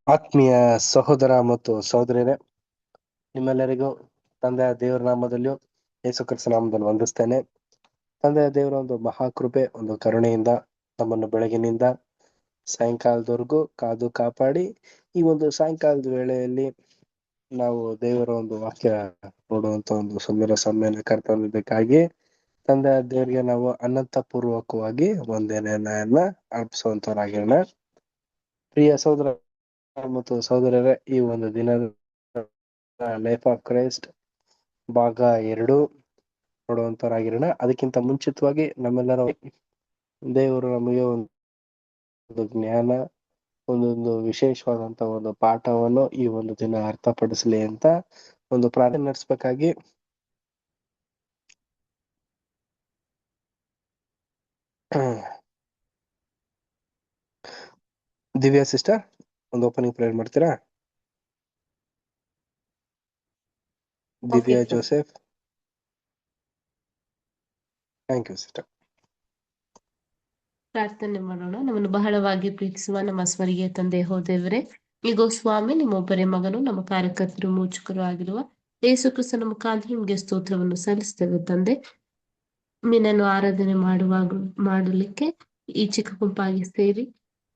ಆತ್ಮೀಯ ಸಹೋದರ ಮತ್ತು ಸಹೋದರಿಯರೇ, ನಿಮ್ಮೆಲ್ಲರಿಗೂ ತಂದೆಯ ದೇವರ ನಾಮದಲ್ಲಿಯೂ ಯೇಸು ಕ್ರಿಸ್ತ ನಾಮದಲ್ಲಿ ವಂದಿಸ್ತೇನೆ. ತಂದೆಯ ದೇವರ ಒಂದು ಮಹಾಕೃಪೆ, ಒಂದು ಕರುಣೆಯಿಂದ ನಮ್ಮನ್ನು ಬೆಳಗಿನಿಂದ ಸಾಯಂಕಾಲದವರೆಗೂ ಕಾದು ಕಾಪಾಡಿ ಈ ಒಂದು ಸಾಯಂಕಾಲದ ವೇಳೆಯಲ್ಲಿ ನಾವು ದೇವರ ಒಂದು ವಾಕ್ಯ ನೋಡುವಂತ ಒಂದು ಸುಂದರ ಸಮಯನ ಕರ್ತವ್ಯದಕ್ಕಾಗಿ ತಂದೆಯ ದೇವರಿಗೆ ನಾವು ಅನಂತ ಪೂರ್ವಕವಾಗಿ ವಂದನೆಯನ್ನ ಅರ್ಪಿಸುವಂತವರಾಗಿರೋಣ. ಪ್ರಿಯ ಸಹೋದರ ಮತ್ತು ಸಹೋದರರೇ, ಈ ಒಂದು ದಿನದ ಲೈಫ್ ಆಫ್ ಕ್ರೈಸ್ಟ್ ಭಾಗ 2 ನೋಡುವಂತವರಾಗಿರೋಣ. ಅದಕ್ಕಿಂತ ಮುಂಚಿತವಾಗಿ ನಮ್ಮೆಲ್ಲರ ದೇವರು ನಮಗೆ ಒಂದು ಜ್ಞಾನ, ಒಂದೊಂದು ವಿಶೇಷವಾದಂತ ಒಂದು ಪಾಠವನ್ನು ಈ ಒಂದು ದಿನ ಅರ್ಥಪಡಿಸಲಿ ಅಂತ ಒಂದು ಪ್ರಾರ್ಥನೆ ನಡೆಸಬೇಕಾಗಿ ದಿವ್ಯಾ ಸಿಸ್ಟರ್ ಒಂದು ಓಪನಿಂಗ್ ಪ್ರೇಯರ್ ಮಾಡ್ತೀರಾ? Divya Joseph. Thank you sister. ಪ್ರಾರ್ಥನೆ ಮಾಡೋಣ. ನಮ್ಮನ್ನು ಬಹಳವಾಗಿ ಪ್ರೀತಿಸುವ ನಮ್ಮ ಸ್ವರ್ಗೀಯ ತಂದೆ ಹೋದೇವರೇ, ಈಗೋ ಸ್ವಾಮಿ, ನಿಮ್ಮೊಬ್ಬರೇ ಮಗನು, ನಮ್ಮ ಕಾರ್ಯಕರ್ತರು ಮೋಚಕರು ಆಗಿರುವ ಯೇಸು ಕ್ರಿಸ್ತನ ಮುಖಾಂತರ ನಿಮಗೆ ಸ್ತೋತ್ರವನ್ನು ಸಲ್ಲಿಸ್ತೇವೆ ತಂದೆ. ನಿನ್ನನ್ನು ಆರಾಧನೆ ಮಾಡಲಿಕ್ಕೆ ಈ ಚಿಕ್ಕ ಗುಂಪಾಗಿ ಸೇರಿ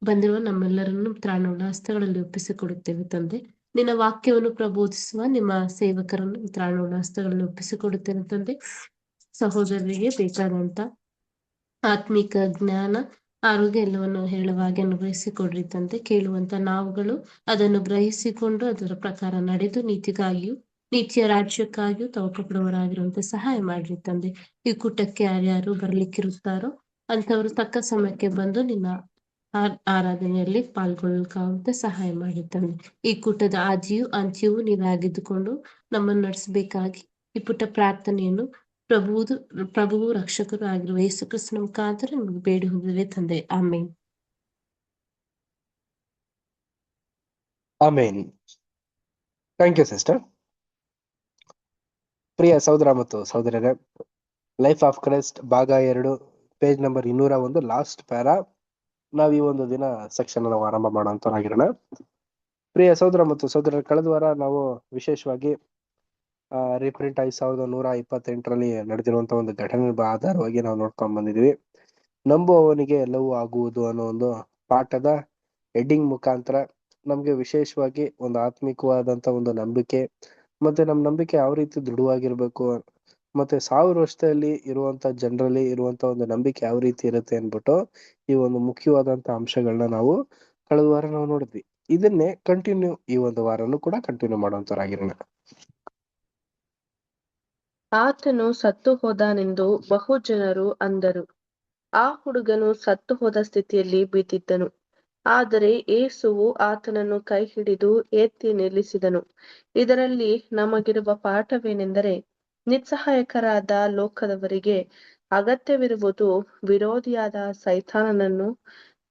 ಬಂದಿರುವ ನಮ್ಮೆಲ್ಲರನ್ನು ತ್ರಾಣಗಳ ಹಸ್ತಗಳಲ್ಲಿ ಒಪ್ಪಿಸಿಕೊಡುತ್ತೇವೆ ತಂದೆ. ನಿನ್ನ ವಾಕ್ಯವನ್ನು ಪ್ರಬೋಧಿಸುವ ನಿಮ್ಮ ಸೇವಕರನ್ನು ತ್ರಾಣಗಳ ಹಸ್ತಗಳಲ್ಲಿ ಒಪ್ಪಿಸಿಕೊಡುತ್ತೇನೆ ತಂದೆ. ಸಹೋದರರಿಗೆ ಬೇಕಾದಂತ ಆತ್ಮಿಕ ಜ್ಞಾನ, ಆರೋಗ್ಯ ಎಲ್ಲವನ್ನು ಹೇಳುವಾಗೆ ಅನುಗ್ರಹಿಸಿಕೊಡ್ರಿ ತಂದೆ. ಕೇಳುವಂತ ನಾವುಗಳು ಅದನ್ನು ಗ್ರಹಿಸಿಕೊಂಡು ಅದರ ಪ್ರಕಾರ ನಡೆದು ನೀತಿಗಾಗಿಯೂ ನೀತಿಯ ರಾಜ್ಯಕ್ಕಾಗಿಯೂ ತವಕಪಡುವವರಾಗಿರುವಂತೆ ಸಹಾಯ ಮಾಡ್ರಿ ತಂದೆ. ಈ ಕೂಟಕ್ಕೆ ಯಾರ್ಯಾರು ಬರ್ಲಿಕ್ಕಿರುತ್ತಾರೋ ಅಂತವರು ತಕ್ಕ ಸಮಯಕ್ಕೆ ಬಂದು ನಿನ್ನ ಆರಾಧನೆಯಲ್ಲಿ ಪಾಲ್ಗೊಳ್ಳಲಿಕ್ಕಾಗುತ್ತೆ ಸಹಾಯ ಮಾಡಿ ತಂದೆ. ಈ ಕೂಟದ ಆದಿಯೂ ಅಂತ್ಯವೂ ನೀವಾಗಿದ್ದುಕೊಂಡು ನಮ್ಮನ್ನು ನಡೆಸಬೇಕಾಗಿ ಈ ಪುಟ್ಟ ಪ್ರಾರ್ಥನೆಯನ್ನು ಪ್ರಭುವು ರಕ್ಷಕರು ಆಗಿರುವ ಯೇಸು ಕ್ರಿಸ್ತನ ಮುಖಾಂತರ ನಿಮಗೆ ಬೇಡಿ ಹೊಂದಿದೆ ತಂದೆ. Amen. Amen. Thank you sister. ಪ್ರಿಯ ಸಹೋದರ ಮತ್ತು ಸಹೋದರರೇ, ಲೈಫ್ ಆಫ್ ಕ್ರೈಸ್ಟ್ ಭಾಗ 2 ಪೇಜ್ ನಂಬರ್ 201 ಲಾಸ್ಟ್ ಪ್ಯಾರಾ ನಾವು ಈ ಒಂದು ದಿನ ಸೆಕ್ಷನ್ ನಾವು ಆರಂಭ ಮಾಡುವಂತವರಾಗಿರೋಣ. ಪ್ರಿಯ ಸಹೋದರ ಮತ್ತು ಸಹೋದರರ, ಕಳೆದ ವಾರ ನಾವು ವಿಶೇಷವಾಗಿ ರೀಪ್ರಿಂಟ್ 5128ರಲ್ಲಿ ನಡೆದಿರುವಂತ ಒಂದು ಘಟನೆ ಆಧಾರವಾಗಿ ನಾವು ನೋಡ್ಕೊಂಡ್ ಬಂದಿದ್ವಿ. ನಂಬುವವನಿಗೆ ಎಲ್ಲವೂ ಆಗುವುದು ಅನ್ನೋ ಒಂದು ಪಾಠದ ಹೆಡ್ಡಿಂಗ್ ಮುಖಾಂತರ ನಮ್ಗೆ ವಿಶೇಷವಾಗಿ ಒಂದು ಆತ್ಮಿಕವಾದಂತ ಒಂದು ನಂಬಿಕೆ, ಮತ್ತೆ ನಮ್ಮ ನಂಬಿಕೆ ಯಾವ ರೀತಿ ದೃಢವಾಗಿರ್ಬೇಕು, ಮತ್ತೆ 1000 ವರ್ಷದಲ್ಲಿ ಇರುವಂತ ಜನರಲ್ಲಿ ಇರುವಂತ ಒಂದು ನಂಬಿಕೆ ಯಾವ ರೀತಿ ಇರುತ್ತೆ ಅನ್ಬಿಟ್ಟು ಈ ಒಂದು ಮುಖ್ಯವಾದಂತ ಅಂಶಗಳನ್ನ ನಾವು ಕಳೆದ ವಾರ ನಾವು ನೋಡಿದ್ವಿ. ಇದನ್ನೇ ಕಂಟಿನ್ಯೂ ಈ ಒಂದು ವಾರನು ಕೂಡ ಕಂಟಿನ್ಯೂ ಮಾಡುವಂತವರಾಗಿರೋಣ. ಆತನು ಸತ್ತು ಹೋದನೆಂದು ಬಹು ಜನರು ಅಂದರು. ಆ ಹುಡುಗನು ಸತ್ತು ಹೋದ ಸ್ಥಿತಿಯಲ್ಲಿ ಬಿದ್ದಿದ್ದನು. ಆದರೆ ಯೇಸುವು ಆತನನ್ನು ಕೈ ಹಿಡಿದು ಎತ್ತಿ ನಿಲ್ಲಿಸಿದನು. ಇದರಲ್ಲಿ ನಮಗಿರುವ ಪಾಠವೇನೆಂದರೆ, ನಿಸ್ಸಹಾಯಕರಾದ ಲೋಕದವರಿಗೆ ಅಗತ್ಯವಿರುವುದು ವಿರೋಧಿಯಾದ ಸೈತಾನನನ್ನು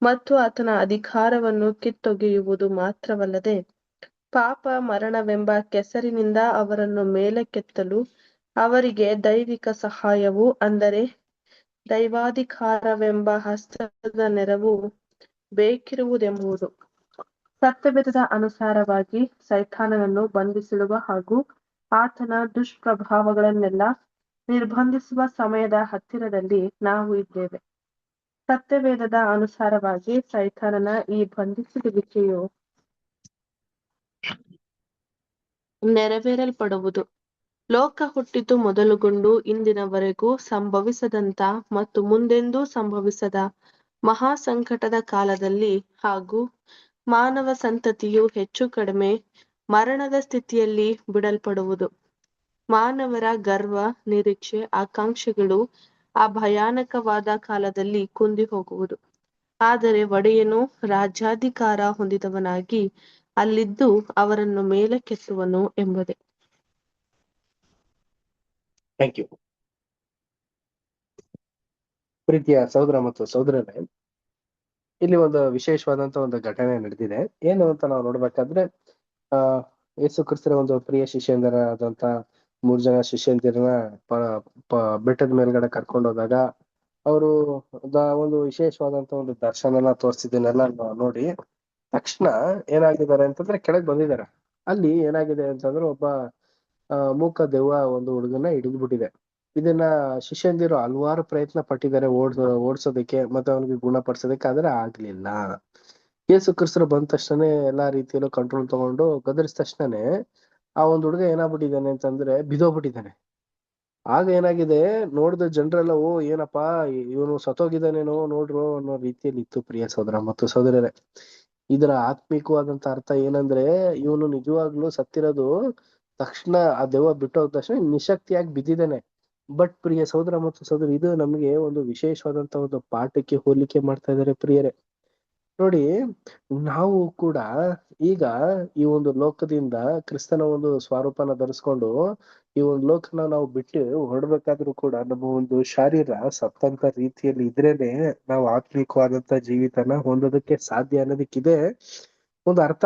ಮತ್ತು ಆತನ ಅಧಿಕಾರವನ್ನು ಕಿತ್ತೊಗೆಯುವುದು ಮಾತ್ರವಲ್ಲದೆ, ಪಾಪ ಮರಣವೆಂಬ ಕೆಸರಿನಿಂದ ಅವರನ್ನು ಮೇಲಕ್ಕೆತ್ತಲು ಅವರಿಗೆ ದೈವಿಕ ಸಹಾಯವು, ಅಂದರೆ ದೈವಾಧಿಕಾರವೆಂಬ ಹಸ್ತದ ನೆರವು ಬೇಕಿರುವುದೆಂಬುದು. ಸತ್ಯವೇದದ ಅನುಸಾರವಾಗಿ ಸೈತಾನನನ್ನು ಬಂಧಿಸಿಡುವ ಹಾಗೂ ಆತನ ದುಷ್ಪ್ರಭಾವಗಳನ್ನೆಲ್ಲ ನಿರ್ಬಂಧಿಸುವ ಸಮಯದ ಹತ್ತಿರದಲ್ಲಿ ನಾವು ಇದ್ದೇವೆ. ಸತ್ಯವೇದದ ಅನುಸಾರವಾಗಿ ಸೈತಾನನ ಈ ಬಂಧಿಸಿಡುವಿಕೆಯು ನೆರವೇರಲ್ಪಡುವುದು ಲೋಕ ಹುಟ್ಟಿತು ಮೊದಲುಗೊಂಡು ಇಂದಿನವರೆಗೂ ಸಂಭವಿಸದಂತ ಮತ್ತು ಮುಂದೆಂದೂ ಸಂಭವಿಸದ ಮಹಾ ಸಂಕಟದ ಕಾಲದಲ್ಲಿ, ಹಾಗೂ ಮಾನವ ಸಂತತಿಯು ಹೆಚ್ಚು ಕಡಿಮೆ ಮರಣದ ಸ್ಥಿತಿಯಲ್ಲಿ ಬಿಡಲ್ಪಡುವುದು. ಮಾನವರ ಗರ್ವ, ನಿರೀಕ್ಷೆ, ಆಕಾಂಕ್ಷೆಗಳು ಆ ಭಯಾನಕವಾದ ಕಾಲದಲ್ಲಿ ಕುಂದಿ ಹೋಗುವುದು. ಆದರೆ ಒಡೆಯನು ರಾಜ್ಯಾಧಿಕಾರ ಹೊಂದಿದವನಾಗಿ ಅಲ್ಲಿದ್ದು ಅವರನ್ನು ಮೇಲಕ್ಕೆತ್ತುವನು ಎಂಬುದೇ. Thank you. ಪ್ರೀತಿಯ ಸಹೋದರ ಮತ್ತು ಸಹೋದರರೇ, ಇಲ್ಲಿ ಒಂದು ವಿಶೇಷವಾದಂತ ಒಂದು ಘಟನೆ ನಡೆದಿದೆ. ಏನು ಅಂತ ನಾವು ನೋಡ್ಬೇಕಾದ್ರೆ, ಯೇಸು ಕ್ರಿಸ್ತನ ಒಂದು ಪ್ರಿಯ ಶಿಷ್ಯಂದರಾದಂತ 3 ಜನ ಶಿಷ್ಯಂದಿರನ್ನ ಬೆಟ್ಟದ ಮೇಲ್ಗಡೆ ಕರ್ಕೊಂಡು ಹೋದಾಗ ಅವರು ಒಂದು ವಿಶೇಷವಾದಂತ ಒಂದು ದರ್ಶನನ ತೋರಿಸಿದ್ದನ್ನೆಲ್ಲ ನೋಡಿ ತಕ್ಷಣ ಏನಾಗಿದ್ದಾರೆ ಅಂತಂದ್ರೆ ಕೆಳಗ್ ಬಂದಿದ್ದಾರೆ. ಅಲ್ಲಿ ಏನಾಗಿದೆ ಅಂತಂದ್ರೆ ಒಬ್ಬ ಮೂಕ ದೆವ್ವ ಒಂದು ಹುಡುಗನ ಹಿಡಿದ್ಬಿಟ್ಟಿದೆ. ಇದನ್ನ ಶಿಷ್ಯಂದಿರು ಹಲವಾರು ಪ್ರಯತ್ನ ಪಟ್ಟಿದ್ದಾರೆ ಓಡ್ಸೋದಕ್ಕೆ ಮತ್ತೆ ಅವನಿಗೆ ಗುಣಪಡಿಸೋದಕ್ಕೆ, ಆದ್ರೆ ಆಗ್ಲಿಲ್ಲ. ಯೇಸು ಕ್ರಿಸ್ತರು ಬಂದ ತಕ್ಷಣ ಎಲ್ಲಾ ರೀತಿಯಲ್ಲೂ ಕಂಟ್ರೋಲ್ ತಗೊಂಡು ಗದರಿಸಿದ ತಕ್ಷಣನೇ ಆ ಒಂದ್ ಹುಡುಗ ಏನಾಗ್ಬಿಟ್ಟಿದ್ದಾನೆ ಅಂತಂದ್ರೆ ಬಿದೋಗ್ಬಿಟ್ಟಿದ್ದಾನೆ. ಆಗ ಏನಾಗಿದೆ, ನೋಡಿದ ಜನರೆಲ್ಲ ಓ ಏನಪ್ಪಾ ಇವನು ಸತ್ತೋಗಿದ್ದಾನೇನೋ ನೋಡ್ರು ಅನ್ನೋ ರೀತಿಯಲ್ಲಿ ಇತ್ತು. ಪ್ರಿಯ ಸಹೋದರ ಮತ್ತು ಸಹೋದರರೇ, ಇದರ ಆತ್ಮಿಕವಾದಂತ ಅರ್ಥ ಏನಂದ್ರೆ ಇವನು ನಿಜವಾಗ್ಲೂ ಸತ್ತಿರೋದು ತಕ್ಷಣ ಆ ದೆವ್ವ ಬಿಟ್ಟು ಹೋದ ತಕ್ಷಣ ನಿಶಕ್ತಿಯಾಗಿ ಬಿದ್ದಿದ್ದಾನೆ. ಬಟ್ ಪ್ರಿಯ ಸಹೋದರ ಮತ್ತು ಸಹೋದರಿ, ಇದು ನಮಗೆ ಒಂದು ವಿಶೇಷವಾದಂತ ಒಂದು ಪಾಠಕ್ಕೆ ಹೋಲಿಕೆ ಮಾಡ್ತಾ ಇದ್ದಾರೆ ಪ್ರಿಯರೇ. ನೋಡಿ, ನಾವು ಕೂಡ ಈಗ ಈ ಒಂದು ಲೋಕದಿಂದ ಕ್ರಿಸ್ತನ ಒಂದು ಸ್ವರೂಪನ ಧರಿಸ್ಕೊಂಡು ಈ ಒಂದು ಲೋಕನ ನಾವು ಬಿಟ್ಟು ಹೊರಡ್ಬೇಕಾದ್ರೂ ಕೂಡ ನಮ್ಮ ಒಂದು ಶಾರೀರ ಸತ್ತಂತ ರೀತಿಯಲ್ಲಿ ಇದ್ರೇನೆ ನಾವು ಆತ್ಮಿಕವಾದಂತ ಜೀವಿತನ ಹೊಂದೋದಕ್ಕೆ ಸಾಧ್ಯ ಅನ್ನೋದಕ್ಕಿದೆ ಒಂದು ಅರ್ಥ.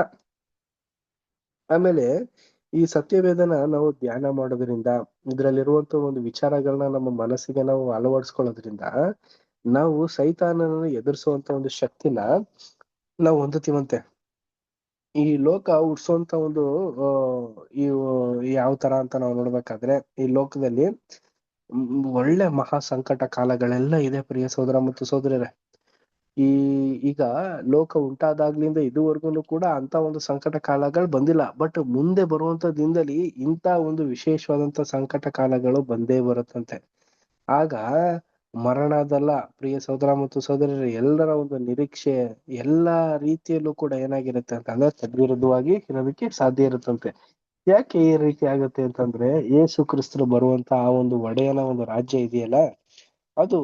ಆಮೇಲೆ ಈ ಸತ್ಯವೇದನ ನಾವು ಧ್ಯಾನ ಮಾಡೋದ್ರಿಂದ, ಇದ್ರಲ್ಲಿರುವಂತ ಒಂದು ವಿಚಾರಗಳನ್ನ ನಮ್ಮ ಮನಸ್ಸಿಗೆ ನಾವು ಅಳವಡಿಸ್ಕೊಳ್ಳೋದ್ರಿಂದ ನಾವು ಸೈತಾನನನ್ನು ಎದುರಿಸುವಂತ ಒಂದು ಶಕ್ತಿನ ನಾವು ಹೊಂದುತ್ತೀವಂತೆ. ಈ ಲೋಕ ಹುಡ್ಸೋಂತ ಒಂದು ಈ ಯಾವ ತರ ಅಂತ ನಾವು ನೋಡ್ಬೇಕಾದ್ರೆ, ಈ ಲೋಕದಲ್ಲಿ ಒಳ್ಳೆ ಮಹಾ ಸಂಕಟ ಕಾಲಗಳೆಲ್ಲ ಇದೆ ಪ್ರಿಯ ಸಹೋದರ ಮತ್ತು ಸಹೋದರರೇ. ಈಗ ಲೋಕ ಉಂಟಾದಾಗ್ಲಿಂದ ಇದುವರೆಗೂ ಕೂಡ ಅಂತ ಒಂದು ಸಂಕಟ ಕಾಲಗಳು ಬಂದಿಲ್ಲ. ಬಟ್ ಮುಂದೆ ಬರುವಂತ ದಿನದಲ್ಲಿ ಇಂತ ಒಂದು ವಿಶೇಷವಾದಂತ ಸಂಕಟ ಕಾಲಗಳು ಬಂದೇ ಬರುತ್ತಂತೆ. ಆಗ ಮರಣದಲ್ಲ ಪ್ರಿಯ ಸಹೋದರ ಮತ್ತು ಸಹೋದರರು, ಎಲ್ಲರ ಒಂದು ನಿರೀಕ್ಷೆ ಎಲ್ಲಾ ರೀತಿಯಲ್ಲೂ ಕೂಡ ಏನಾಗಿರುತ್ತೆ ಅಂತಂದ್ರೆ ತದ್ವಿರುದ್ಧವಾಗಿ ಇರೋದಕ್ಕೆ ಸಾಧ್ಯ ಇರುತ್ತಂತೆ. ಯಾಕೆ ಈ ರೀತಿ ಆಗುತ್ತೆ ಅಂತಂದ್ರೆ, ಯೇಸು ಕ್ರಿಸ್ತರು ಬರುವಂತ ಆ ಒಂದು ಒಡೆಯನ ಒಂದು ರಾಜ್ಯ ಇದೆಯಲ್ಲ, ಅದು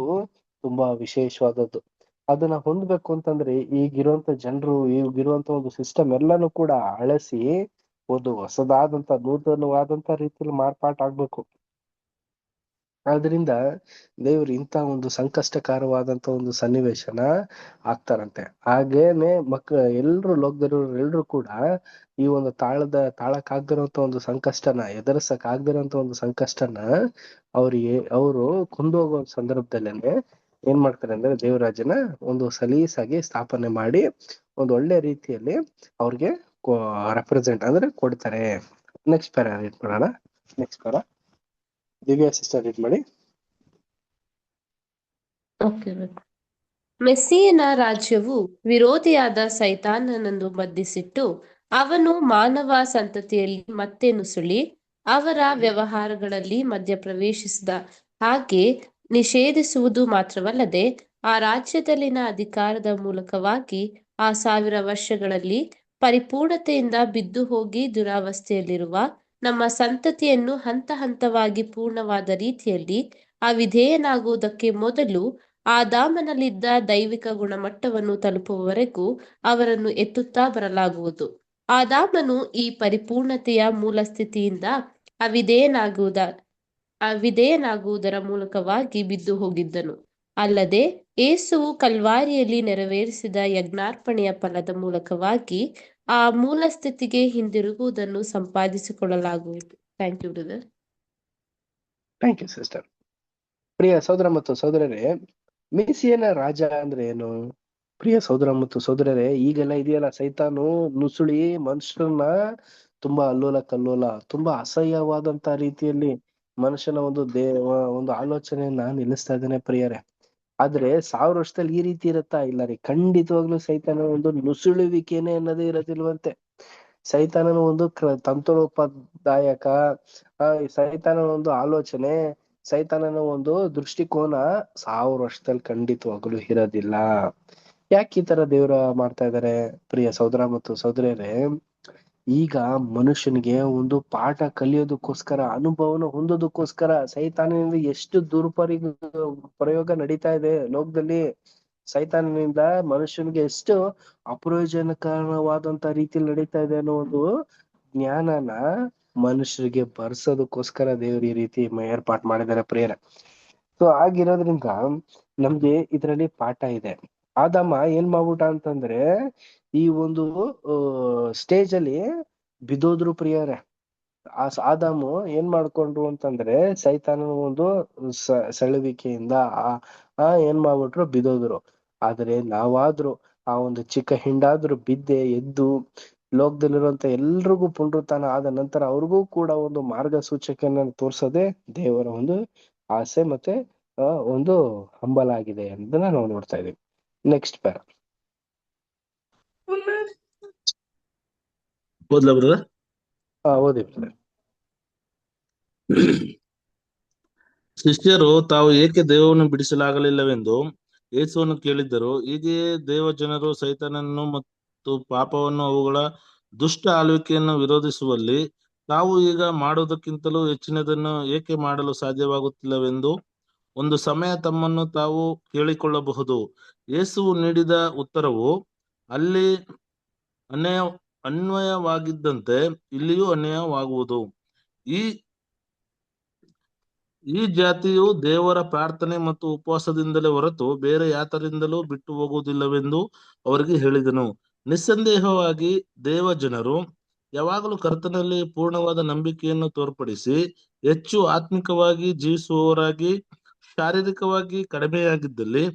ತುಂಬಾ ವಿಶೇಷವಾದದ್ದು. ಅದನ್ನ ಹೊಂದ್ಬೇಕು ಅಂತಂದ್ರೆ ಈಗಿರುವಂತ ಜನರು, ಈಗಿರುವಂತ ಒಂದು ಸಿಸ್ಟಮ್ ಎಲ್ಲಾನು ಕೂಡ ಅಳಸಿ ಒಂದು ಹೊಸದಾದಂತ ನೂತನವಾದಂತ ರೀತಿಯಲ್ಲಿ ಮಾರ್ಪಾಟಾಗ್ಬೇಕು. ಆದ್ರಿಂದ ದೇವ್ರು ಇಂತ ಒಂದು ಸಂಕಷ್ಟಕರವಾದಂತ ಒಂದು ಸನ್ನಿವೇಶನ ಆಗ್ತಾರಂತೆ. ಹಾಗೇನೆ ಎಲ್ರು ಲೋಕದವರು ಎಲ್ರು ಕೂಡ ಈ ಒಂದು ತಾಳಕ್ಕಾಗ್ದಿರೋಂತ ಒಂದು ಸಂಕಷ್ಟನ ಎದುರಿಸಕ್ ಆಗ್ದಿರೋಂತ ಒಂದು ಸಂಕಷ್ಟನ ಅವರು ಕೊಂದೋಗೋ ಸಂದರ್ಭದಲ್ಲೇನೆ ಏನ್ ಮಾಡ್ತಾರೆ ಅಂದ್ರೆ ದೇವರಾಜನ ಒಂದು ಸಲೀಸಾಗಿ ಸ್ಥಾಪನೆ ಮಾಡಿ ಒಂದು ಒಳ್ಳೆ ರೀತಿಯಲ್ಲಿ ಅವ್ರಿಗೆ ರೆಪ್ರೆಸೆಂಟ್ ಅಂದ್ರೆ ಕೊಡ್ತಾರೆ. ನೆಕ್ಸ್ಟ್ ಪ್ಯಾರಾ ರೀಡ್ ಮಾಡೋಣ. Next para Divya sister read ಮಾಡಿ. ಮೆಸ್ಸಿಯನ ರಾಜ್ಯವು ವಿರೋಧಿಯಾದ ಸೈತಾನನನ್ನು ಬಂಧಿಸಿಟ್ಟು ಅವನು ಮಾನವ ಸಂತತಿಯಲ್ಲಿ ಮತ್ತೆ ನುಸುಳಿ ಅವರ ವ್ಯವಹಾರಗಳಲ್ಲಿ ಮಧ್ಯ ಪ್ರವೇಶಿಸಿದ ಹಾಗೆ ನಿಷೇಧಿಸುವುದು ಮಾತ್ರವಲ್ಲದೆ ಆ ರಾಜ್ಯದಲ್ಲಿನ ಅಧಿಕಾರದ ಮೂಲಕವಾಗಿ ಆ 1000 ವರ್ಷಗಳಲ್ಲಿ ಪರಿಪೂರ್ಣತೆಯಿಂದ ಬಿದ್ದು ಹೋಗಿ ದುರಾವಸ್ಥೆಯಲ್ಲಿರುವ ನಮ್ಮ ಸಂತತಿಯನ್ನು ಹಂತ ಹಂತವಾಗಿ ಪೂರ್ಣವಾದ ರೀತಿಯಲ್ಲಿ ಅವಿಧೇಯನಾಗುವುದಕ್ಕೆ ಮೊದಲು ಆದಾಮನಲ್ಲಿದ್ದ ದೈವಿಕ ಗುಣಮಟ್ಟವನ್ನು ತಲುಪುವವರೆಗೂ ಅವರನ್ನು ಎತ್ತುತ್ತಾ ಬರಲಾಗುವುದು. ಆದಾಮನು ಈ ಪರಿಪೂರ್ಣತೆಯ ಮೂಲ ಸ್ಥಿತಿಯಿಂದ ಅವಿಧೇಯನಾಗುವುದರ ಮೂಲಕವಾಗಿ ಬಿದ್ದು ಹೋಗಿದ್ದನು. ಅಲ್ಲದೆ ಯೇಸುವು ಕಲ್ವಾರಿಯಲ್ಲಿ ನೆರವೇರಿಸಿದ ಯಜ್ಞಾರ್ಪಣೆಯ ಫಲದ ಮೂಲಕವಾಗಿ ಆ ಮೂಲ ಸ್ಥಿತಿಗೆ ಹಿಂದಿರುಗುವುದನ್ನು ಸಂಪಾದಿಸಿಕೊಳ್ಳಲಾಗುವುದು. Thank you brother. Thank you sister. ಪ್ರಿಯ ಸಹೋದರ ಮತ್ತು ಸಹೋದರರೇ, ಮೆಸ್ಸಿಯನ ರಾಜ ಅಂದ್ರೆ ಏನು? ಪ್ರಿಯ ಸಹೋದರ ಮತ್ತು ಸಹೋದರರೇ, ಈಗೆಲ್ಲ ಇದೆಯಲ್ಲ, ಸೈತಾನು ನುಸುಳಿ ಮನುಷ್ಯರನ್ನ ತುಂಬಾ ಅಲ್ಲೋಲ ಕಲ್ಲೋಲ, ತುಂಬಾ ಅಸಹ್ಯವಾದಂತ ರೀತಿಯಲ್ಲಿ ಮನುಷ್ಯನ ಒಂದು ಆಲೋಚನೆಯನ್ನ ನಿಲ್ಲಿಸ್ತಾ ಇದ್ದಾನೆ ಪ್ರಿಯರೇ. ಆದ್ರೆ 1000 ವರ್ಷದಲ್ಲಿ ಈ ರೀತಿ ಇರುತ್ತಾ? ಇಲ್ಲ ರೀ, ಖಂಡಿತವಾಗ್ಲೂ ಸೈತಾನ ಒಂದು ನುಸುಳುವಿಕೆನೆ ಅನ್ನೋದೇ ಇರೋದಿಲ್ವಂತೆ. ಸೈತಾನನ ಒಂದು ತಂತ್ರೋಪಾದಾಯಕ, ಸೈತಾನನ ಒಂದು ಆಲೋಚನೆ, ಸೈತಾನನ ಒಂದು ದೃಷ್ಟಿಕೋನ 1000 ವರ್ಷದಲ್ಲಿ ಖಂಡಿತವಾಗ್ಲೂ ಇರೋದಿಲ್ಲ. ಯಾಕೆ ಈ ತರ ದೇವ್ರ ಮಾಡ್ತಾ ಇದಾರೆ? ಪ್ರಿಯ ಸಹೋದರ ಮತ್ತು ಸಹೋದರರೇ, ಈಗ ಮನುಷ್ಯನಿಗೆ ಒಂದು ಪಾಠ ಕಲಿಯೋದಕ್ಕೋಸ್ಕರ, ಅನುಭವನ ಹೊಂದೋದಕ್ಕೋಸ್ಕರ ಸೈತಾನನಿಂದ ಎಷ್ಟು ಪ್ರಯೋಗ ನಡೀತಾ ಇದೆ ಲೋಕದಲ್ಲಿ. ಸೈತಾನನಿಂದ ಮನುಷ್ಯನಿಗೆ ಎಷ್ಟು ಅಪ್ರಯೋಜನಕರವಾದಂತ ರೀತಿಯಲ್ಲಿ ನಡೀತಾ ಇದೆ ಅನ್ನೋ ಒಂದು ಜ್ಞಾನನ ಮನುಷ್ಯರಿಗೆ ಬರ್ಸೋದಕ್ಕೋಸ್ಕರ ದೇವ್ರು ಈ ರೀತಿ ಏರ್ಪಾಟ್ ಮಾಡಿದ್ದಾರೆ ಪ್ರಿಯರ. ಸೊ ಆಗಿರೋದ್ರಿಂದ ನಮ್ಗೆ ಇದ್ರಲ್ಲಿ ಪಾಠ ಇದೆ. ಆದಾಮ ಏನ್ ಮಾಡ್ಬಿಟ್ಟ ಅಂತಂದ್ರೆ ಈ ಒಂದು ಸ್ಟೇಜ್ ಅಲ್ಲಿ ಬಿದ್ದೋದ್ರು ಪ್ರಿಯರೇ. ಆದಾಮು ಏನ್ ಮಾಡ್ಕೊಂಡ್ರು ಅಂತಂದ್ರೆ ಸೈತಾನನ ಒಂದು ಸೆಳುವಿಕೆಯಿಂದ ಏನ್ ಮಾಡ್ಬಿಟ್ರು, ಬಿದ್ದೋದ್ರು. ಆದ್ರೆ ನಾವಾದ್ರೂ ಆ ಒಂದು ಚಿಕ್ಕ ಹಿಂಡಾದ್ರೂ ಬಿದ್ದೆ ಎದ್ದು ಲೋಕದಲ್ಲಿರುವಂತ ಎಲ್ರಿಗೂ ಪುನರುತ್ಥಾನ ಆದ ನಂತರ ಅವ್ರಿಗೂ ಕೂಡ ಒಂದು ಮಾರ್ಗಸೂಚಕನ ತೋರ್ಸೋದೇ ದೇವರ ಒಂದು ಆಸೆ ಮತ್ತೆ ಒಂದು ಹಂಬಲ ಆಗಿದೆ ಅಂತ ನಾವು ನೋಡ್ತಾ ಇದೀವಿ. ನೆಕ್ಸ್ಟ್ ಪ್ಯಾರ ಓದ್ಲಾ ಬ್ರದರ್? ಓದಿ brother. ಶಿಷ್ಯರು ತಾವು ಏಕೆ ದೆವ್ವವನ್ನು ಬಿಡಿಸಲಾಗಲಿಲ್ಲವೆಂದು ಯೇಸುವನ್ನು ಕೇಳಿದ್ದರು. ಹೀಗೆಯೇ ದೇವಜನರು ಸೈತಾನನನ್ನು ಮತ್ತು ಪಾಪವನ್ನು ಅವುಗಳ ದುಷ್ಟ ಆಳ್ವಿಕೆಯನ್ನು ವಿರೋಧಿಸುವಲ್ಲಿ ತಾವು ಈಗ ಮಾಡುವುದಕ್ಕಿಂತಲೂ ಹೆಚ್ಚಿನದನ್ನು ಏಕೆ ಮಾಡಲು ಸಾಧ್ಯವಾಗುತ್ತಿಲ್ಲವೆಂದು ಒಂದು ಸಮಯ ತಮ್ಮನ್ನು ತಾವು ಕೇಳಿಕೊಳ್ಳಬಹುದು. ಯೇಸುವು ನೀಡಿದ ಉತ್ತರವು ಅಲ್ಲಿ ಅನ್ವಯವಾಗಿದ್ದಂತೆ ಇಲ್ಲಿಯೂ ಅನ್ವಯವಾಗುವುದು. ಈ ಈ ಜಾತಿಯು ದೇವರ ಪ್ರಾರ್ಥನೆ ಮತ್ತು ಉಪವಾಸದಿಂದಲೇ ಹೊರತು ಬೇರೆ ಯಾತರಿಂದಲೂ ಬಿಟ್ಟು ಹೋಗುವುದಿಲ್ಲವೆಂದು ಅವರಿಗೆ ಹೇಳಿದನು. ನಿಸ್ಸಂದೇಹವಾಗಿ ದೇವಜನರು ಯಾವಾಗಲೂ ಕರ್ತನಲ್ಲಿ ಪೂರ್ಣವಾದ ನಂಬಿಕೆಯನ್ನು ತೋರ್ಪಡಿಸಿ ಹೆಚ್ಚು ಆತ್ಮಿಕವಾಗಿ ಜೀವಿಸುವವರಾಗಿ ಶಾರೀರಿಕವಾಗಿ ಕಡಿಮೆಯಾಗಿದ್ದಲ್ಲಿ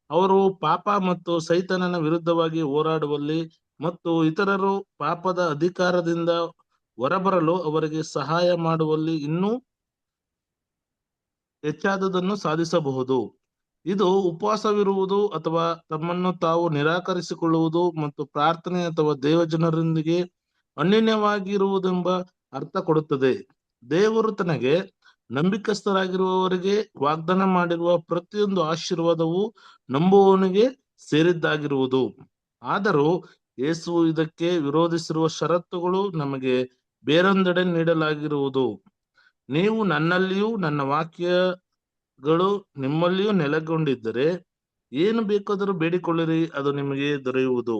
ಅವರು ಪಾಪ ಮತ್ತು ಸೈತಾನನ ವಿರುದ್ಧವಾಗಿ ಹೋರಾಡುವಲ್ಲಿ ಮತ್ತು ಇತರರು ಪಾಪದ ಅಧಿಕಾರದಿಂದ ಹೊರಬರಲು ಅವರಿಗೆ ಸಹಾಯ ಮಾಡುವಲ್ಲಿ ಇನ್ನೂ ಹೆಚ್ಚಾದದನ್ನು ಸಾಧಿಸಬಹುದು. ಇದು ಉಪವಾಸವಿರುವುದು ಅಥವಾ ತಮ್ಮನ್ನು ತಾವು ನಿರಾಕರಿಸಿಕೊಳ್ಳುವುದು ಮತ್ತು ಪ್ರಾರ್ಥನೆ ಅಥವಾ ದೇವಜನರೊಂದಿಗೆ ಅನ್ಯೋನ್ಯವಾಗಿರುವುದೆಂಬ ಅರ್ಥ ಕೊಡುತ್ತದೆ. ದೇವರು ತನಗೆ ನಂಬಿಕಸ್ಥರಾಗಿರುವವರಿಗೆ ವಾಗ್ದಾನ ಮಾಡಿರುವ ಪ್ರತಿಯೊಂದು ಆಶೀರ್ವಾದವು ನಂಬುವವನಿಗೆ ಸೇರಿದ್ದಾಗಿರುವುದು. ಆದರೂ ಯೇಸು ಇದಕ್ಕೆ ವಿರೋಧಿಸಿರುವ ಷರತ್ತುಗಳು ನಮಗೆ ಬೇರೊಂದೆಡೆ ನೀಡಲಾಗಿರುವುದು. ನೀವು ನನ್ನಲ್ಲಿಯೂ ನನ್ನ ವಾಕ್ಯಗಳು ನಿಮ್ಮಲ್ಲಿಯೂ ನೆಲೆಗೊಂಡಿದ್ದರೆ ಏನು ಬೇಕಾದರೂ ಬೇಡಿಕೊಳ್ಳಿರಿ, ಅದು ನಿಮಗೆ ದೊರೆಯುವುದು.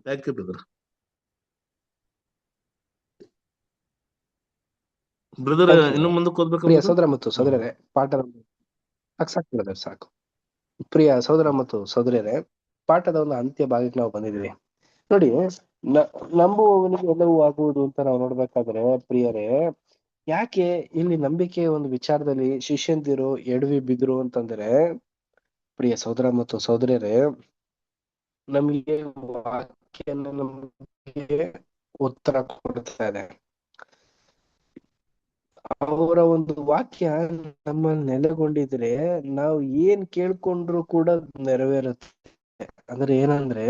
Thank you brother. ಬ್ರದರ್ ಇನ್ನು ಮುಂದಕ್ಕೆ ಪ್ರಿಯ ಓದ್ಬೇಕು. ಸಹೋದರ ಮತ್ತು ಸಹೋದರರೇ, ಪಾಠದ ಸಾಕು ಬ್ರದರ್, ಸಾಕು. ಪ್ರಿಯ ಸಹೋದರ ಮತ್ತು ಸಹೋದರರೇ, ಪಾಠದ ಒಂದು ಅಂತ್ಯ ಭಾಗಕ್ಕೆ ನಾವು ಬಂದಿದ್ದೀವಿ. ನೋಡಿ, ನಂಬುವವನಿಗೆ ಎಲ್ಲವೂ ಆಗುವುದು ಅಂತ ನಾವು ನೋಡ್ಬೇಕಾದ್ರೆ ಪ್ರಿಯರೇ, ಯಾಕೆ ಇಲ್ಲಿ ನಂಬಿಕೆ ಒಂದು ವಿಚಾರದಲ್ಲಿ ಶಿಷ್ಯಂದಿರು ಎಡವಿ ಬಿದ್ರು ಅಂತಂದ್ರೆ, ಪ್ರಿಯ ಸಹೋದರ ಮತ್ತು ಸಹೋದರರೇ, ನಮಗೆ ವಾಕ್ಯ ನಮಗೆ ಉತ್ತರ ಕೊಡ್ತಾ ಇದೆ. ಅವರ ಒಂದು ವಾಕ್ಯ ನಮ್ಮಲ್ಲಿ ನೆಲೆಗೊಂಡಿದ್ರೆ ನಾವು ಏನ್ ಕೇಳ್ಕೊಂಡ್ರು ಕೂಡ ನೆರವೇರುತ್ತೆ. ಅಂದ್ರೆ ಏನಂದ್ರೆ,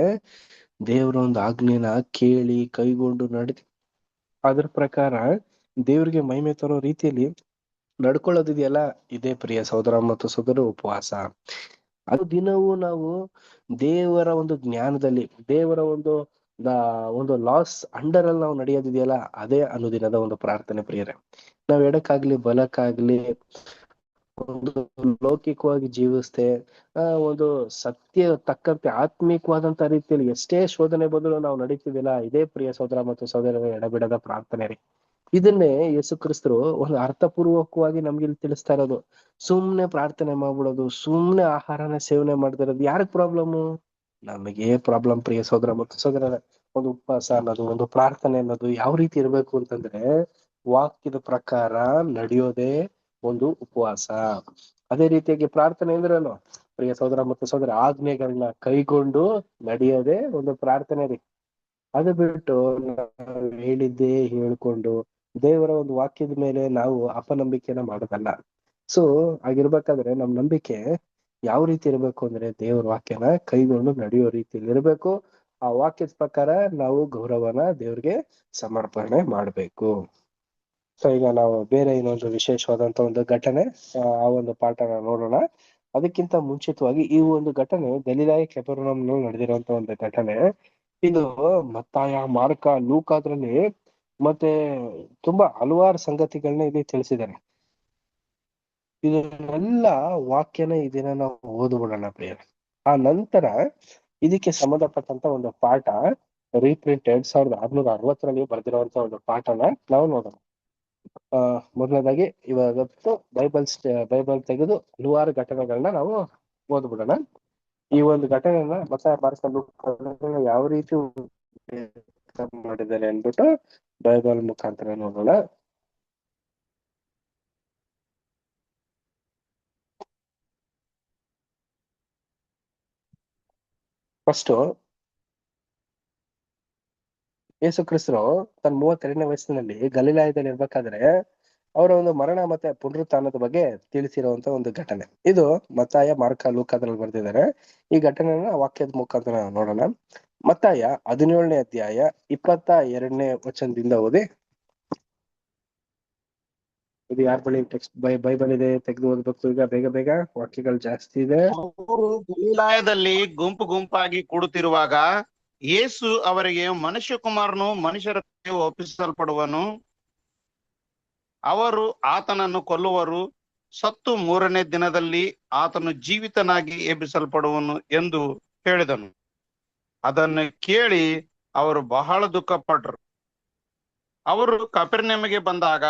ದೇವರ ಒಂದು ಆಜ್ಞೆನ ಕೇಳಿ ಕೈಗೊಂಡು ನಡೆದು ಅದ್ರ ಪ್ರಕಾರ ದೇವ್ರಿಗೆ ಮಹಿಮೆ ತರೋ ರೀತಿಯಲ್ಲಿ ನಡ್ಕೊಳ್ಳೋದಿದೆಯಲ್ಲ, ಇದೇ ಪ್ರಿಯ ಸಹೋದರ ಮತ್ತು ಸಹೋದರ ಉಪವಾಸ. ಅದು ದಿನವೂ ನಾವು ದೇವರ ಒಂದು ಜ್ಞಾನದಲ್ಲಿ, ದೇವರ ಒಂದು ಲಾಸ್ ಅಂಡರ್ ಅಲ್ಲಿ ನಾವು ನಡೆಯೋದಿದೆಯಲ್ಲ, ಅದೇ ಅನುದಿನದ ಒಂದು ಪ್ರಾರ್ಥನೆ ಪ್ರಿಯರೇ. ನಾವ್ ಎಡಕ್ಕಾಗ್ಲಿ ಬಲಕ್ಕಾಗ್ಲಿ ಒಂದು ಲೌಕಿಕವಾಗಿ ಜೀವಿಸ್ತೆ ಒಂದು ಸತ್ಯ ತಕ್ಕಂತೆ ಆತ್ಮಿಕವಾದಂತ ರೀತಿಯಲ್ಲಿ ಎಷ್ಟೇ ಶೋಧನೆ ಬಂದ್ರು ನಾವು ನಡೀತಿದಿಲ್ಲ, ಇದೇ ಪ್ರಿಯ ಸಹೋದರ ಮತ್ತು ಸಹೋದರರ ಎಡಬಿಡದ ಪ್ರಾರ್ಥನೆ ರೀ. ಇದನ್ನೇ ಯೇಸು ಕ್ರಿಸ್ತರು ಒಂದು ಅರ್ಥಪೂರ್ವಕವಾಗಿ ನಮ್ಗೆ ಇಲ್ಲಿ ತಿಳಿಸ್ತಾ ಇರೋದು. ಸುಮ್ನೆ ಪ್ರಾರ್ಥನೆ ಮಾಡ್ಬಿಡೋದು, ಸುಮ್ನೆ ಆಹಾರನ ಸೇವನೆ ಮಾಡ್ತಿರೋದು ಯಾರಿಗ್ ಪ್ರಾಬ್ಲಮ್? ನಮಗೆ ಪ್ರಾಬ್ಲಮ್ ಪ್ರಿಯ ಸಹೋದರ ಮತ್ತು ಸಹೋದರರ. ಒಂದು ಉಪವಾಸ ಅನ್ನೋದು, ಒಂದು ಪ್ರಾರ್ಥನೆ ಅನ್ನೋದು ಯಾವ ರೀತಿ ಇರ್ಬೇಕು ಅಂತಂದ್ರೆ, ವಾಕ್ಯದ ಪ್ರಕಾರ ನಡೆಯೋದೇ ಒಂದು ಉಪವಾಸ. ಅದೇ ರೀತಿಯಾಗಿ ಪ್ರಾರ್ಥನೆ ಅಂದ್ರೇನು ಪ್ರಿಯ ಸಹೋದರ ಮತ್ತು ಸಹೋದರ, ಆಜ್ಞೆಗಳನ್ನ ಕೈಗೊಂಡು ನಡೆಯೋದೇ ಒಂದು ಪ್ರಾರ್ಥನೆ ರೀ. ಅದು ಬಿಟ್ಟು ನಾವು ಹೇಳಿದ್ದೇ ಹೇಳ್ಕೊಂಡು ದೇವರ ಒಂದು ವಾಕ್ಯದ ಮೇಲೆ ನಾವು ಅಪನಂಬಿಕೆನ ಮಾಡೋದಲ್ಲ. ಸೊ ಹಾಗಿರ್ಬೇಕಾದ್ರೆ ನಮ್ ನಂಬಿಕೆ ಯಾವ ರೀತಿ ಇರ್ಬೇಕು ಅಂದ್ರೆ, ದೇವರ ವಾಕ್ಯನ ಕೈಗೊಂಡು ನಡೆಯೋ ರೀತಿಯಲ್ಲಿ ಇರ್ಬೇಕು. ಆ ವಾಕ್ಯದ ಪ್ರಕಾರ ನಾವು ಗೌರವನ ದೇವ್ರಿಗೆ ಸಮರ್ಪಣೆ ಮಾಡ್ಬೇಕು. ಸೊ ಈಗ ನಾವು ಬೇರೆ ಇನ್ನೊಂದು ವಿಶೇಷವಾದಂತ ಒಂದು ಘಟನೆ, ಆ ಒಂದು ಪಾಠನ ನೋಡೋಣ. ಅದಕ್ಕಿಂತ ಮುಂಚಿತವಾಗಿ ಈ ಒಂದು ಘಟನೆ ಗಲಿಲಾಯ ಕೆಫರ್ನೌಮಿನಲ್ಲಿ ನಡೆದಿರುವಂತ ಒಂದು ಘಟನೆ. ಇದು ಮತ್ತಾಯ, ಮಾರ್ಕ, ಲೂಕಾದ್ರಲ್ಲಿ ಮತ್ತೆ ತುಂಬಾ ಹಲವಾರು ಸಂಗತಿಗಳನ್ನ ಇಲ್ಲಿ ತಿಳಿಸಿದ್ದಾರೆ. ಇದನ್ನೆಲ್ಲ ವಾಕ್ಯನ ಇದನ್ನ ನಾವು ಓದ್ಬಿಡೋಣ ಪ್ರಿಯರೇ. ಆ ನಂತರ ಇದಕ್ಕೆ ಸಂಬಂಧಪಟ್ಟಂತ ಒಂದು ಪಾಠ ರೀಪ್ರಿಂಟ್ 2660 ಬರೆದಿರುವಂತ ಒಂದು ಪಾಠನ ನಾವು ನೋಡೋಣ. ಮೊದಲನೇದಾಗಿ ಇವತ್ತು ಬೈಬಲ್ ತೆಗೆದು ಹಲವಾರು ಘಟನೆಗಳನ್ನ ನಾವು ಓದ್ಬಿಡೋಣ. ಈ ಒಂದು ಘಟನೆಯನ್ನ ಮತ್ತಾಯ, ಮಾರ್ಕ, ಲೂಕ ಯಾವ ರೀತಿ ಮಾಡಿದ್ದಾರೆ ಅಂದ್ಬಿಟ್ಟು ಬೈಬಲ್ ಮುಖಾಂತರ ನೋಡೋಣ. ಫಸ್ಟ್ ಯೇಸು ಕ್ರಿಸ್ತರು ತನ್ನ 32ನೇ ವಯಸ್ಸಿನಲ್ಲಿ ಗಲಿಲಾಯದಲ್ಲಿ ಇರ್ಬೇಕಾದ್ರೆ ಅವರ ಒಂದು ಮರಣ ಮತ್ತೆ ಪುನರುತ್ಥಾನದ ಬಗ್ಗೆ ತಿಳಿಸಿರುವಂತ ಒಂದು ಘಟನೆ ಇದು. ಮತ್ತಾಯ, ಮಾರ್ಕ, ಲೂಕಾದಲ್ಲಿ ಬರ್ದಿದ್ದಾರೆ. ಈ ಘಟನೆನ ವಾಕ್ಯದ ಮುಖಾಂತರ ನಾವು ನೋಡೋಣ. ಮತ್ತಾಯ 17ನೇ ಅಧ್ಯಾಯ 22ನೇ ವಚನದಿಂದ ಓದಿ. ಇದು ಯಾರ ಬಳಿ ಟೆಕ್ಸ್ಟ್ ಬೈಬಲ್ ಇದೆ ತೆಗೆದು ಓದ್ಬೇಕು ಈಗ, ಬೇಗ ಬೇಗ, ವಾಕ್ಯಗಳು ಜಾಸ್ತಿ ಇದೆ. ಅವರು ಗಲಿಲಾಯದಲ್ಲಿ ಗುಂಪು ಗುಂಪಾಗಿ ಕೂಡುತ್ತಿರುವಾಗ ಯೇಸು ಅವರಿಗೆ, ಮನುಷ್ಯಕುಮಾರನು ಮನುಷ್ಯರ ಕೈಗೆ ಒಪ್ಪಿಸಲ್ಪಡುವನು, ಅವರು ಆತನನ್ನು ಕೊಲ್ಲುವರು, ಸತ್ತು 3ನೇ ದಿನದಲ್ಲಿ ಆತನು ಜೀವಿತನಾಗಿ ಎಬ್ಬಿಸಲ್ಪಡುವನು ಎಂದು ಹೇಳಿದನು. ಅದನ್ನು ಕೇಳಿ ಅವರು ಬಹಳ ದುಃಖಪಟ್ಟರು. ಅವರು ಕಪೆರ್ನೌಮಿಗೆ ಬಂದಾಗ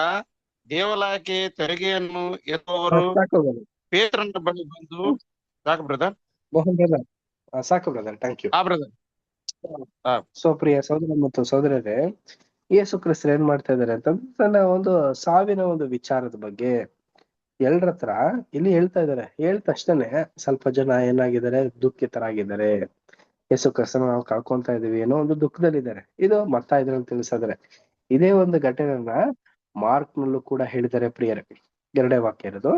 ದೇವಾಲಯಕ್ಕೆ ತೆರಿಗೆಯನ್ನು ಎತ್ತುವವರು ಪೇತ್ರನ ಬಳಿ ಬಂದು, ಸಾಕು ಬ್ರದರ್, ಮೋಹನ್ ಬ್ರದರ್, ಸಾಕು brother, thank you. Brother. So ಪ್ರಿಯ ಸಹೋದರ ಮತ್ತು ಸಹೋದರರೇ, ಯೇಸು ಕ್ರಿಸ್ತರು ಏನ್ ಮಾಡ್ತಾ ಇದಾರೆ ಅಂತ ತನ್ನ ಒಂದು ಸಾವಿನ ಒಂದು ವಿಚಾರದ ಬಗ್ಗೆ ಎಲ್ಲರ ಹತ್ರ ಇಲ್ಲಿ ಹೇಳ್ತಾ ಇದಾರೆ. ಹೇಳ್ ತಕ್ಷಣನೇ ಸ್ವಲ್ಪ ಜನ ಏನಾಗಿದ್ದಾರೆ, ದುಃಖಿತರಾಗಿದ್ದಾರೆ. ಯೇಸು ಕ್ರಿಸ್ತನ ನಾವು ಕಳ್ಕೊಂತಾ ಇದೀವಿ ಏನೋ ಒಂದು ದುಃಖದಲ್ಲಿದ್ದಾರೆ. ಇದು ಮತ್ತ ಇದ್ರಲ್ಲಿ ತಿಳಿಸಿದ್ರೆ ಇದೇ ಒಂದು ಘಟನೆಯನ್ನ ಮಾರ್ಕ್ ನಲ್ಲೂ ಕೂಡ ಹೇಳಿದ್ದಾರೆ ಪ್ರಿಯರೇ. 2ನೇ ವಾಕ್ಯ ಇರೋದು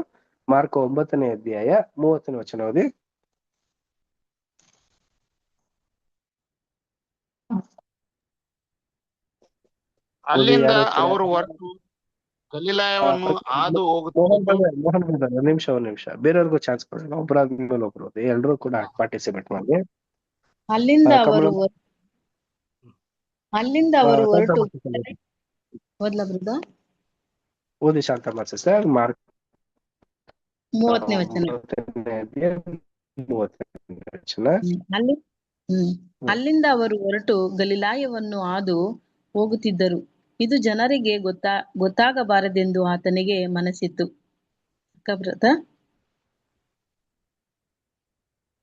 ಮಾರ್ಕ್ 9ನೇ ಅಧ್ಯಾಯ 30ನೇ ವಚನ ಓದಿ. ಅಲ್ಲಿಂದ ಅವರು ಹೊರಟು ಗಲಿಲಾಯವನ್ನು ಹಾದು ಹೋಗುತ್ತಿದ್ದರು. ಮೋಹನ್ ಬ್ರದರ್, ಒಂದ್ ನಿಮಿಷ, ಬೇರೆಯವ್ರಿಗೂ ಚಾನ್ಸ್ ಕೊಡೋಣ. ಒಬ್ಬರಾದ್ಮೇಲೆ ಒಬ್ರು ಓದಿ, ಎಲ್ರು ಕೂಡ ಪಾರ್ಟಿಸಿಪೇಟ್ ಮಾಡಿ. ಅಲ್ಲಿಂದ ಅವರು ಹೊರಟು ಓದ್ಲಾ ಬ್ರದರ್? ಓದಿ ಶಾಂತಮ್ಮ ಸಿಸ್ಟರ್. ಮಾರ್ಕ್ 30ನೇ ವಚನ. ಅಲ್ಲಿಂದ ಅವರು ಹೊರಟು ಗಲಿಲಾಯವನ್ನು ಹಾದು ಹೋಗುತ್ತಿದ್ದರು. ಇದು ಜನರಿಗೆ ಗೊತ್ತಾಗಬಾರದೆಂದು ಆತನಿಗೆ ಮನಸ್ಸಿತ್ತು. ಬ್ರದರ್,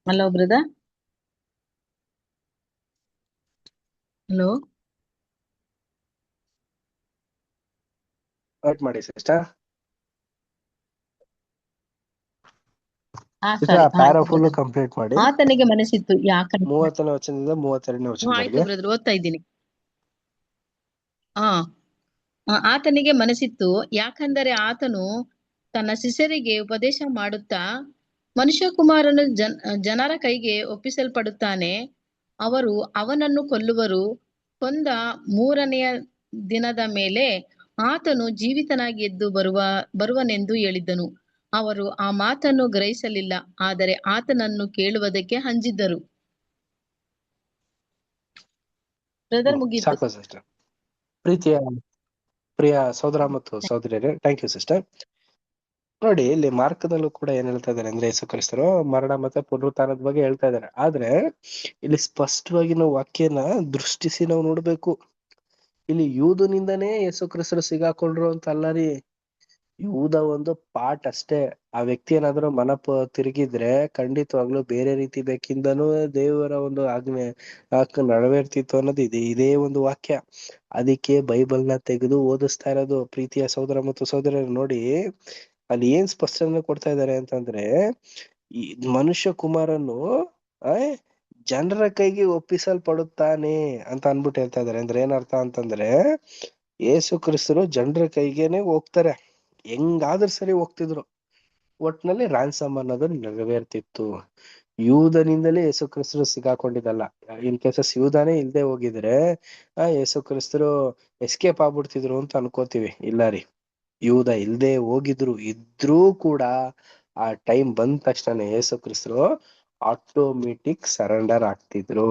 ಹಲೋ ಬ್ರದರ್, ಹಲೋ ಮಾಡಿ ಸಿಸ್ಟರ್. ಫುಲ್ ಕಂಪ್ಲೀಟ್ ಮಾಡಿ. ಆತನಿಗೆ ಮನಸ್ಸಿತ್ತು, ಯಾಕಂದ್ರೆ 30ನೇ ವಚನದಿಂದ 32ನೇ ವಚನವರೆಗೆ. ಆಯ್ತು ಬ್ರದರ್, ಓದ್ತಾ ಇದ್ದೀನಿ. ಆತನಿಗೆ ಮನಸ್ಸಿತ್ತು, ಯಾಕಂದರೆ ಆತನು ತನ್ನ ಶಿಷ್ಯರಿಗೆ ಉಪದೇಶ ಮಾಡುತ್ತಾ, ಮನುಷ್ಯಕುಮಾರನು ಜನರ ಕೈಗೆ ಒಪ್ಪಿಸಲ್ಪಡುತ್ತಾನೆ, ಅವರು ಅವನನ್ನು ಕೊಲ್ಲುವರು, ಕೊಂದ 3ನೆಯ ದಿನದ ಮೇಲೆ ಆತನು ಜೀವಿತನಾಗಿ ಎದ್ದು ಬರುವನೆಂದು ಹೇಳಿದ್ದನು. ಅವರು ಆ ಮಾತನ್ನು ಗ್ರಹಿಸಲಿಲ್ಲ, ಆದರೆ ಆತನನ್ನು ಕೇಳುವುದಕ್ಕೆ ಅಂಜಿದ್ದರು. ಬ್ರದರ್, ಮುಗಿಯಿತು. ಪ್ರಿಯ ಸಹೋದರ ಮತ್ತು ಸಹೋದರಿಯರೇ, ಥ್ಯಾಂಕ್ ಯು ಸಿಸ್ಟರ್. ನೋಡಿ, ಇಲ್ಲಿ ಮಾರ್ಕದಲ್ಲೂ ಕೂಡ ಏನ್ ಹೇಳ್ತಾ ಇದಾರೆ ಅಂದ್ರೆ, ಯೇಸು ಕ್ರಿಸ್ತರು ಮರಣ ಮತ್ತೆ ಪುನರುತ್ಥಾನದ ಬಗ್ಗೆ ಹೇಳ್ತಾ ಇದಾರೆ. ಆದ್ರೆ ಇಲ್ಲಿ ಸ್ಪಷ್ಟವಾಗಿ ನಾವು ವಾಕ್ಯನ ದೃಷ್ಟಿಸಿ ನಾವು ನೋಡ್ಬೇಕು. ಇಲ್ಲಿ ಯೂದನಿಂದನೇ ಯೇಸು ಕ್ರಿಸ್ತರು ಸಿಗಾಕೊಂಡ್ರು ಅಂತ ಅಲ್ಲ ರೀ. ಯೂದ ಒಂದು ಪಾರ್ಟ್ ಅಷ್ಟೇ. ಆ ವ್ಯಕ್ತಿ ಏನಾದ್ರು ತಿರುಗಿದ್ರೆ ಖಂಡಿತವಾಗ್ಲೂ ಬೇರೆ ರೀತಿ ಬೇಕಿಂದನೂ ದೇವರ ಒಂದು ಆಜ್ಞೆ ನೆರವೇರ್ತಿತ್ತು ಅನ್ನೋದು ಇದೇ ಒಂದು ವಾಕ್ಯ. ಅದಕ್ಕೆ ಬೈಬಲ್ನ ತೆಗೆದು ಓದಿಸ್ತಾ ಇರೋದು. ಪ್ರೀತಿಯ ಸಹೋದರ ಮತ್ತು ಸಹೋದರರು, ನೋಡಿ ಅಲ್ಲಿ ಏನ್ ಸ್ಪಷ್ಟನೆ ಕೊಡ್ತಾ ಇದ್ದಾರೆ ಅಂತಂದ್ರೆ, ಈ ಮನುಷ್ಯ ಕುಮಾರನು ಜನರ ಕೈಗೆ ಒಪ್ಪಿಸಲ್ಪಡುತ್ತಾನೆ ಅಂತ ಅನ್ಬಿಟ್ಟು ಹೇಳ್ತಾ ಇದಾರೆ. ಅಂದ್ರೆ ಏನರ್ಥ ಅಂತಂದ್ರೆ, ಯೇಸು ಕ್ರಿಸ್ತರು ಜನರ ಕೈಗೇನೆ ಹೋಗ್ತಾರೆ. ಹೆಂಗಾದ್ರೂ ಸರಿ ಹೋಗ್ತಿದ್ರು. ಒಟ್ನಲ್ಲಿ ರ್ಯಾನ್ಸಮ್ ಅನ್ನೋದು ನೆರವೇರ್ತಿತ್ತು. ಯೂದನಿಂದಲೇ ಯೇಸು ಕ್ರಿಸ್ತರು ಸಿಗಾಕೊಂಡಿದ್ದಲ್ಲ. ಇನ್ ಕೇಸಸ್ ಯೂದನೇ ಇಲ್ದೆ ಹೋಗಿದ್ರೆ ಯೇಸು ಕ್ರಿಸ್ತರು ಎಸ್ಕೇಪ್ ಆಗ್ಬಿಡ್ತಿದ್ರು ಅಂತ ಅನ್ಕೋತೀವಿ. ಇಲ್ಲ ರೀ, ಯೂದ ಇಲ್ದೆ ಇದ್ರೂ ಕೂಡ ಆ ಟೈಮ್ ಬಂದ ತಕ್ಷಣ ಯೇಸು ಕ್ರಿಸ್ತರು ಆಟೋಮೆಟಿಕ್ ಸರೆಂಡರ್ ಆಗ್ತಿದ್ರು.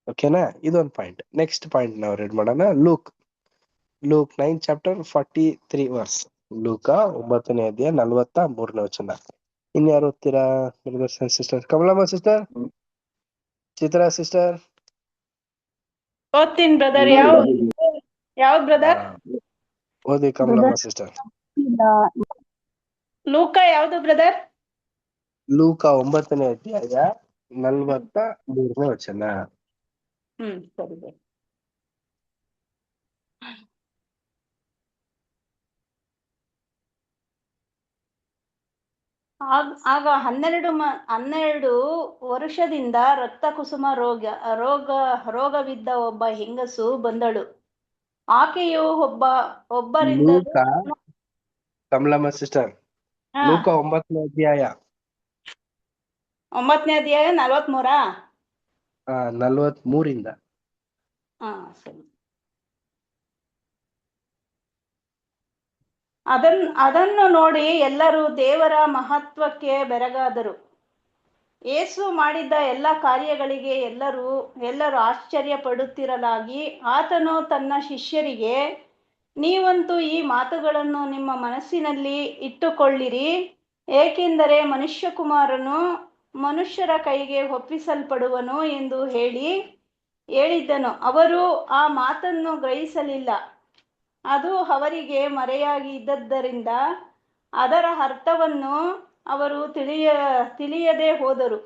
ಓಕೆನಾ? ಇದೊಂದು ಪಾಯಿಂಟ್. ನೆಕ್ಸ್ಟ್ ಪಾಯಿಂಟ್ ನಾವು ರೀಡ್ ಮಾಡೋಣ. Luke 9 chapter 43 verse. ಲೂಕ 9ನೇ ಅಧ್ಯಾಯ 43ನೇ ವಚನ. ಇನ್ಯಾರು ಓದ್ತೀರಾ brothers and sister? Kamalamma sister, Chitra sister. ಓದ್ತೀನಿ ಬ್ರದರ್. ಯಾವ್ದು ಬ್ರದರ್? ಓದಿ ಕಮಲಮ್ಮ ಸಿಸ್ಟರ್. ಲೂಕ ಯಾವ್ದು ಬ್ರದರ್? ಲೂಕ 9ನೇ ಅಧ್ಯಾಯ 43ನೇ ವಚನ. ಸರಿ. ಆಗ 12 ವರ್ಷದಿಂದ ರಕ್ತ ಕುಸುಮ ರೋಗವಿದ್ದ ಒಬ್ಬ ಹೆಂಗಸು ಬಂದಳು. ಆಕೆಯು ಒಬ್ಬರಿಂದಲೂ ಲೂಕ ಕಮಲಮ್ಮ ಸಿಸ್ಟರ್, ಲೂಕ 9ನೇ ಅಧ್ಯಾಯ 9ನೇ ಅಧ್ಯಾಯ 43 43 ಸರಿ. ಅದನ್ನು ನೋಡಿ ಎಲ್ಲರೂ ದೇವರ ಮಹತ್ವಕ್ಕೆ ಬೆರಗಾದರು. ಯೇಸು ಮಾಡಿದ್ದ ಎಲ್ಲ ಕಾರ್ಯಗಳಿಗೆ ಎಲ್ಲರೂ ಆಶ್ಚರ್ಯ ಪಡುತ್ತಿರಲಾಗಿ ಆತನು ತನ್ನ ಶಿಷ್ಯರಿಗೆ, ನೀವಂತೂ ಈ ಮಾತುಗಳನ್ನು ನಿಮ್ಮ ಮನಸ್ಸಿನಲ್ಲಿ ಇಟ್ಟುಕೊಳ್ಳಿರಿ, ಏಕೆಂದರೆ ಮನುಷ್ಯಕುಮಾರನು ಮನುಷ್ಯರ ಕೈಗೆ ಒಪ್ಪಿಸಲ್ಪಡುವನು ಎಂದು ಹೇಳಿದ್ದನು. ಅವರು ಆ ಮಾತನ್ನು ಗ್ರಹಿಸಲಿಲ್ಲ. ಅದು ಅವರಿಗೆ ಮರೆಯಾಗಿ ಇದ್ದದ್ದರಿಂದ ಅದರ ಅರ್ಥವನ್ನು ಅವರು ತಿಳಿಯದೆ ಹೋದರು.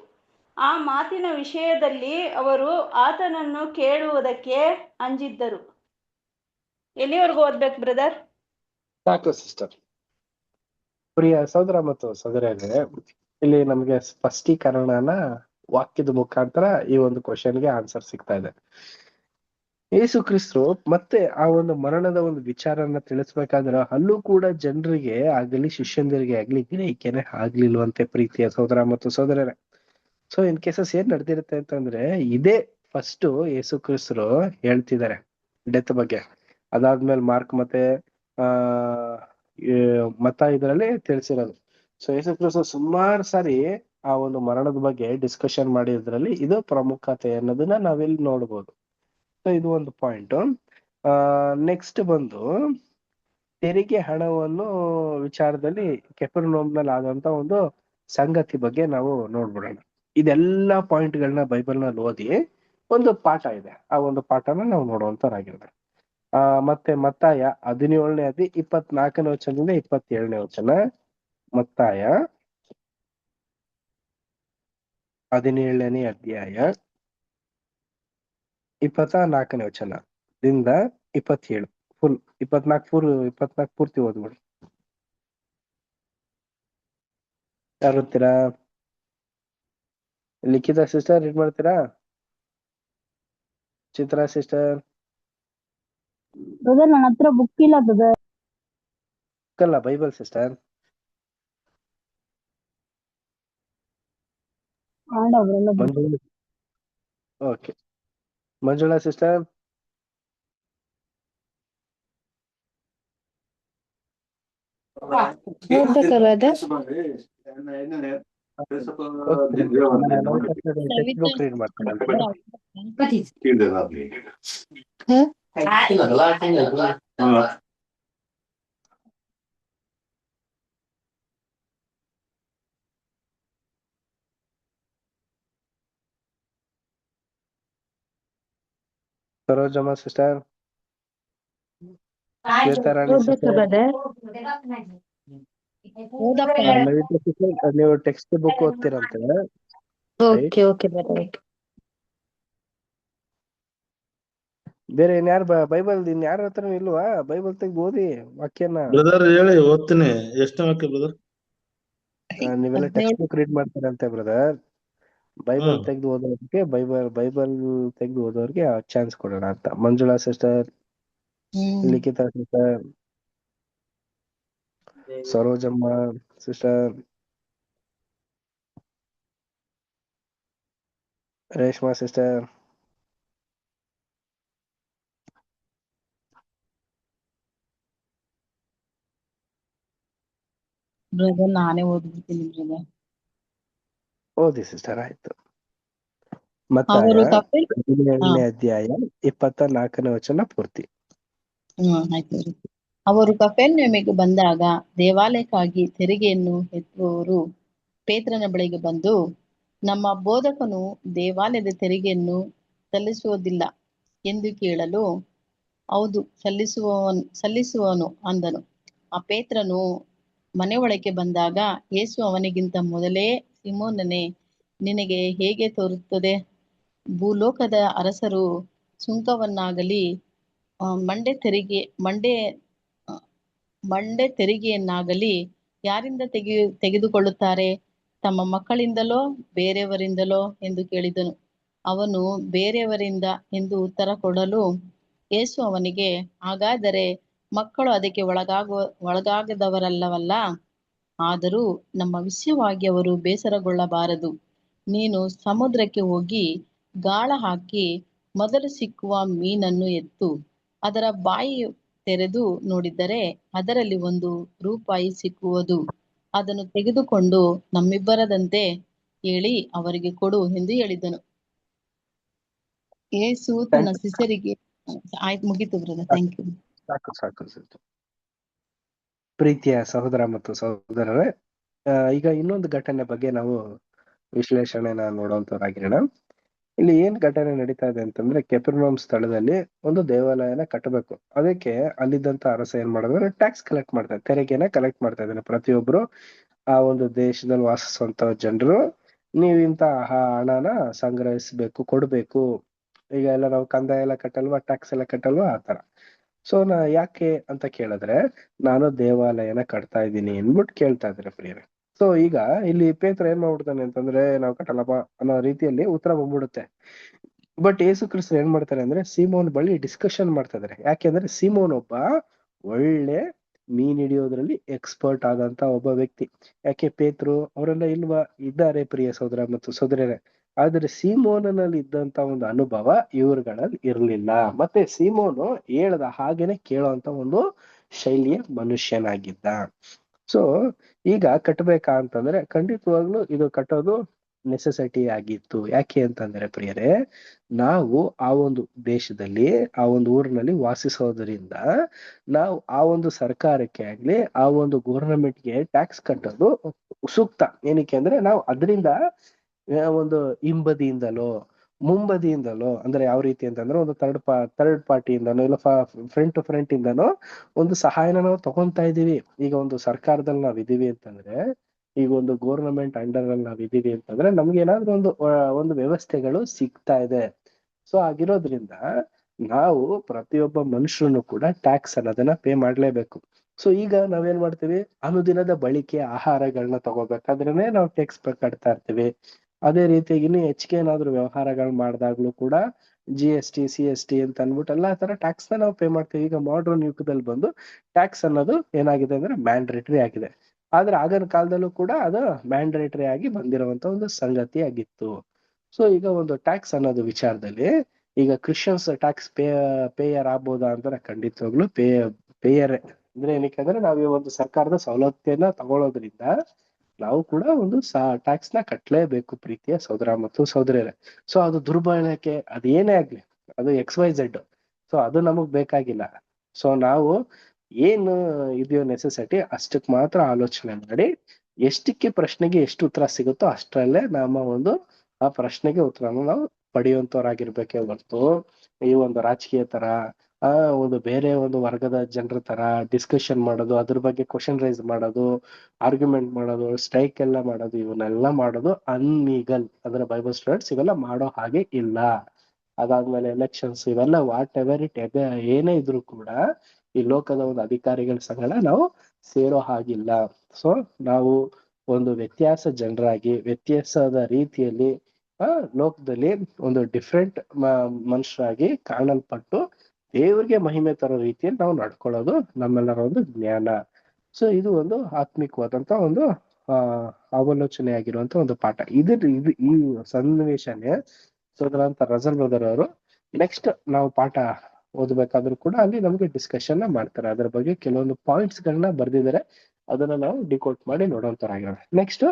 ಆ ಮಾತಿನ ವಿಷಯದಲ್ಲಿ ಅವರು ಆತನನ್ನು ಕೇಳುವುದಕ್ಕೆ ಅಂಜಿದ್ದರು. ಎಲ್ಲಿವರೆಗೂ ಓದ್ಬೇಕು ಬ್ರದರ್? ಸಾಕು ಸಿಸ್ಟರ್. ಪ್ರಿಯ ಸಹೋದರ ಮತ್ತು ಸಹೋದರಿಯರೇ, ಇಲ್ಲಿ ನಮಗೆ ಸ್ಪಷ್ಟೀಕರಣನ ವಾಕ್ಯದ ಮುಖಾಂತರ ಈ ಒಂದು ಕ್ವಶನ್ಗೆ ಆನ್ಸರ್ ಸಿಗ್ತಾ ಇದೆ. ಯೇಸು ಕ್ರಿಸ್ತು ಮತ್ತೆ ಆ ಒಂದು ಮರಣದ ಒಂದು ವಿಚಾರನ ತಿಳಿಸ್ಬೇಕಾದ್ರೆ ಅಲ್ಲೂ ಕೂಡ ಜನರಿಗೆ ಆಗಲಿ ಶಿಷ್ಯಂದರಿಗೆ ಆಗ್ಲಿ ಗ್ರಹಿಕೆನೆ ಆಗ್ಲಿಲ್ವಂತೆ ಪ್ರೀತಿಯ ಸಹೋದರ ಮತ್ತು ಸಹೋದರರೇ. ಸೊ ಇನ್ ಕೇಸಸ್ ಏನ್ ನಡೆದಿರುತ್ತೆ ಅಂತಂದ್ರೆ, ಇದೇ ಫಸ್ಟ್ ಯೇಸು ಕ್ರಿಸ್ತರು ಹೇಳ್ತಿದ್ದಾರೆ ಡೆತ್ ಬಗ್ಗೆ. ಅದಾದ್ಮೇಲೆ ಮಾರ್ಕ್ ಮತ್ತೆ ಮತ್ತ ಇದರಲ್ಲಿ ತಿಳಿಸಿರೋದು. ಸೊ ಯೇಸು ಕ್ರಿಸ್ತು ಸುಮಾರು ಸಾರಿ ಆ ಒಂದು ಮರಣದ ಬಗ್ಗೆ ಡಿಸ್ಕಷನ್ ಮಾಡಿದ್ರಲ್ಲಿ ಇದು ಪ್ರಮುಖತೆ ಅನ್ನೋದನ್ನ ನಾವಿಲ್ಲಿ ನೋಡ್ಬೋದು. ಸೊ ಇದು ಒಂದು ಪಾಯಿಂಟ್. ನೆಕ್ಸ್ಟ್ ಬಂದು ತೆರಿಗೆ ಹಣವನ್ನು ವಿಚಾರದಲ್ಲಿ ಕೆಫರ್ನೌಮ್ನಲ್ಲಿ ಆದಂತ ಒಂದು ಸಂಗತಿ ಬಗ್ಗೆ ನಾವು ನೋಡ್ಬಿಡೋಣ. ಇದೆಲ್ಲ ಪಾಯಿಂಟ್ಗಳನ್ನ ಬೈಬಲ್ನಲ್ಲಿ ಓದಿ ಒಂದು ಪಾಠ ಇದೆ, ಆ ಒಂದು ಪಾಠನ ನಾವು ನೋಡುವಂತರಾಗಿರುತ್ತೆ. ಮತ್ತೆ ಮತ್ತಾಯ 17ನೇ ಅಧ್ಯಾಯ 24ನೇ ವಚನದಿಂದ 27ನೇ ವಚನ. ಮತ್ತಾಯ 17ನೇ ಅಧ್ಯಾಯ 24ನೇ ವಚನದಿಂದ 27 ಫುಲ್ 24 ಪೂರ್ತಿ ಓದ್ಬಿಡಿ. ಯಾರು ಓದ್ತೀರಾ? ಲಿಖಿತ ಸಿಸ್ಟರ್ ರೀಡ್ ಮಾಡ್ತೀರಾ? ಚಿತ್ರಾ ಸಿಸ್ಟರ್? ಬ್ರದರ್, ನನ್ನ ಹತ್ರ ಬುಕ್ ಇಲ್ಲ ಬ್ರದರ್. ಅಲ್ಲ, Bible sister. Okay, Manjula sister. Read ಮಾಡ್ತಾರೆ. ಸರೋಜಮ್ಮ ಸಿಸ್ಟರ್, ನೀವು ಟೆಕ್ಸ್ಟ್ ಬುಕ್ ಓದ್ತೀರಂತೆ. ಬೇರೆ ಇನ್ಯಾರು ಬೈಬಲ್ ಇನ್ಯಾರ ಹತ್ರ ಇಲ್ವಾ? ಬೈಬಲ್ ತೆಗೆದು ಓದಿ ವಾಕ್ಯನ. ಬ್ರದರ್ ಹೇಳಿ, ಓದ್ತೀನಿ. ಎಷ್ಟನೇ ವಾಕ್ಯ ಬ್ರದರ್? ನೀವೆಲ್ಲ ಟೆಕ್ಸ್ಟ್ ಬುಕ್ ರೀಡ್ ಮಾಡ್ತಾರಂತೆ ಬ್ರದರ್. ಬೈಬಲ್ ತೆಗೆದು ಓದೋದಕ್ಕೆ ಬೈಬಲ್ ತೆಗೆದು ಓದೋರ್ಗೆ ಚಾನ್ಸ್ ಕೊಡೋಣ ಅಂತ. Manjula sister, Likhitha sister, Sarojamma sister, Reshma sister. Brother, ನಾನೇ ಓದ್ಬಿಡ್ತೀನಿ ಬ್ರದರ್. ಓದಿ ಸಿಸ್ಟರ್, ಆಯ್ತು. ಮತ್ತಾಯ 17ನೇ ಅಧ್ಯಾಯ 24ನೇ ವಚನ ಪೂರ್ತಿ. ಆಯ್ತು. ಅವರು ಕಪೆರ್ನೌಮಿಗೆ ಬಂದಾಗ ದೇವಾಲಯಕ್ಕಾಗಿ ತೆರಿಗೆಯನ್ನು ಎತ್ತುವವರು ಪೇತ್ರನ ಬಳಿಗೆ ಬಂದು, ನಮ್ಮ ಬೋಧಕನು ದೇವಾಲಯದ ತೆರಿಗೆಯನ್ನು ಸಲ್ಲಿಸುವುದಿಲ್ಲ ಎಂದು ಕೇಳಲು, ಹೌದು, ಸಲ್ಲಿಸುವನು ಅಂದನು. ಆ ಪೇತ್ರನು ಮನೆಯೊಳಗೆ ಬಂದಾಗ ಯೇಸು ಅವನಿಗಿಂತ ಮೊದಲೇ, ಸಿಮೋನನೇ, ನಿನಗೆ ಹೇಗೆ ತೋರುತ್ತದೆ? ಭೂಲೋಕದ ಅರಸರು ಸುಂಕವನ್ನಾಗಲಿ ಮಂಡೆ ತೆರಿಗೆಯನ್ನಾಗಲಿ ಯಾರಿಂದ ತೆಗೆದುಕೊಳ್ಳುತ್ತಾರೆ? ತಮ್ಮ ಮಕ್ಕಳಿಂದಲೋ ಬೇರೆಯವರಿಂದಲೋ ಎಂದು ಕೇಳಿದನು. ಅವನು ಬೇರೆಯವರಿಂದ ಎಂದು ಉತ್ತರ ಕೊಡಲು ಯೇಸು ಅವನಿಗೆ, ಹಾಗಾದರೆ ಮಕ್ಕಳು ಅದಕ್ಕೆ ಒಳಗಾಗದವರಲ್ಲವಲ್ಲ? ಆದರೂ ನಮ್ಮ ವಿಷಯವಾಗಿ ಅವರು ಬೇಸರಗೊಳ್ಳಬಾರದು. ನೀನು ಸಮುದ್ರಕ್ಕೆ ಹೋಗಿ ಗಾಳ ಹಾಕಿ ಮೊದಲು ಸಿಕ್ಕುವ ಮೀನನ್ನು ಎತ್ತು. ಅದರ ಬಾಯಿ ತೆರೆದು ನೋಡಿದರೆ ಅದರಲ್ಲಿ 1 ರೂಪಾಯಿ ಸಿಕ್ಕುವುದು. ಅದನ್ನು ತೆಗೆದುಕೊಂಡು ನಮ್ಮಿಬ್ಬರದಂತೆ ಹೇಳಿ ಅವರಿಗೆ ಕೊಡು ಎಂದು ಹೇಳಿದನು. ಯೇಸು ತನ್ನ ಶಿಷ್ಯರಿಗೆ ಆಯ್ತು, ಮುಗೀತು ಬ್ರದರ್, ಥ್ಯಾಂಕ್ ಯು. ಸಾಕು. ಪ್ರೀತಿಯ ಸಹೋದರ ಮತ್ತು ಸಹೋದರರೇ, ಈಗ ಇನ್ನೊಂದು ಘಟನೆ ಬಗ್ಗೆ ನಾವು ವಿಶ್ಲೇಷಣೆನ ನೋಡುವಂತವರಾಗಿರೋಣ. ಇಲ್ಲಿ ಏನ್ ಘಟನೆ ನಡೀತಾ ಇದೆ ಅಂತಂದ್ರೆ, ಕೆಫರ್ನೌಮ್ ಸ್ಥಳದಲ್ಲಿ ಒಂದು ದೇವಾಲಯನ ಕಟ್ಟಬೇಕು. ಅದಕ್ಕೆ ಅಲ್ಲಿದ್ದಂತ ಅರಸ ಏನ್ ಮಾಡಿದ್ರೆ ಟ್ಯಾಕ್ಸ್ ಕಲೆಕ್ಟ್ ಮಾಡ್ತಾರೆ, ತೆರಿಗೆನ ಕಲೆಕ್ಟ್ ಮಾಡ್ತಾ ಇದ್ದಾನೆ. ಪ್ರತಿಯೊಬ್ರು ಆ ಒಂದು ದೇಶದಲ್ಲಿ ವಾಸಿಸುವಂತ ಜನರು ನೀವಿಂತ ಹಣನ ಸಂಗ್ರಹಿಸ್ಬೇಕು, ಕೊಡ್ಬೇಕು. ಈಗ ಎಲ್ಲ ನಾವು ಕಂದಾಯ ಎಲ್ಲ ಕಟ್ಟಲ್ವಾ, ಟ್ಯಾಕ್ಸ್ ಎಲ್ಲ ಕಟ್ಟಲ್ವಾ, ಆತರ. ಸೊ ಯಾಕೆ ಅಂತ ಕೇಳಿದ್ರೆ, ನಾನು ದೇವಾಲಯನ ಕಟ್ತಾ ಇದ್ದೀನಿ ಅನ್ಬಿಟ್ಟು ಕೇಳ್ತಾ ಇದ್ದಾರೆ ಪ್ರಿಯರೇ. ಸೊ ಈಗ ಇಲ್ಲಿ ಪೇತ್ರ ಏನ್ ಮಾಡ್ಬಿಡ್ತಾನೆ ಅಂತಂದ್ರೆ, ನಾವು ಕಟ್ಟಲ್ಲಪ್ಪ ಅನ್ನೋ ರೀತಿಯಲ್ಲಿ ಉತ್ತರ ಬಂದ್ಬಿಡುತ್ತೆ. ಬಟ್ ಯೇಸು ಕ್ರಿಸ್ತ ಏನ್ ಮಾಡ್ತಾರೆ ಅಂದ್ರೆ, ಸೀಮೋನ್ ಬಳಿ ಡಿಸ್ಕಷನ್ ಮಾಡ್ತಾ ಇದಾರೆ. ಯಾಕೆಂದ್ರೆ ಸೀಮೋನ್ ಒಬ್ಬ ಒಳ್ಳೆ ಮೀನ್ ಹಿಡಿಯೋದ್ರಲ್ಲಿ ಎಕ್ಸ್ಪರ್ಟ್ ಆದಂತ ಒಬ್ಬ ವ್ಯಕ್ತಿ. ಯಾಕೆ ಪೇತ್ರು ಅವರೆಲ್ಲ ಇಲ್ವಾ? ಇದ್ದಾರೆ ಪ್ರಿಯ ಸಹೋದರ ಮತ್ತು ಸಹೋದರರೇ. ಆದ್ರೆ ಸೀಮೋನಲ್ಲಿ ಇದ್ದಂತ ಒಂದು ಅನುಭವ ಇವ್ರುಗಳಲ್ಲಿ ಇರ್ಲಿಲ್ಲ. ಮತ್ತೆ ಸೀಮೋನು ಹೇಳ್ದ ಹಾಗೇನೆ ಕೇಳೋಂತ ಒಂದು ಶೈಲಿಯ ಮನುಷ್ಯನಾಗಿದ್ದ. ಸೊ ಈಗ ಕಟ್ಟಬೇಕಾ ಅಂತಂದ್ರೆ ಖಂಡಿತವಾಗ್ಲೂ ಇದು ಕಟ್ಟೋದು ನೆಸೆಸಿಟಿ ಆಗಿತ್ತು. ಯಾಕೆ ಅಂತಂದ್ರೆ ಪ್ರಿಯರೇ, ನಾವು ಆ ಒಂದು ದೇಶದಲ್ಲಿ ಆ ಒಂದು ಊರಿನಲ್ಲಿ ವಾಸಿಸೋದ್ರಿಂದ ನಾವು ಆ ಒಂದು ಸರ್ಕಾರಕ್ಕೆ ಆಗ್ಲಿ ಆ ಒಂದು ಗೌರ್ನಮೆಂಟ್ಗೆ ಟ್ಯಾಕ್ಸ್ ಕಟ್ಟೋದು ಸೂಕ್ತ. ಏನಕ್ಕೆ ಅಂದ್ರೆ ನಾವು ಅದರಿಂದ ಒಂದು ಹಿಂಬದಿಯಿಂದಲೋ ಮುಂಬದಿಯಿಂದಲೋ, ಅಂದ್ರೆ ಯಾವ ರೀತಿ ಅಂತಂದ್ರೆ ಒಂದು ಥರ್ಡ್ ಪಾರ್ಟಿಯಿಂದನೋ ಇಲ್ಲ ಫ್ರಂಟ್ ಟು ಫ್ರಂಟ್ ಇಂದನೋ ಒಂದು ಸಹಾಯನ ನಾವು ತಗೊಂತಾ ಇದೀವಿ. ಈಗ ಒಂದು ಸರ್ಕಾರದಲ್ಲಿ ನಾವ್ ಇದೀವಿ ಅಂತಂದ್ರೆ, ಈಗ ಒಂದು ಗೌರ್ನಮೆಂಟ್ ಅಂಡರ್ ಅಲ್ಲಿ ನಾವ್ ಇದೀವಿ ಅಂತಂದ್ರೆ ನಮ್ಗೆ ಏನಾದ್ರೂ ಒಂದು ವ್ಯವಸ್ಥೆಗಳು ಸಿಗ್ತಾ ಇದೆ. ಸೊ ಆಗಿರೋದ್ರಿಂದ ನಾವು ಪ್ರತಿಯೊಬ್ಬ ಮನುಷ್ಯನು ಕೂಡ ಟ್ಯಾಕ್ಸ್ ಅನ್ನೋದನ್ನ ಪೇ ಮಾಡ್ಲೇಬೇಕು. ಸೊ ಈಗ ನಾವೇನ್ ಮಾಡ್ತೀವಿ, ಅನುದಿನದ ಬಳಕೆ ಆಹಾರಗಳನ್ನ ತಗೋಬೇಕಾದ್ರೇನೆ ನಾವು ಟ್ಯಾಕ್ಸ್ ಕಟ್ತಾ ಇರ್ತೀವಿ. ಅದೇ ರೀತಿಯಾಗಿ ಇನ್ನು ಹೆಚ್ಚಿಗೆ ಏನಾದ್ರು ವ್ಯವಹಾರಗಳು ಮಾಡಿದಾಗ್ಲೂ ಕೂಡ GST CST ಅಂತ ಅನ್ಬಿಟ್ಟು ಎಲ್ಲಾ ತರ ಟ್ಯಾಕ್ಸ್ ನ ನಾವು ಪೇ ಮಾಡ್ತೀವಿ. ಈಗ ಮಾಡರ್ನ್ ಯುಗದಲ್ಲಿ ಬಂದು ಟ್ಯಾಕ್ಸ್ ಅನ್ನೋದು ಏನಾಗಿದೆ ಅಂದ್ರೆ ಮ್ಯಾಂಡೇಟರಿ ಆಗಿದೆ. ಆದ್ರೆ ಆಗಿನ ಕಾಲದಲ್ಲೂ ಕೂಡ ಅದು ಮ್ಯಾಂಡೇಟರಿ ಆಗಿ ಬಂದಿರುವಂತ ಒಂದು ಸಂಗತಿ ಆಗಿತ್ತು. ಸೊ ಈಗ ಒಂದು ಟ್ಯಾಕ್ಸ್ ಅನ್ನೋದು ವಿಚಾರದಲ್ಲಿ ಈಗ ಕ್ರಿಶ್ಚಿಯನ್ಸ್ ಟ್ಯಾಕ್ಸ್ ಪೇಯರ್ ಆಗ್ಬೋದಾ ಅಂದ್ರೆ ಖಂಡಿತವಾಗ್ಲೂ ಪೇಯರ್. ಅಂದ್ರೆ ಏನಕ್ಕೆ ಅಂದ್ರೆ ನಾವು ಈ ಒಂದು ಸರ್ಕಾರದ ಸವಲತ್ತನ್ನ ತಗೊಳ್ಳೋದ್ರಿಂದ ನಾವು ಕೂಡ ಒಂದು ಟ್ಯಾಕ್ಸ್ ನ ಕಟ್ಟಲೇಬೇಕು ಪ್ರೀತಿಯ ಸಹೋದರ ಮತ್ತು ಸಹೋದರಿಯರೇ. ಸೊ ಅದು ದುರ್ಬಳಕೆ ಅದು ಏನೇ ಆಗ್ಲಿ, ಅದು XYZ, ಸೊ ಅದು ನಮಗ್ ಬೇಕಾಗಿಲ್ಲ. ಸೊ ನಾವು ಏನು ಇದೆಯೋ ನೆಸೆಸಿಟಿ ಅಷ್ಟಕ್ ಮಾತ್ರ ಆಲೋಚನೆ ಮಾಡಿ, ಎಷ್ಟಕ್ಕೆ ಪ್ರಶ್ನೆಗೆ ಎಷ್ಟು ಉತ್ತರ ಸಿಗುತ್ತೋ ಅಷ್ಟರಲ್ಲೇ ನಮ್ಮ ಒಂದು ಆ ಪ್ರಶ್ನೆಗೆ ಉತ್ತರನ ನಾವು ಪಡೆಯುವಂತವ್ರಾಗಿರ್ಬೇಕೇ ಹೊರತು ಈ ಒಂದು ರಾಜಕೀಯ ತರ ಒಂದು ಬೇರೆ ಒಂದು ವರ್ಗದ ಜನರ ತರ ಡಿಸ್ಕಷನ್ ಮಾಡೋದು, ಅದ್ರ ಬಗ್ಗೆ ಕ್ವಶನ್ ರೈಸ್ ಮಾಡೋದು, ಆರ್ಗ್ಯುಮೆಂಟ್ ಮಾಡೋದು, ಸ್ಟ್ರೈಕ್ ಎಲ್ಲ ಮಾಡೋದು, ಇವನ್ನೆಲ್ಲ ಮಾಡೋದು ಅನ್ಲೀಗಲ್. ಅಂದ್ರೆ ಬೈಬಲ್ ಸ್ಟೂಡೆಂಟ್ಸ್ ಇವೆಲ್ಲ ಮಾಡೋ ಹಾಗೆ ಇಲ್ಲ. ಅದಾದ್ಮೇಲೆ ಎಲೆಕ್ಷನ್ಸ್ ಇವೆಲ್ಲ ವಾಟ್ ಎವರ್ ಇಟ್ ಏನೇ ಇದ್ರು ಕೂಡ ಈ ಲೋಕದ ಒಂದು ಅಧಿಕಾರಿಗಳ ಸಂಗಡ ನಾವು ಸೇರೋ ಹಾಗಿಲ್ಲ. ಸೊ ನಾವು ಒಂದು ವ್ಯತ್ಯಾಸ ಜನರಾಗಿ ವ್ಯತ್ಯಾಸದ ರೀತಿಯಲ್ಲಿ ಲೋಕದಲ್ಲಿ ಒಂದು ಡಿಫ್ರೆಂಟ್ ಮನುಷ್ಯರಾಗಿ ಕಾಣಲ್ಪಟ್ಟು ದೇವರಿಗೆ ಮಹಿಮೆ ತರೋ ರೀತಿಯಲ್ಲಿ ನಾವು ನಡ್ಕೊಳ್ಳೋದು ನಮ್ಮೆಲ್ಲರ ಒಂದು ಜ್ಞಾನ. ಸೊ ಇದು ಒಂದು ಆತ್ಮಿಕವಾದಂತ ಒಂದು ಅವಲೋಚನೆ ಆಗಿರುವಂತ ಒಂದು ಪಾಠ. ಇದು ಈ ಸನ್ನಿವೇಶನೇ ಸೋದರಂತ ರಜಲ್ ಬ್ರದರ್ ಅವರು ನೆಕ್ಸ್ಟ್ ನಾವು ಪಾಠ ಓದ್ಬೇಕಾದ್ರೂ ಕೂಡ ಅಲ್ಲಿ ನಮ್ಗೆ ಡಿಸ್ಕಷನ್ ಮಾಡ್ತಾರೆ. ಅದ್ರ ಬಗ್ಗೆ ಕೆಲವೊಂದು ಪಾಯಿಂಟ್ಸ್ ಗಳನ್ನ ಬರ್ದಿದ್ದಾರೆ, ಅದನ್ನ ನಾವು ಡಿಕೋಡ್ ಮಾಡಿ ನೋಡುವಂತರಾಗಿರೋಣ. ನೆಕ್ಸ್ಟ್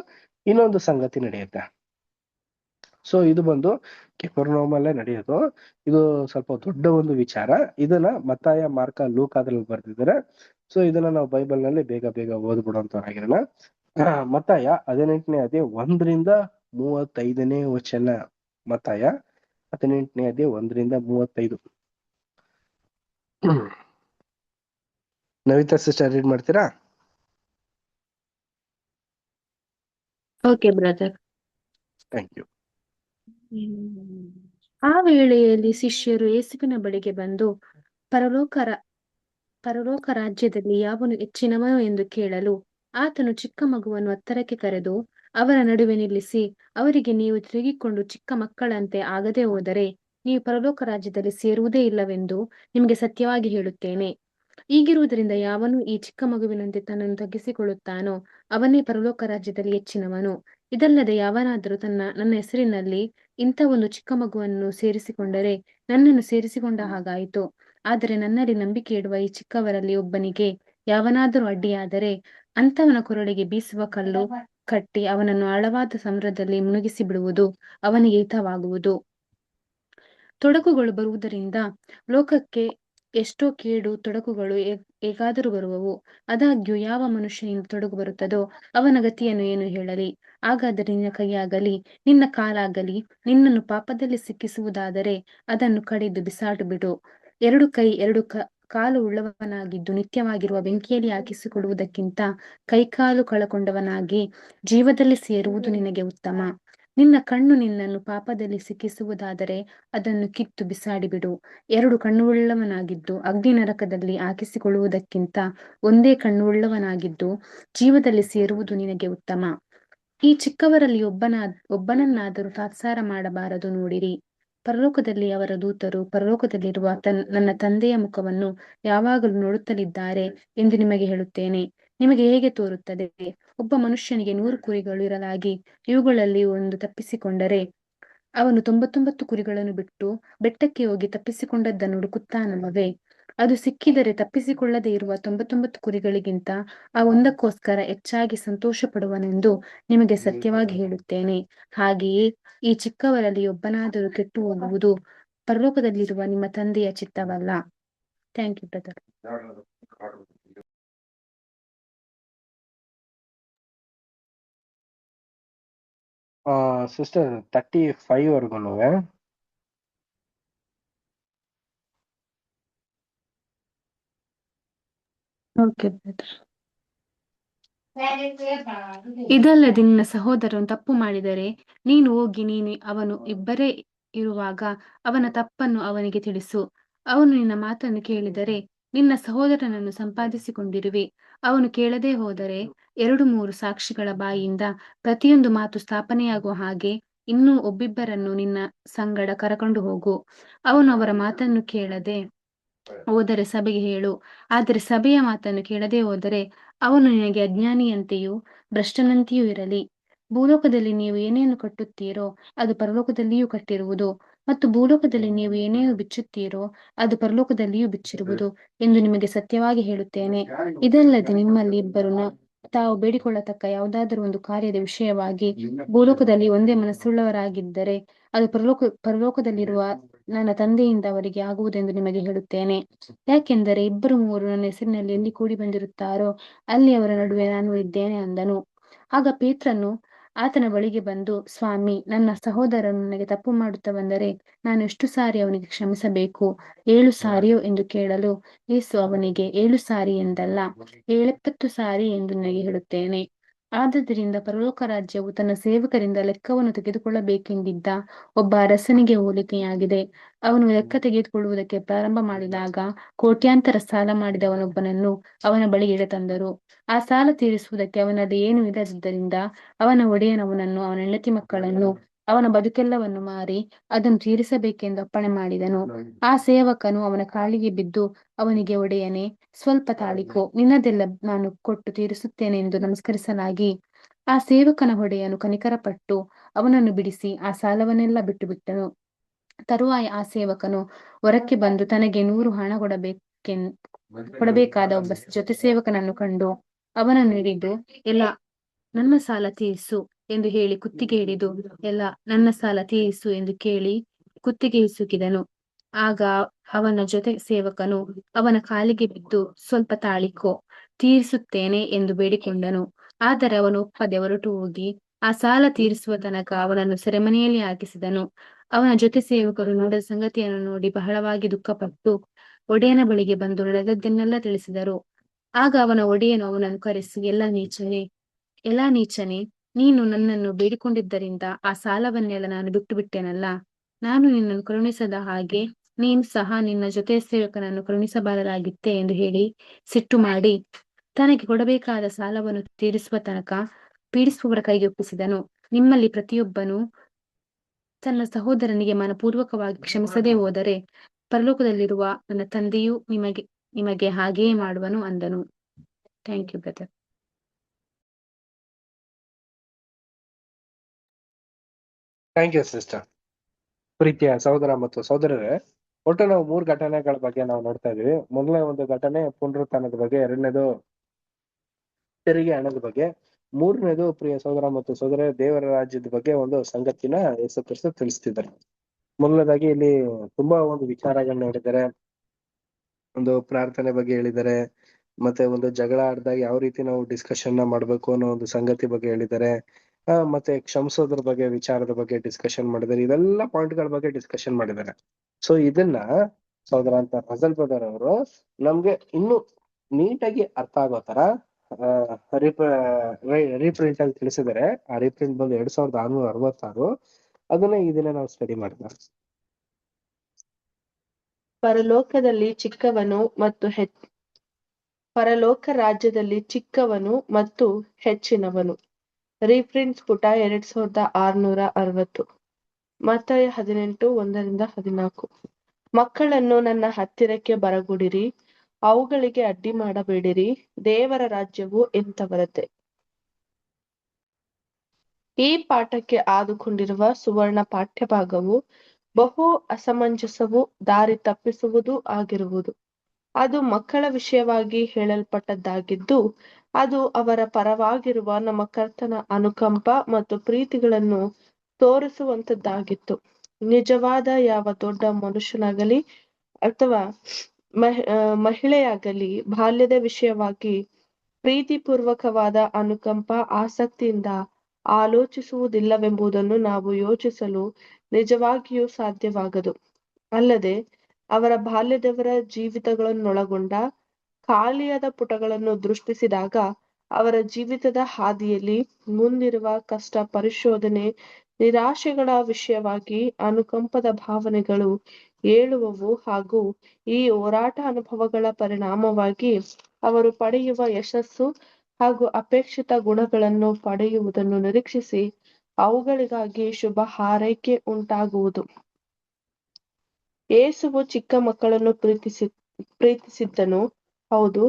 ಇನ್ನೊಂದು ಸಂಗತಿ ನಡೆಯುತ್ತೆ. ಸೊ ಇದು ಬಂದು ಕೆಫರ್ನೌಮಲ್ಲೇ ನಡೆಯೋದು. ಇದು ಸ್ವಲ್ಪ ದೊಡ್ಡ ಒಂದು ವಿಚಾರ. ಇದನ್ನ ಮತ್ತಾಯ ಮಾರ್ಕ ಲೂಕ ಅದ್ರಲ್ಲಿ ಬರ್ದಿದ್ದಾರೆ. ಸೊ ಇದನ್ನ ನಾವು ಬೈಬಲ್ ನಲ್ಲಿ ಬೇಗ ಓದ್ಬಿಡುವಂತವರಾಗಿರೋಣ. ಮತ್ತಾಯ 18ನೇ ಅಧ್ಯಾಯ 1-35 ವಚನ. ಮತ್ತಾಯ 18ನೇ ಅಧ್ಯಾಯ 1-35. ನವಿತಾ ಸಿಸ್ಟರ್ ರೀಡ್ ಮಾಡ್ತೀರಾ? Okay brother. Thank you. ಆ ವೇಳೆಯಲ್ಲಿ ಶಿಷ್ಯರು ಯೇಸುವಿನ ಬಳಿಗೆ ಬಂದು ಪರಲೋಕ ರಾಜ್ಯದಲ್ಲಿ ಯಾವನು ಹೆಚ್ಚಿನವನು ಎಂದು ಕೇಳಲು ಆತನು ಚಿಕ್ಕ ಮಗುವನ್ನು ಹತ್ತರಕ್ಕೆ ಕರೆದು ಅವರ ನಡುವೆ ನಿಲ್ಲಿಸಿ ಅವರಿಗೆ, ನೀವು ತಿರುಗಿಕೊಂಡು ಚಿಕ್ಕ ಮಕ್ಕಳಂತೆ ಆಗದೆ ಹೋದರೆ ನೀವು ಪರಲೋಕ ರಾಜ್ಯದಲ್ಲಿ ಸೇರುವುದೇ ಇಲ್ಲವೆಂದು ನಿಮಗೆ ಸತ್ಯವಾಗಿ ಹೇಳುತ್ತೇನೆ. ಹೀಗಿರುವುದರಿಂದ ಯಾವನು ಈ ಚಿಕ್ಕ ಮಗುವಿನಂತೆ ತನ್ನನ್ನು ತಗ್ಗಿಸಿಕೊಳ್ಳುತ್ತಾನೋ ಅವನೇ ಪರಲೋಕ ರಾಜ್ಯದಲ್ಲಿ ಹೆಚ್ಚಿನವನು. ಇದಲ್ಲದೆ ಯಾವನಾದರೂ ನನ್ನ ಹೆಸರಿನಲ್ಲಿ ಇಂಥ ಒಂದು ಚಿಕ್ಕ ಮಗುವನ್ನು ಸೇರಿಸಿಕೊಂಡರೆ ನನ್ನನ್ನು ಸೇರಿಸಿಕೊಂಡ ಹಾಗಾಯಿತು. ಆದರೆ ನನ್ನಲ್ಲಿ ನಂಬಿಕೆ ಇಡುವ ಈ ಚಿಕ್ಕವರಲ್ಲಿ ಒಬ್ಬನಿಗೆ ಯಾವನಾದರೂ ಅಡ್ಡಿಯಾದರೆ ಅಂಥವನ ಕೊರಳಿಗೆ ಬೀಸುವ ಕಲ್ಲು ಕಟ್ಟಿ ಅವನನ್ನು ಆಳವಾದ ಸಮುದ್ರದಲ್ಲಿ ಮುಳುಗಿಸಿ ಬಿಡುವುದು ಅವನಿಗೆ ಹಿತವಾಗುವುದು. ತೊಡಕುಗಳು ಬರುವುದರಿಂದ ಲೋಕಕ್ಕೆ ಎಷ್ಟೋ ಕೇಡು ತೊಡಕುಗಳು ಹೇಗಾದರೂ ಬರುವವು. ಆದಾಗ್ಯೂ ಯಾವ ಮನುಷ್ಯನಿಂದ ತೊಡಕು ಬರುತ್ತದೋ ಅವನ ಗತಿಯನ್ನು ಏನು ಹೇಳಲಿ? ಹಾಗಾದರೆ ನಿನ್ನ ಕೈಯಾಗಲಿ ನಿನ್ನ ಕಾಲಾಗಲಿ ನಿನ್ನನ್ನು ಪಾಪದಲ್ಲಿ ಸಿಕ್ಕಿಸುವುದಾದರೆ ಅದನ್ನು ಕಡಿದು ಬಿಸಾಡು ಬಿಡು. ಎರಡು ಕೈ ಎರಡು ಕಾಲು ಉಳ್ಳವನಾಗಿದ್ದು ನಿತ್ಯವಾಗಿರುವ ಬೆಂಕಿಯಲ್ಲಿ ಹಾಕಿಸಿಕೊಳ್ಳುವುದಕ್ಕಿಂತ ಕೈಕಾಲು ಕಳಕೊಂಡವನಾಗಿ ಜೀವದಲ್ಲಿ ಸೇರುವುದು ನಿನಗೆ ಉತ್ತಮ. ನಿನ್ನ ಕಣ್ಣು ನಿನ್ನನ್ನು ಪಾಪದಲ್ಲಿ ಸಿಕ್ಕಿಸುವುದಾದರೆ ಅದನ್ನು ಕಿತ್ತು ಬಿಸಾಡಿಬಿಡು. ಎರಡು ಕಣ್ಣುಳ್ಳವನಾಗಿದ್ದು ಅಗ್ನಿ ನರಕದಲ್ಲಿ ಹಾಕಿಸಿಕೊಳ್ಳುವುದಕ್ಕಿಂತ ಒಂದೇ ಕಣ್ಣುಳ್ಳವನಾಗಿದ್ದು ಜೀವದಲ್ಲಿ ಸೇರುವುದು ನಿನಗೆ ಉತ್ತಮ. ಈ ಚಿಕ್ಕವರಲ್ಲಿ ಒಬ್ಬನನ್ನಾದರೂ ತಾತ್ಸಾರ ಮಾಡಬಾರದು. ನೋಡಿರಿ, ಪರಲೋಕದಲ್ಲಿ ಅವರ ದೂತರು ಪರಲೋಕದಲ್ಲಿರುವ ನನ್ನ ತಂದೆಯ ಮುಖವನ್ನು ಯಾವಾಗಲೂ ನೋಡುತ್ತಲಿದ್ದಾರೆ ಎಂದು ನಿಮಗೆ ಹೇಳುತ್ತೇನೆ. ನಿಮಗೆ ಹೇಗೆ ತೋರುತ್ತದೆ? ಒಬ್ಬ ಮನುಷ್ಯನಿಗೆ 100 ಕುರಿಗಳು ಇರಲಾಗಿ ಇವುಗಳಲ್ಲಿ ಒಂದು ತಪ್ಪಿಸಿಕೊಂಡರೆ ಅವನು 99 ಕುರಿಗಳನ್ನು ಬಿಟ್ಟು ಬೆಟ್ಟಕ್ಕೆ ಹೋಗಿ ತಪ್ಪಿಸಿಕೊಂಡದ್ದನ್ನು ಹುಡುಕುತ್ತಾನಲ್ಲವೇ? ಅದು ಸಿಕ್ಕಿದರೆ ತಪ್ಪಿಸಿಕೊಳ್ಳದೆ ಇರುವ 99 ಕುರಿಗಳಿಗಿಂತ ಆ ಒಂದಕ್ಕೋಸ್ಕರ ಹೆಚ್ಚಾಗಿ ಸಂತೋಷ ಪಡುವನೆಂದು ನಿಮಗೆ ಸತ್ಯವಾಗಿ ಹೇಳುತ್ತೇನೆ. ಹಾಗೆಯೇ ಈ ಚಿಕ್ಕವರಲ್ಲಿ ಒಬ್ಬನಾದರೂ ಕೆಟ್ಟು ಹೋಗುವುದು ಪರಲೋಕದಲ್ಲಿರುವ ನಿಮ್ಮ ತಂದೆಯ ಚಿತ್ತವಲ್ಲ. Thank you brother. ಸಿಸ್ಟರ್ 35 ವರ್ಗು ಓಕೆ ಬ್ರದರ್. ಇದಲ್ಲದೆ ನಿನ್ನ ಸಹೋದರನು ತಪ್ಪು ಮಾಡಿದರೆ ನೀನು ಹೋಗಿ ಅವನು ಇಬ್ಬರೇ ಇರುವಾಗ ಅವನ ತಪ್ಪನ್ನು ಅವನಿಗೆ ತಿಳಿಸು. ಅವನು ನಿನ್ನ ಮಾತನ್ನು ಕೇಳಿದರೆ ನಿನ್ನ ಸಹೋದರನನ್ನು ಸಂಪಾದಿಸಿಕೊಂಡಿರುವೆ. ಅವನು ಕೇಳದೆ ಹೋದರೆ 2-3 ಸಾಕ್ಷಿಗಳ ಬಾಯಿಯಿಂದ ಪ್ರತಿಯೊಂದು ಮಾತು ಸ್ಥಾಪನೆಯಾಗುವ ಹಾಗೆ ಇನ್ನೂ ಒಬ್ಬಿಬ್ಬರನ್ನು ನಿನ್ನ ಸಂಗಡ ಕರಕೊಂಡು ಹೋಗು. ಅವನು ಅವರ ಮಾತನ್ನು ಕೇಳದೆ ಹೋದರೆ ಸಭೆಗೆ ಹೇಳು. ಆದರೆ ಸಭೆಯ ಮಾತನ್ನು ಕೇಳದೆ ಹೋದರೆ ಅವನು ನಿನಗೆ ಅಜ್ಞಾನಿಯಂತೆಯೂ ಭ್ರಷ್ಟನಂತೆಯೂ ಇರಲಿ. ಭೂಲೋಕದಲ್ಲಿ ನೀವು ಏನೇನು ಕಟ್ಟುತ್ತೀರೋ ಅದು ಪರಲೋಕದಲ್ಲಿಯೂ ಕಟ್ಟಿರುವುದು, ಮತ್ತು ಭೂಲೋಕದಲ್ಲಿ ನೀವು ಏನೇನು ಬಿಚ್ಚುತ್ತೀರೋ ಅದು ಪರಲೋಕದಲ್ಲಿಯೂ ಬಿಚ್ಚಿರುವುದು ಎಂದು ನಿಮಗೆ ಸತ್ಯವಾಗಿ ಹೇಳುತ್ತೇನೆ. ಇದಲ್ಲದೆ ನಿಮ್ಮಲ್ಲಿ ಇಬ್ಬರು ತಾವು ಬೇಡಿಕೊಳ್ಳತಕ್ಕ ಯಾವುದಾದರೂ ಒಂದು ಕಾರ್ಯದ ವಿಷಯವಾಗಿ ಭೂಲೋಕದಲ್ಲಿ ಒಂದೇ ಮನಸ್ಸುಳ್ಳವರಾಗಿದ್ದರೆ ಅದು ಪರಲೋಕದಲ್ಲಿರುವ ನನ್ನ ತಂದೆಯಿಂದ ಅವರಿಗೆ ಆಗುವುದೆಂದು ನಿಮಗೆ ಹೇಳುತ್ತೇನೆ. ಯಾಕೆಂದರೆ 2-3 ನನ್ನ ಹೆಸರಿನಲ್ಲಿ ಎಲ್ಲಿ ಕೂಡಿ ಬಂದಿರುತ್ತಾರೋ ಅಲ್ಲಿ ಅವರ ನಡುವೆ ನಾನು ಇದ್ದೇನೆ ಅಂದನು. ಆಗ ಪೇತ್ರನು ಆತನ ಬಳಿಗೆ ಬಂದು, ಸ್ವಾಮಿ, ನನ್ನ ಸಹೋದರನು ನನಗೆ ತಪ್ಪು ಮಾಡುತ್ತಾ ಬಂದರೆ ನಾನು ಎಷ್ಟು ಸಾರಿ ಅವನಿಗೆ ಕ್ಷಮಿಸಬೇಕು? 7 ಸಾರಿಯೋ ಎಂದು ಕೇಳಲು ಯೇಸು ಅವನಿಗೆ, 7 ಸಾರಿ ಎಂದಲ್ಲ, 70 ಸಾರಿ ಎಂದು ನನಗೆ ಹೇಳುತ್ತೇನೆ. ಆದ್ದರಿಂದ ಪರಲೋಕ ರಾಜ್ಯವು ತನ್ನ ಸೇವಕರಿಂದ ಲೆಕ್ಕವನ್ನು ತೆಗೆದುಕೊಳ್ಳಬೇಕೆಂದಿದ್ದ ಒಬ್ಬ ಅರಸನಿಗೆ ಹೋಲಿಕೆಯಾಗಿದೆ. ಅವನು ಲೆಕ್ಕ ತೆಗೆದುಕೊಳ್ಳುವುದಕ್ಕೆ ಪ್ರಾರಂಭ ಮಾಡಿದಾಗ ಕೋಟ್ಯಾಂತರ ಸಾಲ ಮಾಡಿದವನೊಬ್ಬನನ್ನು ಅವನ ಬಳಿಗೆ ತಂದರು. ಆ ಸಾಲ ತೀರಿಸುವುದಕ್ಕೆ ಅವನಲ್ಲಿ ಏನೂ ಇಲ್ಲದಿದ್ದರಿಂದ ಅವನ ಒಡೆಯನು ಅವನನ್ನು, ಅವನ ಹೆಂಡತಿ ಮಕ್ಕಳನ್ನು, ಅವನ ಬದುಕೆಲ್ಲವನ್ನು ಮಾರಿ ಅದನ್ನು ತೀರಿಸಬೇಕೆಂದು ಅಪ್ಪಣೆ ಮಾಡಿದನು. ಆ ಸೇವಕನು ಅವನ ಕಾಲಿಗೆ ಬಿದ್ದು ಅವನಿಗೆ, ಒಡೆಯನೇ, ಸ್ವಲ್ಪ ತಾಳಿಕೋ, ನಿನ್ನದೆಲ್ಲ ನಾನು ಕೊಟ್ಟು ತೀರಿಸುತ್ತೇನೆ ಎಂದು ನಮಸ್ಕರಿಸಲಾಗಿ ಆ ಸೇವಕನ ಒಡೆಯನು ಕನಿಕರಪಟ್ಟು ಅವನನ್ನು ಬಿಡಿಸಿ ಆ ಸಾಲವನ್ನೆಲ್ಲ ಬಿಟ್ಟು ಬಿಟ್ಟನು. ತರುವಾಯ ಆ ಸೇವಕನು ಹೊರಕ್ಕೆ ಬಂದು ತನಗೆ 100 ಹಣ ಕೊಡಬೇಕಾದ ಒಬ್ಬ ಜೊತೆ ಸೇವಕನನ್ನು ಕಂಡು ಅವನನ್ನು ಹಿಡಿದು, ಎಲ್ಲ ನನ್ನ ಸಾಲ ತೀರಿಸು ಎಂದು ಹೇಳಿ ಕುತ್ತಿಗೆ ಹಿಡಿದು, ಎಲ್ಲ ನನ್ನ ಸಾಲ ತೀರಿಸು ಎಂದು ಕೇಳಿ ಕುತ್ತಿಗೆ ಹಿಸುಕಿದನು. ಆಗ ಅವನ ಜೊತೆ ಸೇವಕನು ಅವನ ಕಾಲಿಗೆ ಬಿದ್ದು, ಸ್ವಲ್ಪ ತಾಳಿಕೋ, ತೀರಿಸುತ್ತೇನೆ ಎಂದು ಬೇಡಿಕೊಂಡನು. ಆದರೆ ಅವನು ಒಪ್ಪದೆ ಹೊರಟು ಹೋಗಿ ಆ ಸಾಲ ತೀರಿಸುವ ತನಕ ಅವನನ್ನು ಸೆರೆಮನೆಯಲ್ಲಿ ಹಾಕಿಸಿದನು. ಅವನ ಜೊತೆ ಸೇವಕರು ನೋಡಿದ ಸಂಗತಿಯನ್ನು ನೋಡಿ ಬಹಳವಾಗಿ ದುಃಖಪಟ್ಟು ಒಡೆಯನ ಬಳಿಗೆ ಬಂದು ನಡೆದದ್ದನ್ನೆಲ್ಲ ತಿಳಿಸಿದರು. ಆಗ ಅವನ ಒಡೆಯನು ಅವನನ್ನು ಕರೆಸಿ, ಎಲ್ಲ ನೀಚನೇ, ನೀನು ನನ್ನನ್ನು ಬೇಡಿಕೊಂಡಿದ್ದರಿಂದ ಆ ಸಾಲವನ್ನೆಲ್ಲ ನಾನು ಬಿಟ್ಟು ಬಿಟ್ಟೆನಲ್ಲ. ನಾನು ನಿನ್ನನ್ನು ಕರುಣಿಸದ ಹಾಗೆ ನೀನು ಸಹ ನಿನ್ನ ಜೊತೆ ಸೇವಕನನ್ನು ಕರುಣಿಸಬಾರದಾಗಿತ್ತೆ ಎಂದು ಹೇಳಿ ಸಿಟ್ಟು ಮಾಡಿ ತನಗೆ ಕೊಡಬೇಕಾದ ಸಾಲವನ್ನು ತೀರಿಸುವ ತನಕ ಪೀಡಿಸುವವರ ಕೈಗೆ ಒಪ್ಪಿಸಿದನು. ನಿಮ್ಮಲ್ಲಿ ಪ್ರತಿಯೊಬ್ಬನು ತನ್ನ ಸಹೋದರನಿಗೆ ಮನಪೂರ್ವಕವಾಗಿ ಕ್ಷಮಿಸದೆ ಹೋದರೆ ಪರಲೋಕದಲ್ಲಿರುವ ನನ್ನ ತಂದೆಯು ನಿಮಗೆ ಹಾಗೆಯೇ ಮಾಡುವನು ಅಂದನು. Thank you brother. Thank you sister. ಪ್ರೀತಿಯ ಸಹೋದರ ಮತ್ತು ಸಹೋದರರೇ, ಒಟ್ಟು ನಾವು 3 ಘಟನೆಗಳ ಬಗ್ಗೆ ನಾವು ನೋಡ್ತಾ ಇದೀವಿ. ಮೊದಲನೇ ಒಂದು ಘಟನೆ ಪುನರುತ್ಥಾನದ ಬಗ್ಗೆ, ಎರಡನೇದು ತೆರಿಗೆ ಹಣದ ಬಗ್ಗೆ, ಮೂರನೇದು ಪ್ರಿಯ ಸಹೋದರ ಮತ್ತು ಸಹೋದರ ದೇವರ ರಾಜ್ಯದ ಬಗ್ಗೆ ಒಂದು ಸಂಗತಿನ ಯೇಸು ಕ್ರಿಸ್ತ ತಿಳಿಸ್ತಿದ್ದಾರೆ. ಮೊದಲನೇದಾಗಿ ಇಲ್ಲಿ ತುಂಬಾ ಒಂದು ವಿಚಾರಗಳನ್ನ ಹೇಳಿದ್ದಾರೆ. ಒಂದು ಪ್ರಾರ್ಥನೆ ಬಗ್ಗೆ ಹೇಳಿದ್ದಾರೆ, ಮತ್ತೆ ಒಂದು ಜಗಳ ಆಡಿದಾಗ ಯಾವ ರೀತಿ ನಾವು ಡಿಸ್ಕಷನ್ ಮಾಡ್ಬೇಕು ಅನ್ನೋ ಒಂದು ಸಂಗತಿ ಬಗ್ಗೆ ಹೇಳಿದ್ದಾರೆ. ಮತ್ತೆ ಕ್ಷಮಿಸೋದ್ರ ಬಗ್ಗೆ ವಿಚಾರದ ಬಗ್ಗೆ ಡಿಸ್ಕಷನ್ ಮಾಡಿದ್ದಾರೆ. ಇವೆಲ್ಲ ಪಾಯಿಂಟ್ ಗಳ ಬಗ್ಗೆ ಡಿಸ್ಕಷನ್ ಮಾಡಿದ್ದಾರೆ. ಸೊ ಇದನ್ನ ಸಹೋದರ ಅಂತ ಫಜಲ್ ಬ್ರದರ್ ಅವರು ನಮ್ಗೆ ಇನ್ನು ನೀಟಾಗಿ ಅರ್ಥ ಆಗೋ ತರ ರೀಪ್ರಿಂಟ್ ಅಲ್ಲಿ ತಿಳಿಸಿದ್ದಾರೆ. ಆ ರೀಪ್ರಿಂಟ್ ಬಂದು 2666. ಅದನ್ನ ಈ ದಿನ ನಾವು ಸ್ಟಡಿ ಮಾಡಿದ್ವಿ. ಪರಲೋಕದಲ್ಲಿ ಚಿಕ್ಕವನು ಮತ್ತು ಪರಲೋಕ ರಾಜ್ಯದಲ್ಲಿ ಚಿಕ್ಕವನು ಮತ್ತು ಹೆಚ್ಚಿನವನು. ರೀಪ್ರಿಂಟ್ಸ್ ಪುಟ 2660. ಮತ್ತಾಯ 18:1-14. ಮಕ್ಕಳನ್ನು ನನ್ನ ಹತ್ತಿರಕ್ಕೆ ಬರಗುಡಿರಿ, ಅವುಗಳಿಗೆ ಅಡ್ಡಿ ಮಾಡಬೇಡಿರಿ, ದೇವರ ರಾಜ್ಯವು ಎಂಥವರದ್ದೇ. ಈ ಪಾಠಕ್ಕೆ ಆದುಕೊಂಡಿರುವ ಸುವರ್ಣ ಪಾಠ್ಯಭಾಗವು ಬಹು ಅಸಮಂಜಸವೂ ದಾರಿ ತಪ್ಪಿಸುವುದೂ ಆಗಿರುವುದು. ಅದು ಮಕ್ಕಳ ವಿಷಯವಾಗಿ ಹೇಳಲ್ಪಟ್ಟದ್ದಾಗಿದ್ದು, ಅದು ಅವರ ಪರವಾಗಿರುವ ನಮ್ಮ ಕರ್ತನ ಅನುಕಂಪ ಮತ್ತು ಪ್ರೀತಿಗಳನ್ನು ತೋರಿಸುವಂತದ್ದಾಗಿತ್ತು. ನಿಜವಾದ ಯಾವ ದೊಡ್ಡ ಮನುಷ್ಯನಾಗಲಿ ಅಥವಾ ಮಹಿಳೆಯಾಗಲಿ ಬಾಲ್ಯದ ವಿಷಯವಾಗಿ ಪ್ರೀತಿಪೂರ್ವಕವಾದ ಅನುಕಂಪ ಆಸಕ್ತಿಯಿಂದ ಆಲೋಚಿಸುವುದಿಲ್ಲವೆಂಬುದನ್ನು ನಾವು ಯೋಚಿಸಲು ನಿಜವಾಗಿಯೂ ಸಾಧ್ಯವಾಗದು. ಅಲ್ಲದೆ ಅವರ ಬಾಲ್ಯದವರ ಜೀವಿತಗಳನ್ನೊಳಗೊಂಡ ಖಾಲಿಯಾದ ಪುಟಗಳನ್ನು ದೃಷ್ಟಿಸಿದಾಗ ಅವರ ಜೀವಿತದ ಹಾದಿಯಲ್ಲಿ ಮುಂದಿರುವ ಕಷ್ಟ, ಪರಿಶೋಧನೆ, ನಿರಾಶೆಗಳ ವಿಷಯವಾಗಿ ಅನುಕಂಪದ ಭಾವನೆಗಳು ಏಳುವವು. ಹಾಗೂ ಈ ಹೋರಾಟ ಅನುಭವಗಳ ಪರಿಣಾಮವಾಗಿ ಅವರು ಪಡೆಯುವ ಯಶಸ್ಸು ಹಾಗೂ ಅಪೇಕ್ಷಿತ ಗುಣಗಳನ್ನು ಪಡೆಯುವುದನ್ನು ನಿರೀಕ್ಷಿಸಿ ಅವುಗಳಿಗಾಗಿ ಶುಭ ಹಾರೈಕೆ ಉಂಟಾಗುವುದು. ಯೇಸುವು ಚಿಕ್ಕ ಮಕ್ಕಳನ್ನು ಪ್ರೀತಿಸಿದ್ದನು. ಹೌದು,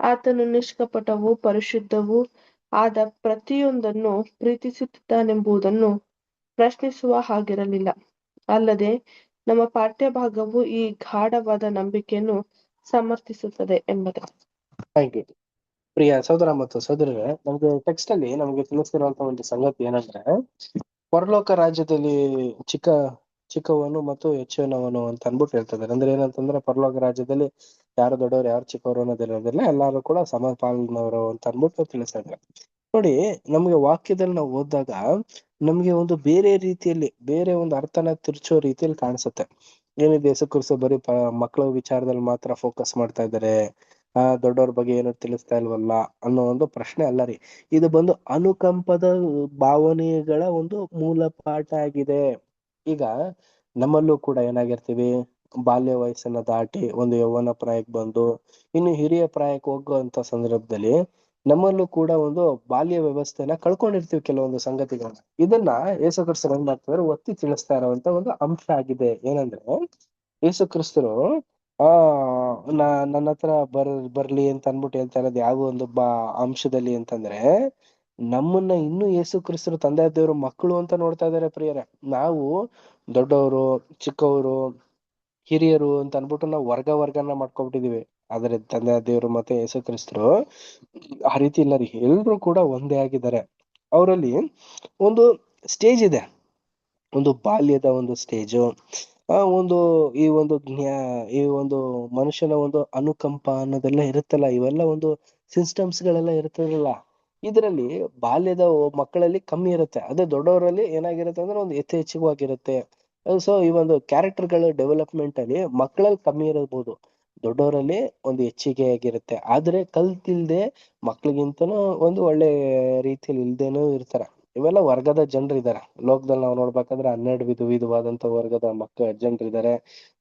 ಆತನು ನಿಷ್ಕಪಟವೂ ಪರಿಶುದ್ಧವೂ ಆದ ಪ್ರತಿಯೊಂದನ್ನು ಪ್ರೀತಿಸುತ್ತಿದ್ದಾನೆಂಬುದನ್ನು ಪ್ರಶ್ನಿಸುವ ಹಾಗಿರಲಿಲ್ಲ. ಅಲ್ಲದೆ ನಮ್ಮ ಪಾಠ್ಯಭಾಗವು ಈ ಗಾಢವಾದ ನಂಬಿಕೆಯನ್ನು ಸಮರ್ಥಿಸುತ್ತದೆ ಎಂಬುದು. Thank you. ಪ್ರಿಯ ಸಹೋದರ ಮತ್ತು ಸಹೋದರರೇ, ನಮ್ಗೆ ಟೆಕ್ಸ್ಟ್ ಅಲ್ಲಿ ನಮ್ಗೆ ತಿಳಿಸ್ತಿರುವಂತ ಒಂದು ಸಂಗತಿ ಏನಂದ್ರೆ, ಪರಲೋಕ ರಾಜ್ಯದಲ್ಲಿ ಚಿಕ್ಕವನು ಮತ್ತು ಹೆಚ್ಚಿನವನು ಅಂತ ಅನ್ಬಿಟ್ಟು ಹೇಳ್ತಿದ್ದಾರೆ. ಅಂದ್ರೆ ಏನಂತಂದ್ರೆ, ಪರಲೋಕ ರಾಜ್ಯದಲ್ಲಿ ಯಾರು ದೊಡ್ಡವರು ಯಾರು ಚಿಕ್ಕವರು ಅನ್ನೋದಿರೋದಿಲ್ಲ, ಎಲ್ಲಾರು ಕೂಡ ಸಮಪಾಲಿನವರು ಅಂತ ಅನ್ಬಿಟ್ಟು ತಿಳಿಸ್ತಾ ಇದ್ದಾರೆ. ನೋಡಿ, ನಮ್ಗೆ ವಾಕ್ಯದಲ್ಲಿ ನಾವು ಓದಿದಾಗ ನಮ್ಗೆ ಒಂದು ಬೇರೆ ರೀತಿಯಲ್ಲಿ, ಬೇರೆ ಒಂದು ಅರ್ಥನ ತಿರ್ಚೋ ರೀತಿಯಲ್ಲಿ ಕಾಣಿಸುತ್ತೆ. ಏನಿದೆ, ಯೇಸು ಕ್ರಿಸ್ತ ಬರೀ ಮಕ್ಕಳ ವಿಚಾರದಲ್ಲಿ ಮಾತ್ರ ಫೋಕಸ್ ಮಾಡ್ತಾ ಇದ್ದಾರೆ, ದೊಡ್ಡವ್ರ ಬಗ್ಗೆ ಏನು ತಿಳಿಸ್ತಾ ಇಲ್ವಲ್ಲ ಅನ್ನೋ ಒಂದು ಪ್ರಶ್ನೆ ಅಲ್ಲ ರೀ. ಇದು ಬಂದು ಅನುಕಂಪದ ಭಾವನೆಗಳ ಒಂದು ಮೂಲ ಪಾಠ ಆಗಿದೆ. ಈಗ ನಮ್ಮಲ್ಲೂ ಕೂಡ ಏನಾಗಿರ್ತೀವಿ, ಬಾಲ್ಯ ವಯಸ್ಸನ್ನ ದಾಟಿ ಒಂದು ಯೌವನ ಪ್ರಾಯಕ್ಕೆ ಬಂದು ಇನ್ನು ಹಿರಿಯ ಪ್ರಾಯಕ್ಕೆ ಹೋಗುವಂತ ಸಂದರ್ಭದಲ್ಲಿ ನಮ್ಮಲ್ಲೂ ಕೂಡ ಒಂದು ಬಾಲ್ಯ ವ್ಯವಸ್ಥೆನ ಕಳ್ಕೊಂಡಿರ್ತೀವಿ, ಕೆಲವೊಂದು ಸಂಗತಿಗಳನ್ನ. ಇದನ್ನ ಯೇಸು ಕ್ರಿಸ್ತರು ಏನ್ ಮಾಡ್ತಿದಾರೆ, ಒತ್ತಿ ತಿಳಿಸ್ತಾ ಇರುವಂತ ಒಂದು ಅಂಶ ಆಗಿದೆ. ಏನಂದ್ರೆ, ಯೇಸು ಕ್ರಿಸ್ತರು ನನ್ನ ಹತ್ರ ಬರ್ಲಿ ಅಂತ ಅನ್ಬಿಟ್ಟು ಹೇಳ್ತಾ ಇರೋದು ಯಾವ ಒಂದು ಅಂಶದಲ್ಲಿ ಅಂತಂದ್ರೆ, ನಮ್ಮನ್ನ ಇನ್ನು ಯೇಸು ಕ್ರಿಸ್ತರು ತಂದೆ ದೇವರು ಮಕ್ಕಳು ಅಂತ ನೋಡ್ತಾ ಇದಾರೆ ಪ್ರಿಯರೇ. ನಾವು ದೊಡ್ಡವರು, ಚಿಕ್ಕವರು, ಹಿರಿಯರು ಅಂತ ಅನ್ಬಿಟ್ಟು ನಾವು ವರ್ಗನ ಮಾಡ್ಕೊಬಿಟ್ಟಿದೀವಿ. ಆದ್ರೆ ತಂದೆ ದೇವರು ಮತ್ತೆ ಯೇಸು ಕ್ರಿಸ್ತರು ಆ ರೀತಿ ಇಲ್ಲ ರೀ. ಎಲ್ರು ಕೂಡ ಒಂದೇ ಆಗಿದ್ದಾರೆ. ಅವರಲ್ಲಿ ಒಂದು ಸ್ಟೇಜ್ ಇದೆ, ಒಂದು ಬಾಲ್ಯದ ಒಂದು ಸ್ಟೇಜು, ಈ ಒಂದು ಮನುಷ್ಯನ ಒಂದು ಅನುಕಂಪ ಅನ್ನೋದೆಲ್ಲ ಇರುತ್ತಲ್ಲ, ಇವೆಲ್ಲ ಒಂದು ಸಿಸ್ಟಮ್ಸ್ ಗಳೆಲ್ಲ ಇರ್ತದಲ್ಲ. ಇದರಲ್ಲಿ ಬಾಲ್ಯದ ಮಕ್ಕಳಲ್ಲಿ ಕಮ್ಮಿ ಇರುತ್ತೆ, ಅದೇ ದೊಡ್ಡವರಲ್ಲಿ ಏನಾಗಿರುತ್ತೆ ಅಂದ್ರೆ ಒಂದು ಯಥೇಚ್ಛವಾಗಿರುತ್ತೆ. ಸೊ ಈ ಒಂದು ಕ್ಯಾರೆಕ್ಟರ್ಗಳ ಡೆವಲಪ್ಮೆಂಟ್ ಅಲ್ಲಿ ಮಕ್ಕಳಲ್ಲಿ ಕಮ್ಮಿ ಇರಬಹುದು, ದೊಡ್ಡವರಲ್ಲಿ ಒಂದು ಹೆಚ್ಚಿಗೆ ಆಗಿರುತ್ತೆ. ಆದ್ರೆ ಕಲ್ತಿಲ್ದೆ ಮಕ್ಳಿಗಿಂತನೂ ಒಂದು ಒಳ್ಳೆ ರೀತಿಯಲ್ಲಿ ಇಲ್ದೇನೂ ಇರ್ತಾರೆ. ಇವೆಲ್ಲ ವರ್ಗದ ಜನರು ಇದಾರೆ ಲೋಕದಲ್ಲಿ. ನಾವು ನೋಡ್ಬೇಕಾದ್ರೆ 12 ವಿಧವಾದಂತ ವರ್ಗದ ಜನರು ಇದಾರೆ.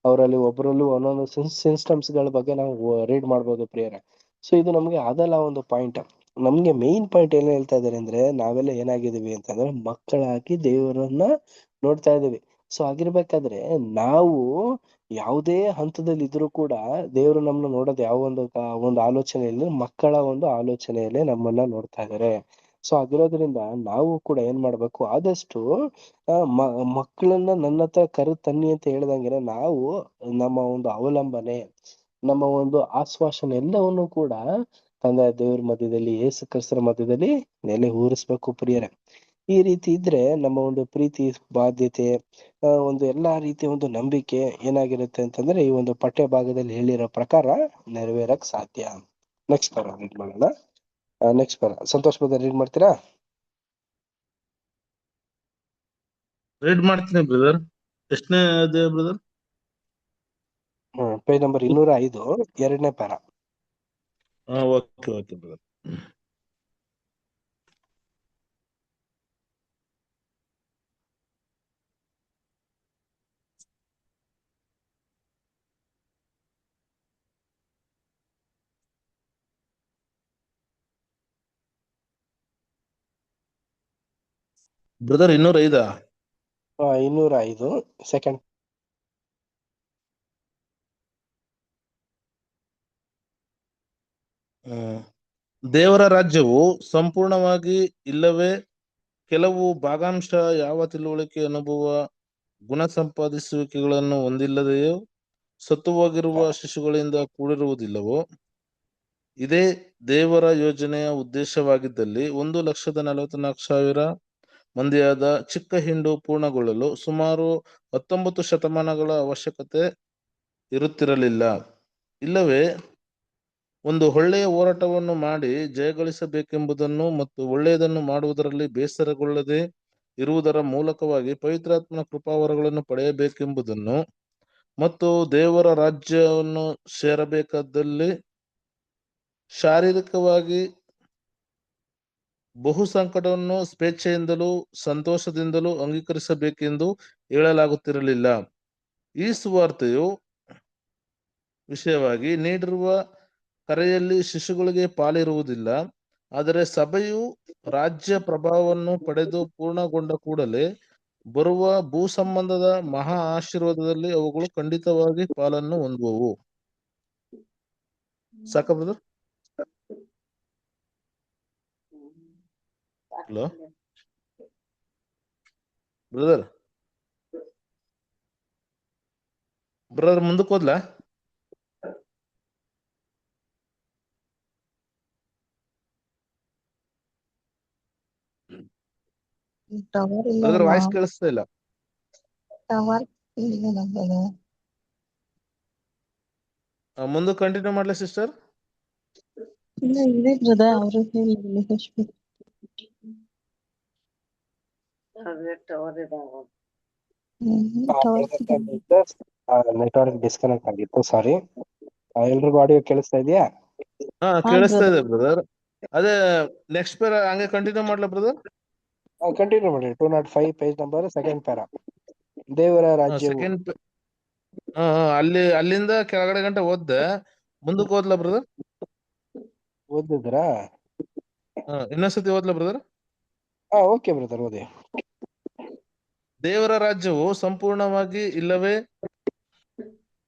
ಅವರಲ್ಲಿ ಒಬ್ಬರಲ್ಲೂ ಒಂದೊಂದು ಸಿಸ್ಟಮ್ಸ್ ಗಳ ಬಗ್ಗೆ ನಾವು ರೀಡ್ ಮಾಡ್ಬೋದು ಪ್ರಿಯರೇ. ಸೊ ಇದು ನಮ್ಗೆ ಅದಲ್ಲ ಒಂದು ಪಾಯಿಂಟ್. ನಮ್ಗೆ ಮೇನ್ ಪಾಯಿಂಟ್ ಏನ್ ಹೇಳ್ತಾ ಇದಾರೆ ಅಂದ್ರೆ, ನಾವೆಲ್ಲ ಏನಾಗಿದೀವಿ ಅಂತಂದ್ರೆ ಮಕ್ಕಳಾಗಿ ದೇವರನ್ನ ನೋಡ್ತಾ ಇದೀವಿ. ಸೊ ಆಗಿರ್ಬೇಕಾದ್ರೆ ನಾವು ಯಾವುದೇ ಹಂತದಲ್ಲಿ ಇದ್ರೂ ಕೂಡ ದೇವರು ನಮ್ಮನ್ನ ನೋಡೋದು ಯಾವ ಒಂದು ಆಲೋಚನೆಯಲ್ಲಿ, ಮಕ್ಕಳ ಒಂದು ಆಲೋಚನೆಯಲ್ಲೇ ನಮ್ಮನ್ನ ನೋಡ್ತಾ ಇದಾರೆ. ಸೊ ಆಗಿರೋದ್ರಿಂದ ನಾವು ಕೂಡ ಏನ್ ಮಾಡ್ಬೇಕು, ಆದಷ್ಟು ಮಕ್ಕಳನ್ನ ನನ್ನ ಹತ್ರ ಕರು ತನ್ನಿ ಅಂತ ಹೇಳ್ದಂಗೆನೆ ನಾವು ನಮ್ಮ ಒಂದು ಅವಲಂಬನೆ, ನಮ್ಮ ಒಂದು ಆಶ್ವಾಸನೆ ಎಲ್ಲವನ್ನು ಕೂಡ ತಂದೆ ದೇವ್ರ ಮಧ್ಯದಲ್ಲಿ, ಯೇಸು ಕ್ರಿಸ್ತರ ಮಧ್ಯದಲ್ಲಿ ನೆಲೆ ಊರಿಸ್ಬೇಕು ಪ್ರಿಯರೇ. ಈ ರೀತಿ ಇದ್ರೆ ನಮ್ಮ ಒಂದು ಪ್ರೀತಿ, ಬಾಧ್ಯತೆ, ಒಂದು ಎಲ್ಲಾ ರೀತಿಯ ಒಂದು ನಂಬಿಕೆ ಏನಾಗಿರುತ್ತೆ ಅಂತಂದ್ರೆ ಈ ಒಂದು ಪಠ್ಯ ಭಾಗದಲ್ಲಿ ಹೇಳಿರೋ ಪ್ರಕಾರ ನೆರವೇರಕ್ ಸಾಧ್ಯ. ನೆಕ್ಸ್ಟ್ ಪರ ರೀಡ್ ಮಾಡೋಣ. Next para Santosh brother read ಮಾಡ್ತೀರಾ? ರೀಡ್ ಮಾಡ್ತೀನಿ ಬ್ರದರ್. ಎಷ್ಟನೇ ಅಧ್ಯಾಯ ಬ್ರದರ್? ಪೇಜ್ ನಂಬರ್ 205, 2ನೇ para. Okay okay brother. Brother 205. 205 second. ದೇವರ ರಾಜ್ಯವು ಸಂಪೂರ್ಣವಾಗಿ ಇಲ್ಲವೇ ಕೆಲವು ಭಾಗಾಂಶ ಯಾವ ತಿಳುವಳಿಕೆ, ಅನುಭವ, ಗುಣ ಸಂಪಾದಿಸುವಿಕೆಗಳನ್ನು ಹೊಂದಿಲ್ಲದೆಯೋ ಸತ್ತು ಹೋಗಿರುವ ಶಿಶುಗಳಿಂದ ಕೂಡಿರುವುದಿಲ್ಲವೋ? ಇದೇ ದೇವರ ಯೋಜನೆಯ ಉದ್ದೇಶವಾಗಿದ್ದಲ್ಲಿ 1,44,000 ಮಂದಿಯಾದ ಚಿಕ್ಕ ಹಿಂಡು ಪೂರ್ಣಗೊಳ್ಳಲು ಸುಮಾರು 19 ಶತಮಾನಗಳ ಅವಶ್ಯಕತೆ ಇರುತ್ತಿರಲಿಲ್ಲ. ಇಲ್ಲವೇ ಒಂದು ಒಳ್ಳೆಯ ಹೋರಾಟವನ್ನು ಮಾಡಿ ಜಯಗಳಿಸಬೇಕೆಂಬುದನ್ನು ಮತ್ತು ಒಳ್ಳೆಯದನ್ನು ಮಾಡುವುದರಲ್ಲಿ ಬೇಸರಗೊಳ್ಳದೆ ಇರುವುದರ ಮೂಲಕವಾಗಿ ಪವಿತ್ರಾತ್ಮನ ಕೃಪಾವರಗಳನ್ನು ಪಡೆಯಬೇಕೆಂಬುದನ್ನು ಮತ್ತು ದೇವರ ರಾಜ್ಯವನ್ನು ಸೇರಬೇಕಾದಲ್ಲಿ ಶಾರೀರಿಕವಾಗಿ ಬಹು ಸಂಕಟವನ್ನು ಸ್ವೇಚ್ಛೆಯಿಂದಲೂ ಸಂತೋಷದಿಂದಲೂ ಅಂಗೀಕರಿಸಬೇಕೆಂದು ಹೇಳಲಾಗುತ್ತಿರಲಿಲ್ಲ. ಈ ಸುವಾರ್ತೆಯು ವಿಷಯವಾಗಿ ನೀಡಿರುವ ಕರೆಯಲ್ಲಿ ಶಿಶುಗಳಿಗೆ ಪಾಲಿರುವುದಿಲ್ಲ. ಆದರೆ ಸಭೆಯು ರಾಜ್ಯ ಪ್ರಭಾವವನ್ನು ಪಡೆದು ಪೂರ್ಣಗೊಂಡ ಕೂಡಲೇ ಬರುವ ಭೂ ಸಂಬಂಧದ ಮಹಾ ಆಶೀರ್ವಾದದಲ್ಲಿ ಅವುಗಳು ಖಂಡಿತವಾಗಿ ಪಾಲನ್ನು ಹೊಂದುವವು. ಸಾಕ ಬ್ರದರ್? ಹಲೋ ಬ್ರದರ್, ಬ್ರದರ್ ಮುಂದಕ್ಕೆ ಹೋದ್ಲಾ? ಟವರ್ ಇಲ್ಲ ಬ್ರದರ್ ಅಲ್ಲ. ವಾಯ್ಸ್ ಕೇಳಿಸ್ತಾ ಇಲ್ಲ. ಟವರ್ ಇಲ್ಲ. ಮುಂದೆ ಕಂಟಿನ್ಯೂ ಮಾಡ್ಲಾ ಸಿಸ್ಟರ್? ಇಲ್ಲ ಇದೆ ಬ್ರದರ್, ಅವರು ಹೇಳಿದ್ರು ಹೇಳ್ಬೇಕು. ಟವರ್ ನೆಟ್ವರ್ಕ್ ಡಿಸ್ಕನೆಕ್ಟ್ ಆಗಿತ್ತು, ಸಾರಿ. ಎಲ್ರಿಗೂ ಆಡಿಯೋ ಕೇಳಿಸ್ತಾ ಇದೆಯಾ? ಕೇಳಿಸ್ತಾ ಇದೆ ಬ್ರದರ್. ಅದೇ ನೆಕ್ಸ್ಟ್ ಪೇರ ಹಂಗೆ ಕಂಟಿನ್ಯೂ ಮಾಡ್ಲಾ ಬ್ರದರ್? ಕಂಟಿನ್ಯೂ ಮಾಡಿ. 205 ಪೇಜ್ ನಂಬರ್ ಸೆಕೆಂಡ್ ಪ್ಯಾರಾ. ದೇವರ ರಾಜ್ಯವು. ಸೆಕೆಂಡ್ ಅಲ್ಲಿಂದ ಕೆಳಗಡೆ ಗಂಟೆ ಓದ್ದೆ, ಮುಂದಕ್ಕೆ ಓದ್ಲಾ ಬ್ರದರ್? ಓದಿದ್ರಾ? ಇನ್ನೊಂದ್ಸತಿ ಓದ್ಲಾ ಬ್ರದರ್? ಓಕೆ ಬ್ರದರ್, ಓದಿ. ದೇವರ ರಾಜ್ಯವು ಸಂಪೂರ್ಣವಾಗಿ ಇಲ್ಲವೇ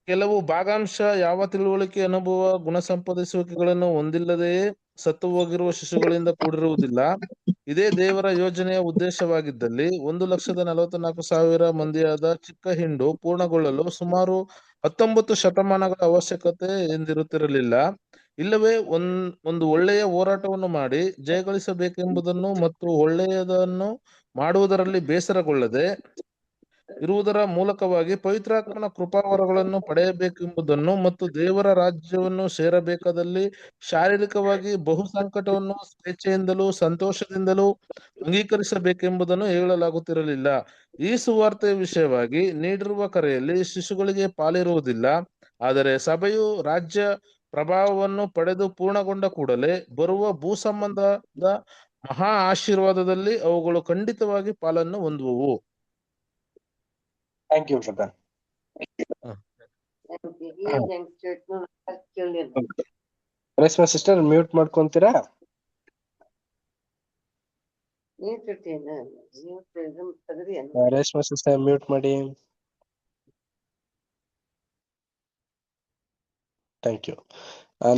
ಕೆಲವು ಭಾಗಾಂಶ ಯಾವ ತಿಳುವಳಿಕೆ, ಅನುಭವ, ಗುಣ ಸಂಪಾದಿಸುವಿಕೆಗಳನ್ನು ಹೊಂದಿಲ್ಲದೆಯೇ ಸತ್ತು ಹೋಗಿರುವ ಶಿಶುಗಳಿಂದ ಕೂಡಿರುವುದಿಲ್ಲ. ಇದೇ ದೇವರ ಯೋಜನೆಯ ಉದ್ದೇಶವಾಗಿದ್ದಲ್ಲಿ 1,44,000 ಮಂದಿಯಾದ ಚಿಕ್ಕ ಹಿಂಡು ಪೂರ್ಣಗೊಳ್ಳಲು ಸುಮಾರು 19 ಶತಮಾನಗಳ ಅವಶ್ಯಕತೆ ಎಂದಿರುತ್ತಿರಲಿಲ್ಲ. ಇಲ್ಲವೇ ಒಂದು ಒಳ್ಳೆಯ ಹೋರಾಟವನ್ನು ಮಾಡಿ ಜಯಗಳಿಸಬೇಕೆಂಬುದನ್ನು ಮತ್ತು ಒಳ್ಳೆಯದನ್ನು ಮಾಡುವುದರಲ್ಲಿ ಬೇಸರಗೊಳ್ಳದೆ ಇರುವುದರ ಮೂಲಕವಾಗಿ ಪವಿತ್ರಾತ್ಮನ ಕೃಪಾವರಗಳನ್ನು ಪಡೆಯಬೇಕೆಂಬುದನ್ನು ಮತ್ತು ದೇವರ ರಾಜ್ಯವನ್ನು ಸೇರಬೇಕಾದಲ್ಲಿ ಶಾರೀರಿಕವಾಗಿ ಬಹು ಸಂಕಟವನ್ನು ಸ್ವೇಚ್ಛೆಯಿಂದಲೂ ಸಂತೋಷದಿಂದಲೂ ಅಂಗೀಕರಿಸಬೇಕೆಂಬುದನ್ನು ಹೇಳಲಾಗುತ್ತಿರಲಿಲ್ಲ. ಈ ಸುವಾರ್ತೆಯ ವಿಷಯವಾಗಿ ನೀಡಿರುವ ಕರೆಯಲ್ಲಿ ಶಿಶುಗಳಿಗೆ ಪಾಲಿರುವುದಿಲ್ಲ. ಆದರೆ ಸಭೆಯು ರಾಜ್ಯ ಪ್ರಭಾವವನ್ನು ಪಡೆದು ಪೂರ್ಣಗೊಂಡ ಕೂಡಲೇ ಬರುವ ಭೂ ಸಂಬಂಧದ ಮಹಾ ಆಶೀರ್ವಾದದಲ್ಲಿ ಅವುಗಳು ಖಂಡಿತವಾಗಿ ಪಾಲನ್ನು ಹೊಂದುವವು. Thank you brother. Reshma sister mute ಮಾಡ್ಕೊಂತೀರಾ? ರೇಷ್ಮಾ ಸಿಸ್ಟರ್ ಮ್ಯೂಟ್ ಮಾಡಿ. Thank you.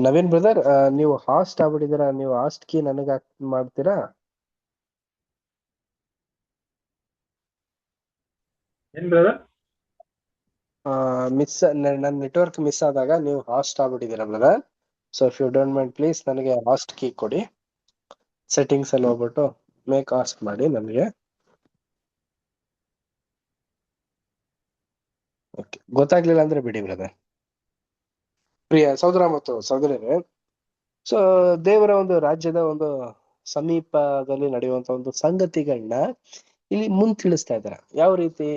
ನವೀನ್ ಬ್ರದರ್, ನೀವು ಹಾಸ್ಟ್ ಆಗ್ಬಿಟ್ಟಿದ್ದೀರಾ, ನೀವು ಹಾಸ್ಟ್ ಕೀ ನನಗೆ ಮಾಡ್ತೀರಾ? ಏನ್ ಬ್ರದರ್? ಮಿಸ್ ನನ್ನ ನೆಟ್ವರ್ಕ್ ಮಿಸ್ ಆದಾಗ ನೀವು ಹಾಸ್ಟ್ ಆಗ್ಬಿಟ್ಟಿದ್ದೀರಾ brother. So if you don't mind please ನನಗೆ ಹಾಸ್ಟ್ ಕೀ ಕೊಡಿ. ಸೆಟ್ಟಿಂಗ್ಸ್ ಅಲ್ಲಿ ಹೋಗ್ಬಿಟ್ಟು ಮೇಕ್ ಹಾಸ್ಟ್ ಮಾಡಿ ನನಗೆ. ಓಕೆ, ಗೊತ್ತಾಗ್ಲಿಲ್ಲ ಅಂದ್ರೆ ಬಿಡಿ ಬ್ರದರ್. ಪ್ರಿಯ ಸಹೋದರ ಮತ್ತು ಸಹೋದರರೇ, ಸೊ ದೇವರ ಒಂದು ರಾಜ್ಯದ ಒಂದು ಸಮೀಪದಲ್ಲಿ ನಡೆಯುವಂತ ಒಂದು ಸಂಗತಿಗಳನ್ನ ಇಲ್ಲಿ ತಿಳಿಸ್ತಾ ಇದ್ದಾರೆ. ಯಾವ ರೀತಿ?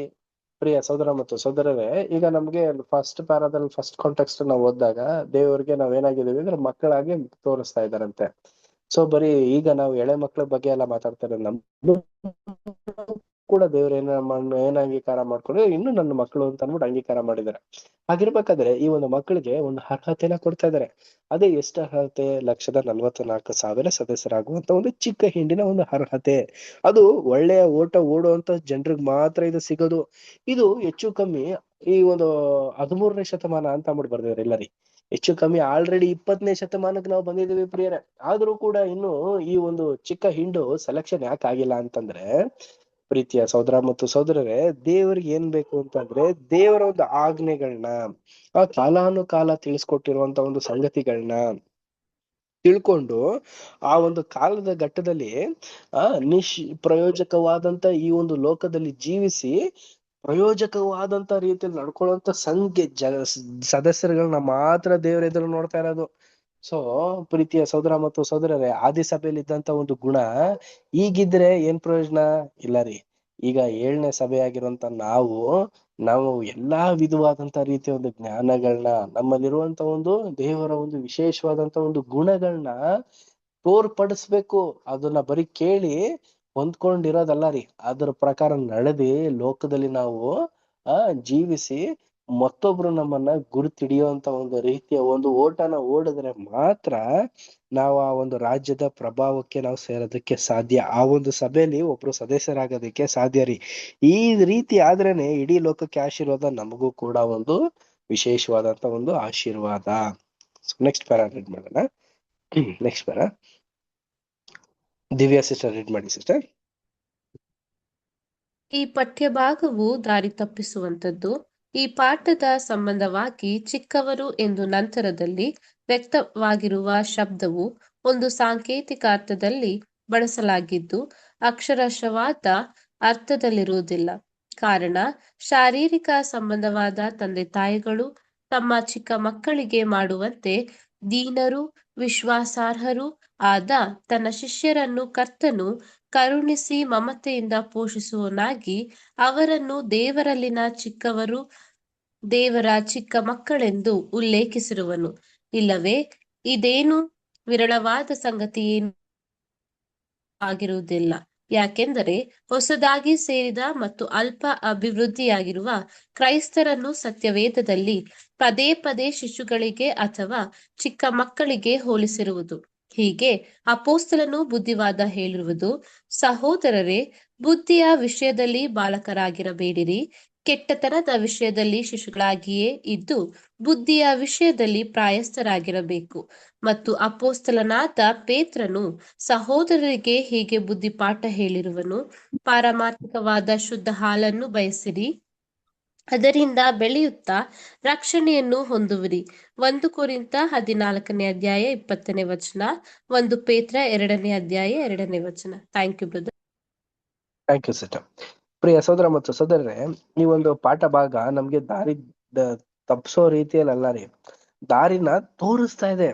ಪ್ರಿಯ ಸಹೋದರ ಮತ್ತು ಸಹೋದರರೇ, ಈಗ ನಮ್ಗೆ ಫಸ್ಟ್ ಪ್ಯಾರಾದಲ್ಲಿ ಫಸ್ಟ್ ಕಾಂಟೆಕ್ಸ್ಟ್ ನಾವು ಓದಿದಾಗ ದೇವರಿಗೆ ನಾವ್ ಏನಾಗಿದ್ದೀವಿ ಅಂದ್ರೆ ಮಕ್ಕಳಾಗಿ ತೋರಿಸ್ತಾ ಇದ್ದಾರಂತೆ. ಸೊ ಬರೀ ಈಗ ನಾವು ಎಳೆ ಮಕ್ಕಳ ಬಗ್ಗೆ ಎಲ್ಲ ಮಾತಾಡ್ತಾರೆ, ನಮ್ದು ಕೂಡ ದೇವ್ರ ಏನ್ ಅಂಗೀಕಾರ ಮಾಡ್ಕೊಂಡು ಇನ್ನು ನನ್ನ ಮಕ್ಕಳು ಅಂತ ಅಂದ್ಬಿಟ್ಟು ಅಂಗೀಕಾರ ಮಾಡಿದ್ದಾರೆ. ಹಾಗಿರ್ಬೇಕಾದ್ರೆ ಈ ಒಂದು ಮಕ್ಕಳಿಗೆ ಒಂದು ಅರ್ಹತೆನ ಕೊಡ್ತಾ ಇದ್ದಾರೆ. ಅದೇ ಎಷ್ಟು ಅರ್ಹತೆ? 1,44,000 ಸದಸ್ಯರಾಗುವಂತ ಒಂದು ಚಿಕ್ಕ ಹಿಂಡಿನ ಒಂದು ಅರ್ಹತೆ. ಅದು ಒಳ್ಳೆಯ ಓಟ ಓಡುವಂತ ಜನರಿಗೆ ಮಾತ್ರ ಇದು ಸಿಗೋದು. ಇದು ಹೆಚ್ಚು ಕಮ್ಮಿ ಈ ಒಂದು 13ನೇ ಶತಮಾನ ಅಂತ ಅಂದ್ಬಿಟ್ಟು ಬರ್ದಿದ್ದಾರೆ ಎಲ್ಲರಿ. ಹೆಚ್ಚು ಕಮ್ಮಿ ಆಲ್ರೆಡಿ 20ನೇ ಶತಮಾನಕ್ಕೆ ನಾವು ಬಂದಿದ್ದೀವಿ ಪ್ರಿಯರೇ. ಆದ್ರೂ ಕೂಡ ಇನ್ನು ಈ ಒಂದು ಚಿಕ್ಕ ಹಿಂಡು ಸೆಲೆಕ್ಷನ್ ಯಾಕೆ ಆಗಿಲ್ಲ ಅಂತಂದ್ರೆ, ಪ್ರೀತಿಯ ಸಹೋದರ ಮತ್ತು ಸಹೋದರರೇ, ದೇವರಿಗೆ ಏನ್ ಬೇಕು ಅಂತಂದ್ರೆ ದೇವರ ಒಂದು ಆಜ್ಞೆಗಳನ್ನ, ಆ ಕಾಲಾನುಕಾಲ ತಿಳಿಸ್ಕೊಟ್ಟಿರುವಂತ ಒಂದು ಸಂಗತಿಗಳನ್ನ ತಿಳ್ಕೊಂಡು ಆ ಒಂದು ಕಾಲದ ಘಟ್ಟದಲ್ಲಿ ಪ್ರಯೋಜಕವಾದಂತ ಈ ಒಂದು ಲೋಕದಲ್ಲಿ ಜೀವಿಸಿ ಪ್ರಯೋಜಕವಾದಂತ ರೀತಿಯಲ್ಲಿ ನಡ್ಕೊಳ್ಳುವಂತ ಸದಸ್ಯರುಗಳನ್ನ ಮಾತ್ರ ದೇವರ ಎದುರು ನೋಡ್ತಾ ಇರೋದು. ಸೊ ಪ್ರೀತಿಯ ಸಹೋದರ ಮತ್ತು ಸಹೋದರರೇ, ಆದಿ ಸಭೆಯಲ್ಲಿ ಇದ್ದಂತ ಒಂದು ಗುಣ ಈಗಿದ್ರೆ ಏನ್ ಪ್ರಯೋಜನ ಇಲ್ಲ ರೀ. ಈಗ 7ನೇ ಸಭೆ ಆಗಿರುವಂತ ನಾವು ಎಲ್ಲಾ ವಿಧವಾದಂತ ರೀತಿಯ ಒಂದು ಜ್ಞಾನಗಳನ್ನ, ನಮ್ಮಲ್ಲಿರುವಂತ ಒಂದು ದೇವರ ಒಂದು ವಿಶೇಷವಾದಂತ ಒಂದು ಗುಣಗಳನ್ನ ತೋರ್ಪಡಿಸ್ಬೇಕು. ಅದನ್ನ ಬರೀ ಕೇಳಿ ಹೊಂದ್ಕೊಂಡಿರೋದಲ್ಲ ರೀ, ಅದ್ರ ಪ್ರಕಾರ ನಡೆದಿ ಲೋಕದಲ್ಲಿ ನಾವು ಜೀವಿಸಿ ಮತ್ತೊಬ್ರು ನಮ್ಮನ್ನ ಗುರುತಿಡಿಯುವಂತ ಒಂದು ರೀತಿಯ ಒಂದು ಓಟನ ಓಡಿದ್ರೆ ಮಾತ್ರ ನಾವು ಆ ಒಂದು ರಾಜ್ಯದ ಪ್ರಭಾವಕ್ಕೆ ನಾವು ಸೇರೋದಕ್ಕೆ ಸಾಧ್ಯ. ಆ ಒಂದು ಸಭೆಯಲ್ಲಿ ಒಬ್ರು ಸದಸ್ಯರಾಗೋದಕ್ಕೆ ಸಾಧ್ಯ ರೀ. ಈ ರೀತಿ ಆದ್ರೇನೆ ಇಡೀ ಲೋಕಕ್ಕೆ ಆಶೀರ್ವಾದ, ನಮಗೂ ಕೂಡ ಒಂದು ವಿಶೇಷವಾದಂತ ಒಂದು ಆಶೀರ್ವಾದ. ನೆಕ್ಸ್ಟ್ ಪ್ಯಾರಾ ರೀಡ್ ಮಾಡೋಣ. Next para Divya sister read ಮಾಡಿ ಸಿಸ್ಟರ್. ಈ ಪಠ್ಯಭಾಗವು ದಾರಿ ತಪ್ಪಿಸುವಂತದ್ದು. ಈ ಪಾಠದ ಸಂಬಂಧವಾಗಿ ಚಿಕ್ಕವರು ಎಂದು ನಂತರದಲ್ಲಿ ವ್ಯಕ್ತವಾಗಿರುವ ಶಬ್ದವು ಒಂದು ಸಾಂಕೇತಿಕ ಅರ್ಥದಲ್ಲಿ ಬಳಸಲಾಗಿದ್ದು ಅಕ್ಷರಶವಾದ ಅರ್ಥದಲ್ಲಿರುವುದಿಲ್ಲ. ಕಾರಣ, ಶಾರೀರಿಕ ಸಂಬಂಧವಾದ ತಂದೆ ತಾಯಿಗಳು ತಮ್ಮ ಚಿಕ್ಕ ಮಕ್ಕಳಿಗೆ ಮಾಡುವಂತೆ ದೀನರು ವಿಶ್ವಾಸಾರ್ಹರು ಆದ ತನ್ನ ಶಿಷ್ಯರನ್ನು ಕರ್ತನು ಕರುಣಿಸಿ ಮಮತೆಯಿಂದ ಪೋಷಿಸುವನಾಗಿ ಅವರನ್ನು ದೇವರಲ್ಲಿನ ಚಿಕ್ಕವರು, ದೇವರ ಚಿಕ್ಕ ಮಕ್ಕಳೆಂದು ಉಲ್ಲೇಖಿಸಿರುವನು. ಇಲ್ಲವೇ ಇದೇನು ವಿರಳವಾದ ಸಂಗತಿಯೇನು ಆಗಿರುವುದಿಲ್ಲ. ಯಾಕೆಂದರೆ ಹೊಸದಾಗಿ ಸೇರಿದ ಮತ್ತು ಅಲ್ಪ ಅಭಿವೃದ್ಧಿಯಾಗಿರುವ ಕ್ರೈಸ್ತರನ್ನು ಸತ್ಯವೇದದಲ್ಲಿ ಪದೇ ಪದೇ ಶಿಶುಗಳಿಗೆ ಅಥವಾ ಚಿಕ್ಕ ಮಕ್ಕಳಿಗೆ ಹೋಲಿಸಿರುವುದು. ಹೀಗೆ ಅಪೊಸ್ತಲನು ಬುದ್ಧಿವಾದ ಹೇಳಿರುವುದು, ಸಹೋದರರೇ, ಬುದ್ಧಿಯ ವಿಷಯದಲ್ಲಿ ಬಾಲಕರಾಗಿರಬೇಡಿರಿ, ಕೆಟ್ಟತನದ ವಿಷಯದಲ್ಲಿ ಶಿಶುಗಳಾಗಿಯೇ ಇದ್ದು ಬುದ್ಧಿಯ ವಿಷಯದಲ್ಲಿ ಪ್ರಾಯಸ್ಥರಾಗಿರಬೇಕು. ಮತ್ತು ಅಪೊಸ್ತಲನಾದ ಪೇತ್ರನು ಸಹೋದರರಿಗೆ ಹೀಗೆ ಬುದ್ಧಿಪಾಠ ಹೇಳಿರುವನು, ಪಾರಮಾರ್ಥಿಕವಾದ ಶುದ್ಧ ಹಾಲನ್ನು ಬಯಸಿರಿ, ಅದರಿಂದ ಬೆಳೆಯುತ್ತಾ ರಕ್ಷಣೆಯನ್ನು ಹೊಂದುವಿರಿ. 1 ಕೊರಿಂಥ 14ನೇ ಅಧ್ಯಾಯ 20ನೇ ವಚನ, 1 ಪೇತ್ರ 2ನೇ ಅಧ್ಯಾಯ 2ನೇ ವಚನ. Thank you brother. Thank you sister. ಪ್ರಿಯ ಸಹೋದರ ಮತ್ತು ಸಹೋದರರೇ, ಈ ಒಂದು ಪಾಠ ಭಾಗ ನಮ್ಗೆ ದಾರಿ ತಪ್ಪಿಸೋ ರೀತಿಯಲ್ಲಿ ಅಲ್ಲ ರೀ, ದಾರಿನ ತೋರಿಸ್ತಾ ಇದೆ.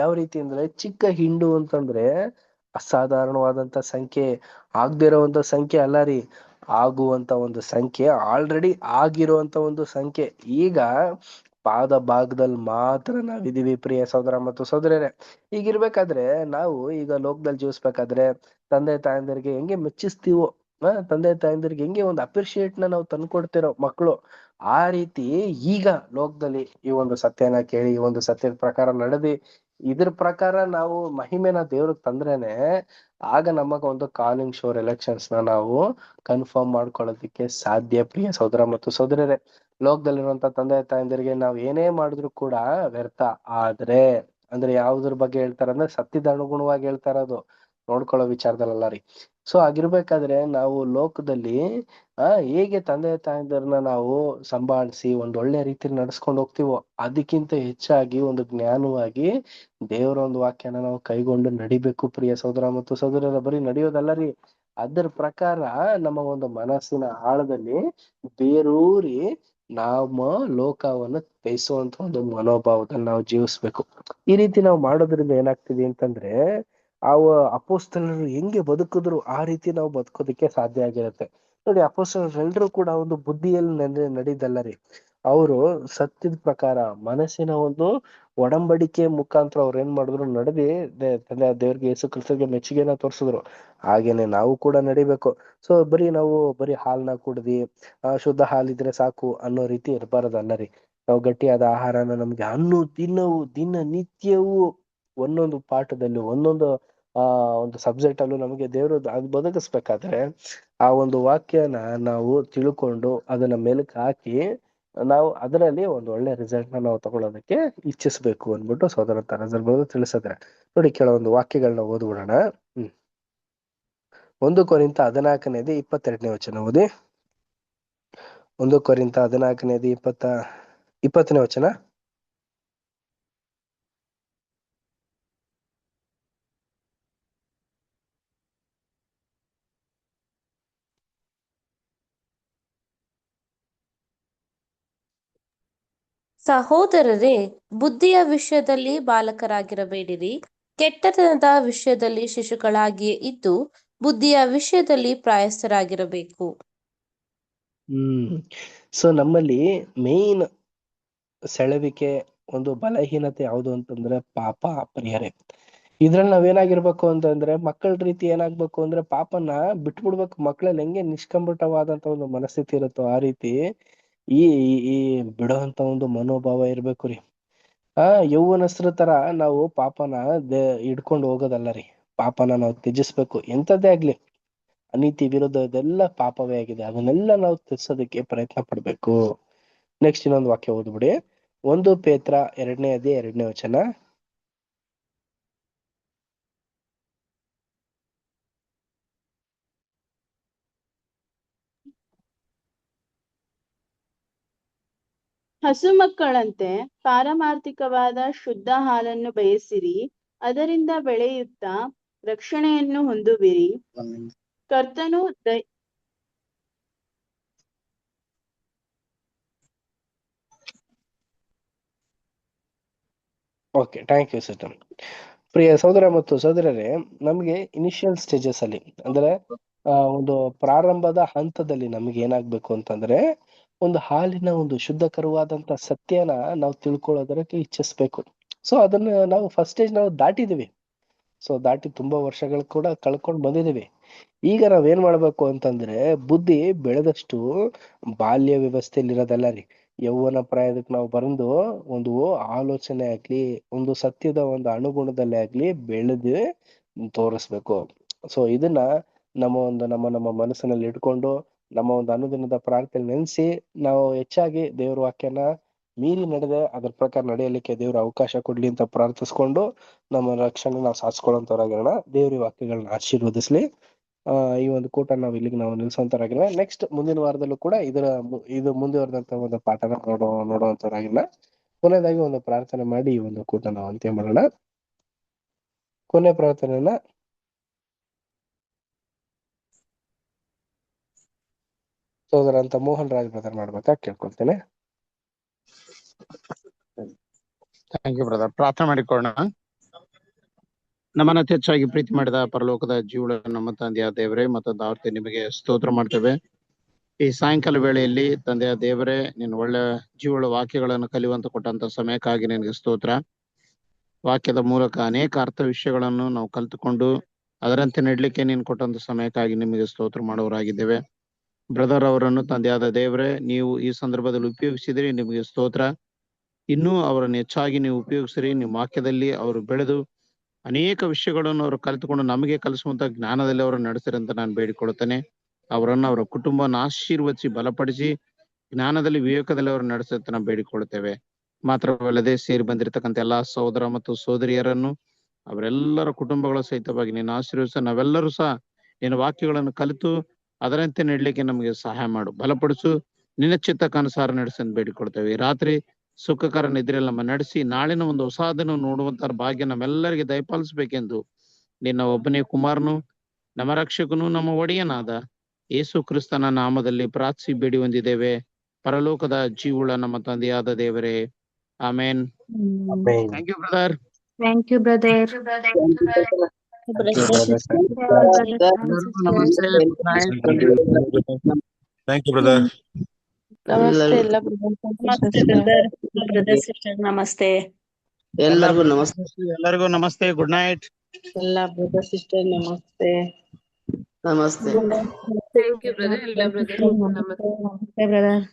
ಯಾವ ರೀತಿ ಅಂದ್ರೆ, ಚಿಕ್ಕ ಹಿಂಡು ಅಂತಂದ್ರೆ ಅಸಾಧಾರಣವಾದಂತ ಸಂಖ್ಯೆ, ಆಗದಿರೋಂತ ಸಂಖ್ಯೆ ಅಲ್ಲ ರೀ, ಆಗುವಂತ ಒಂದು ಸಂಖ್ಯೆ, ಆಲ್ರೆಡಿ ಆಗಿರುವಂತ ಒಂದು ಸಂಖ್ಯೆ. ಈಗ ಪಾದ ಭಾಗದಲ್ಲಿ ಮಾತ್ರ ನಾವಿದೀವಿ ಪ್ರಿಯ ಸಹೋದರ ಮತ್ತು ಸಹೋದರರೇ. ಈಗಿರ್ಬೇಕಾದ್ರೆ ನಾವು ಈಗ ಲೋಕದಲ್ಲಿ ಜೀವಿಸ್ಬೇಕಾದ್ರೆ ತಂದೆ ತಾಯಂದಿರಿಗೆ ಹೆಂಗೆ ಮೆಚ್ಚಿಸ್ತೀವೋ, ತಂದೆ ತಾಯಂದಿರಿಗೆ ಹೆಂಗೆ ಒಂದು ಅಪ್ರಿಶಿಯೇಟ್ ನಾವು ತಂದ್ಕೊಡ್ತಿರೋ ಮಕ್ಕಳು, ಆ ರೀತಿ ಈಗ ಲೋಕದಲ್ಲಿ ಈ ಒಂದು ಸತ್ಯನ ಕೇಳಿ ಈ ಒಂದು ಸತ್ಯದ ಪ್ರಕಾರ ನಡೆದಿ ಇದ್ರ ಪ್ರಕಾರ ನಾವು ಮಹಿಮೆನ ದೇವ್ರಿಗೆ ತಂದ್ರೇನೆ ಆಗ ನಮಗ ಒಂದು ಕಾಲಿಂಗ್ ಶೋರ್ ಎಲೆಕ್ಷನ್ಸ್ ನ ನಾವು ಕನ್ಫರ್ಮ್ ಮಾಡ್ಕೊಳ್ಳೋದಿಕ್ಕೆ ಸಾಧ್ಯ. ಪ್ರಿಯ ಸಹೋದರ ಮತ್ತು ಸಹೋದರರೇ, ಲೋಕದಲ್ಲಿರುವಂತ ತಂದೆ ತಾಯಂದಿರಿಗೆ ನಾವ್ ಏನೇ ಮಾಡಿದ್ರು ಕೂಡ ವ್ಯರ್ಥ. ಆದ್ರೆ ಅಂದ್ರೆ ಯಾವ್ದ್ರ ಬಗ್ಗೆ ಹೇಳ್ತಾರಂದ್ರೆ ಸತ್ಯದ ಅನುಗುಣವಾಗಿ ಹೇಳ್ತಾ ಇರೋದು, ನೋಡ್ಕೊಳ್ಳೋ ವಿಚಾರದಲ್ಲ ರೀ. ಸೊ ಆಗಿರ್ಬೇಕಾದ್ರೆ ನಾವು ಲೋಕದಲ್ಲಿ ಹೇಗೆ ತಂದೆ ತಾಯಂದಿರನ್ನ ನಾವು ಸಂಭಾಳಿಸಿ ಒಂದ್ ಒಳ್ಳೆ ರೀತಿಯಲ್ಲಿ ನಡ್ಸ್ಕೊಂಡು ಹೋಗ್ತೀವೋ ಅದಕ್ಕಿಂತ ಹೆಚ್ಚಾಗಿ ಒಂದು ಜ್ಞಾನವಾಗಿ ದೇವರ ಒಂದು ವಾಕ್ಯನ ನಾವು ಕೈಗೊಂಡು ನಡಿಬೇಕು. ಪ್ರಿಯ ಸಹೋದರ ಮತ್ತು ಸಹೋದರರ, ಬರೀ ನಡೆಯೋದಲ್ಲ ರೀ, ಅದ್ರ ಪ್ರಕಾರ ನಮ್ಮ ಒಂದು ಮನಸ್ಸಿನ ಆಳದಲ್ಲಿ ಬೇರೂರಿ ನಮ್ಮ ಲೋಕವನ್ನು ಬಯಸುವಂತ ಒಂದು ಮನೋಭಾವದಲ್ಲಿ ನಾವು ಜೀವಿಸ್ಬೇಕು. ಈ ರೀತಿ ನಾವು ಮಾಡೋದ್ರಿಂದ ಏನಾಗ್ತಿದೆ ಅಂತಂದ್ರೆ ಅಪೊಸ್ತಲರು ಹೆಂಗೆ ಬದುಕಿದ್ರು ಆ ರೀತಿ ನಾವು ಬದುಕೋದಕ್ಕೆ ಸಾಧ್ಯ ಆಗಿರುತ್ತೆ. ನೋಡಿ, ಅಪೊಸ್ತಲರು ಎಲ್ರು ಕೂಡ ಒಂದು ಬುದ್ಧಿಯಲ್ಲಿ ನಡೀದಲ್ಲ ರೀ. ಅವರು ಸತ್ಯದ ಪ್ರಕಾರ ಮನಸ್ಸಿನ ಒಂದು ಒಡಂಬಡಿಕೆ ಮುಖಾಂತರ ಅವ್ರು ಏನ್ ಮಾಡಿದ್ರು, ನಡೆದಿ ದೇವ್ರಿಗೆ ಯೇಸು ಕ್ರಿಸ್ತಗೆ ಮೆಚ್ಚುಗೆನ ತೋರಿಸಿದ್ರು. ಹಾಗೇನೆ ನಾವು ಕೂಡ ನಡಿಬೇಕು. ಸೊ ನಾವು ಬರೀ ಹಾಲ್ನ ಕುಡ್ದಿ ಶುದ್ಧ ಹಾಲಿದ್ರೆ ಸಾಕು ಅನ್ನೋ ರೀತಿ ಇರಬಾರದಲ್ಲ ರೀ. ನಾವು ಗಟ್ಟಿಯಾದ ಆಹಾರನ ನಮ್ಗೆ ದಿನನಿತ್ಯವೂ ಒಂದೊಂದು ಪಾಠದಲ್ಲಿ ಒಂದೊಂದು ಒಂದು ಸಬ್ಜೆಕ್ಟ್ ಅಲ್ಲೂ ನಮಗೆ ದೇವರು ಅದು ಬದುಕಿಸ್ಬೇಕಾದ್ರೆ ಆ ಒಂದು ವಾಕ್ಯನ ನಾವು ತಿಳ್ಕೊಂಡು ಅದನ್ನ ಮೆಲುಕು ಹಾಕಿ ನಾವು ಅದರಲ್ಲಿ ಒಂದು ಒಳ್ಳೆ ರಿಸಲ್ಟ್ ನ ನಾವು ತಗೊಳ್ಳೋದಕ್ಕೆ ಇಚ್ಛಿಸ್ಬೇಕು ಅಂದ್ಬಿಟ್ಟು ಸೋದರ ತರಜರ್ಬೋದು ತಿಳಿಸಿದ್ರೆ. ನೋಡಿ, ಕೆಲವೊಂದು ವಾಕ್ಯಗಳನ್ನ ಓದ್ಬಿಡೋಣ. 1 ಕೊರಿಂಥ 14:22 ವಚನ ಓದಿ. 1 ಕೊರಿಂಥ 14:20 ವಚನ. ಸಹೋದರರೇ, ಬುದ್ಧಿಯ ವಿಷಯದಲ್ಲಿ ಬಾಲಕರಾಗಿರಬೇಡಿರಿ, ಕೆಟ್ಟತನದ ವಿಷಯದಲ್ಲಿ ಶಿಶುಗಳಾಗಿಯೇ ಇದ್ದು ಬುದ್ಧಿಯ ವಿಷಯದಲ್ಲಿ ಪ್ರಾಯಸ್ಥರಾಗಿರಬೇಕು. ಸೊ ನಮ್ಮಲ್ಲಿ ಮೇನ್ ಸೆಳೆವಿಕೆ ಒಂದು ಬಲಹೀನತೆ ಯಾವುದು ಅಂತಂದ್ರೆ ಪಾಪ. ಪ್ರಿಯರೇ, ಇದ್ರಲ್ಲಿ ನಾವೇನಾಗಿರ್ಬೇಕು ಅಂತಂದ್ರೆ ಮಕ್ಕಳ ರೀತಿ ಏನಾಗ್ಬೇಕು ಅಂದ್ರೆ ಪಾಪನ ಬಿಟ್ಬಿಡ್ಬೇಕು. ಮಕ್ಕಳಲ್ಲಿ ಹೆಂಗೆ ನಿಷ್ಕಂಬಟವಾದಂತ ಒಂದು ಮನಸ್ಥಿತಿ ಇರುತ್ತೋ ಆ ರೀತಿ ಈ ಈ ಬಿಡುವಂತ ಒಂದು ಮನೋಭಾವ ಇರ್ಬೇಕು ರೀ. ಯೌವನಸ್ತ್ರ ತರ ನಾವು ಪಾಪನ ಹಿಡ್ಕೊಂಡು ಹೋಗೋದಲ್ಲ ರೀ. ಪಾಪನ ನಾವು ತ್ಯಜಿಸ್ಬೇಕು. ಎಂತದ್ದೇ ಆಗ್ಲಿ, ಅನೀತಿ ವಿರುದ್ಧ ಇದೆಲ್ಲ ಪಾಪವೇ ಆಗಿದೆ, ಅದನ್ನೆಲ್ಲ ನಾವು ತ್ಯಜಿಸೋದಕ್ಕೆ ಪ್ರಯತ್ನ ಪಡ್ಬೇಕು. ನೆಕ್ಸ್ಟ್ ಇನ್ನೊಂದು ವಾಕ್ಯ ಓದ್ಬಿಡಿ. 1 ಪೇತ್ರ 2:2 ವಚನ. ಹಸು ಮಕ್ಕಳಂತೆ ಪಾರಮಾರ್ಥಿಕವಾದ ಶುದ್ಧ ಹಾಲನ್ನು ಬಯಸಿರಿ, ಅದರಿಂದ ಬೆಳೆಯುತ್ತಾ ರಕ್ಷಣೆಯನ್ನು ಹೊಂದುವಿರಿ. ಕರ್ತನು ಓಕೆ, ಥ್ಯಾಂಕ್ ಯು ಸಿಸ್ಟರ್. ಪ್ರಿಯ ಸಹೋದರ ಮತ್ತು ಸಹೋದರರೇ, ನಮಗೆ ಇನಿಷಿಯಲ್ ಸ್ಟೇಜಸ್ ಅಲ್ಲಿ ಅಂದ್ರೆ ಒಂದು ಪ್ರಾರಂಭದ ಹಂತದಲ್ಲಿ ನಮ್ಗೆ ಏನಾಗ್ಬೇಕು ಅಂತಂದ್ರೆ ಒಂದು ಹಾಲಿನ ಒಂದು ಶುದ್ಧಕರವಾದಂತ ಸತ್ಯನ ನಾವು ತಿಳ್ಕೊಳ್ಳೋದಕ್ಕೆ ಇಚ್ಛಿಸ್ಬೇಕು. ಸೊ ಅದನ್ನ ನಾವು ಫಸ್ಟ್ ಸ್ಟೇಜ್ ನಾವು ದಾಟಿದೀವಿ. ಸೊ ದಾಟಿ ತುಂಬಾ ವರ್ಷಗಳು ಕೂಡ ಕಳ್ಕೊಂಡ್ ಬಂದಿದೀವಿ. ಈಗ ನಾವೇನ್ ಮಾಡ್ಬೇಕು ಅಂತಂದ್ರೆ ಬುದ್ಧಿ ಬೆಳೆದಷ್ಟು ಬಾಲ್ಯ ವ್ಯವಸ್ಥೆಯಲ್ಲಿ ಇರೋದಲ್ಲ ರೀ, ಯೌವನ ಪ್ರಾಯದಕ್ಕೆ ನಾವು ಬಂದು ಒಂದು ಆಲೋಚನೆ ಆಗ್ಲಿ ಒಂದು ಸತ್ಯದ ಒಂದು ಅನುಗುಣದಲ್ಲೇ ಆಗ್ಲಿ ಬೆಳೆದು ತೋರಿಸ್ಬೇಕು. ಸೊ ಇದನ್ನ ನಮ್ಮ ಮನಸ್ಸಿನಲ್ಲಿ ಇಟ್ಕೊಂಡು ನಮ್ಮ ಒಂದು ಅನುದಿನದ ಪ್ರಾರ್ಥನೆ ನೆನೆಸಿ ನಾವು ಹೆಚ್ಚಾಗಿ ದೇವ್ರ ವಾಕ್ಯನ ಮೀರಿ ನಡೆದೆ ಅದ್ರ ಪ್ರಕಾರ ನಡೆಯಲಿಕ್ಕೆ ದೇವ್ರ ಅವಕಾಶ ಕೊಡ್ಲಿ ಅಂತ ಪ್ರಾರ್ಥಿಸ್ಕೊಂಡು ನಮ್ಮ ರಕ್ಷಣೆ ನಾವು ಸಾಧಿಸ್ಕೊಳ್ಳೋಂಥವ್ರಾಗಿರೋಣ. ದೇವ್ರ ವಾಕ್ಯಗಳನ್ನ ಆಶೀರ್ವದಿಸ್ಲಿ. ಈ ಒಂದು ಕೂಟ ನಾವು ಇಲ್ಲಿಗೆ ನಾವು ನಿಲ್ಸೋಂಥವ್ರಾಗಿಲ್ಲ. ನೆಕ್ಸ್ಟ್ ಮುಂದಿನ ವಾರದಲ್ಲೂ ಕೂಡ ಇದು ಮುಂದುವರೆದಂತ ಒಂದು ಪಾಠನ ನೋಡುವಂತವ್ರಾಗಿಲ್ಲ. ಕೊನೆಯದಾಗಿ ಒಂದು ಪ್ರಾರ್ಥನೆ ಮಾಡಿ ಈ ಒಂದು ಕೂಟ ನಾವು ಅಂತ್ಯ ಮಾಡೋಣ. ಕೊನೆ ಪ್ರಾರ್ಥನೆಯನ್ನ ಸೋದರ ಅಂತ ಮೋಹನ್ ರಾಜ್ ಬ್ರದರ್ ಮಾಡ್ಬೇಕಾ ಕೇಳ್ಕೊಳ್ತೇನೆ. Thank you brother. ಪ್ರಾರ್ಥನೆ ಮಾಡಿಕೊಳ್ಳೋಣ. ನಮ್ಮನ್ನ ಹೆಚ್ಚಾಗಿ ಪ್ರೀತಿ ಮಾಡಿದ ಪರಲೋಕದ ಜೀವಳ ನಮ್ಮ ತಂದೆಯ ದೇವರೇ, ಮತ್ತೊಂದು ಆವರ್ತಿ ನಿಮಗೆ ಸ್ತೋತ್ರ ಮಾಡ್ತೇವೆ. ಈ ಸಾಯಂಕಾಲ ವೇಳೆಯಲ್ಲಿ ತಂದೆಯ ದೇವರೇ, ನಿನ್ನ ಒಳ್ಳೆ ಜೀವಳ ವಾಕ್ಯಗಳನ್ನು ಕಲಿಯುವಂತ ಕೊಟ್ಟಂತ ಸಮಯಕ್ಕಾಗಿ ನಿನಗೆ ಸ್ತೋತ್ರ. ವಾಕ್ಯದ ಮೂಲಕ ಅನೇಕ ಅರ್ಥ ವಿಷಯಗಳನ್ನು ನಾವು ಕಲ್ತುಕೊಂಡು ಅದರಂತೆ ನಡ್ಲಿಕ್ಕೆ ನೀನು ಕೊಟ್ಟಂತ ಸಮಯಕ್ಕಾಗಿ ನಿಮಗೆ ಸ್ತೋತ್ರ ಮಾಡುವವರಾಗಿದ್ದೇವೆ. ಬ್ರದರ್ ಅವರನ್ನು ತಂದೆಯಾದ ದೇವರೇ ನೀವು ಈ ಸಂದರ್ಭದಲ್ಲಿ ಉಪಯೋಗಿಸಿದ್ರಿ, ನಿಮಗೆ ಸ್ತೋತ್ರ. ಇನ್ನೂ ಅವರನ್ನು ಹೆಚ್ಚಾಗಿ ನೀವು ಉಪಯೋಗಿಸಿರಿ. ನಿಮ್ಮ ವಾಕ್ಯದಲ್ಲಿ ಅವರು ಬೆಳೆದು ಅನೇಕ ವಿಷಯಗಳನ್ನು ಅವರು ಕಲಿತುಕೊಂಡು ನಮಗೆ ಕಲಿಸುವಂತ ಜ್ಞಾನದಲ್ಲಿ ಅವರನ್ನು ನಡೆಸಿರಿ ಅಂತ ನಾನು ಬೇಡಿಕೊಳ್ಳುತ್ತೇನೆ. ಅವರನ್ನು ಅವರ ಕುಟುಂಬವನ್ನು ಆಶೀರ್ವದಿಸಿ ಬಲಪಡಿಸಿ ಜ್ಞಾನದಲ್ಲಿ ವಿವೇಕದಲ್ಲಿ ಅವರು ನಡೆಸುತ್ತೆ ನಾವು ಬೇಡಿಕೊಳ್ಳುತ್ತೇವೆ. ಮಾತ್ರವಲ್ಲದೆ ಸೇರಿ ಬಂದಿರತಕ್ಕಂಥ ಎಲ್ಲಾ ಸಹೋದರ ಮತ್ತು ಸಹೋದರಿಯರನ್ನು ಅವರೆಲ್ಲರ ಕುಟುಂಬಗಳ ಸಹಿತವಾಗಿ ನೀನು ಆಶೀರ್ವದಿಸ. ನಾವೆಲ್ಲರೂ ಸಹ ನಿನ್ನ ವಾಕ್ಯಗಳನ್ನು ಕಲಿತು ಅದರಂತೆ ನಡಲಿಕ್ಕೆ ನಮಗೆ ಸಹಾಯ ಮಾಡು, ಬಲಪಡಿಸು, ನಿನ್ನ ಚಿತ್ತಕ್ಕನುಸಾರ ನಡೆಸಿ ಅಂತ ಬೇಡಿಕೊಳ್ತೇವೆ. ಈ ರಾತ್ರಿ ಸುಖಕರ ನಿದ್ರೆಯಲ್ಲಿ ನಮ್ಮ ನಡೆಸಿ ನಾಳಿನ ಒಂದು ಹೊಸದನ್ನು ನೋಡುವಂತ ಭಾಗ್ಯ ನಮ್ಮೆಲ್ಲರಿಗೆ ದಯಪಾಲಿಸಬೇಕೆಂದು ನಿನ್ನ ಒಬ್ಬನೇ ಕುಮಾರನು ನಮ್ಮ ರಕ್ಷಕನು ನಮ್ಮ ಒಡೆಯನಾದ ಯೇಸು ಕ್ರಿಸ್ತನ ನಾಮದಲ್ಲಿ ಪ್ರಾರ್ಥಿಸಿ ಬೇಡಿ ಹೊಂದಿದ್ದೇವೆ ಪರಲೋಕದ ಜೀವುಳ ನಮ್ಮ ತಂದೆಯಾದ ದೇವರೇ, amen. Thank you brother. Thank you brother. Namaste. Thank you brother. Namaste ಎಲ್ಲ ನಮಸ್ತೆ ಬ್ರದರ್, ಬ್ರದರ್ ಸಿಸ್ಟರ್ ನಮಸ್ತೆ. ಎಲ್ಲರಿಗೂ ನಮಸ್ತೆ. ಎಲ್ಲರಿಗೂ ನಮಸ್ತೆ. Good night. ಎಲ್ಲ ಬ್ರದರ್ ಸಿಸ್ಟರ್ ನಮಸ್ತೆ. ನಮಸ್ತೆ. Thank you brother. ಎಲ್ಲ ಬ್ರದರ್ ನಮಸ್ತೆ. ನಮಸ್ತೆ ಬ್ರದರ್.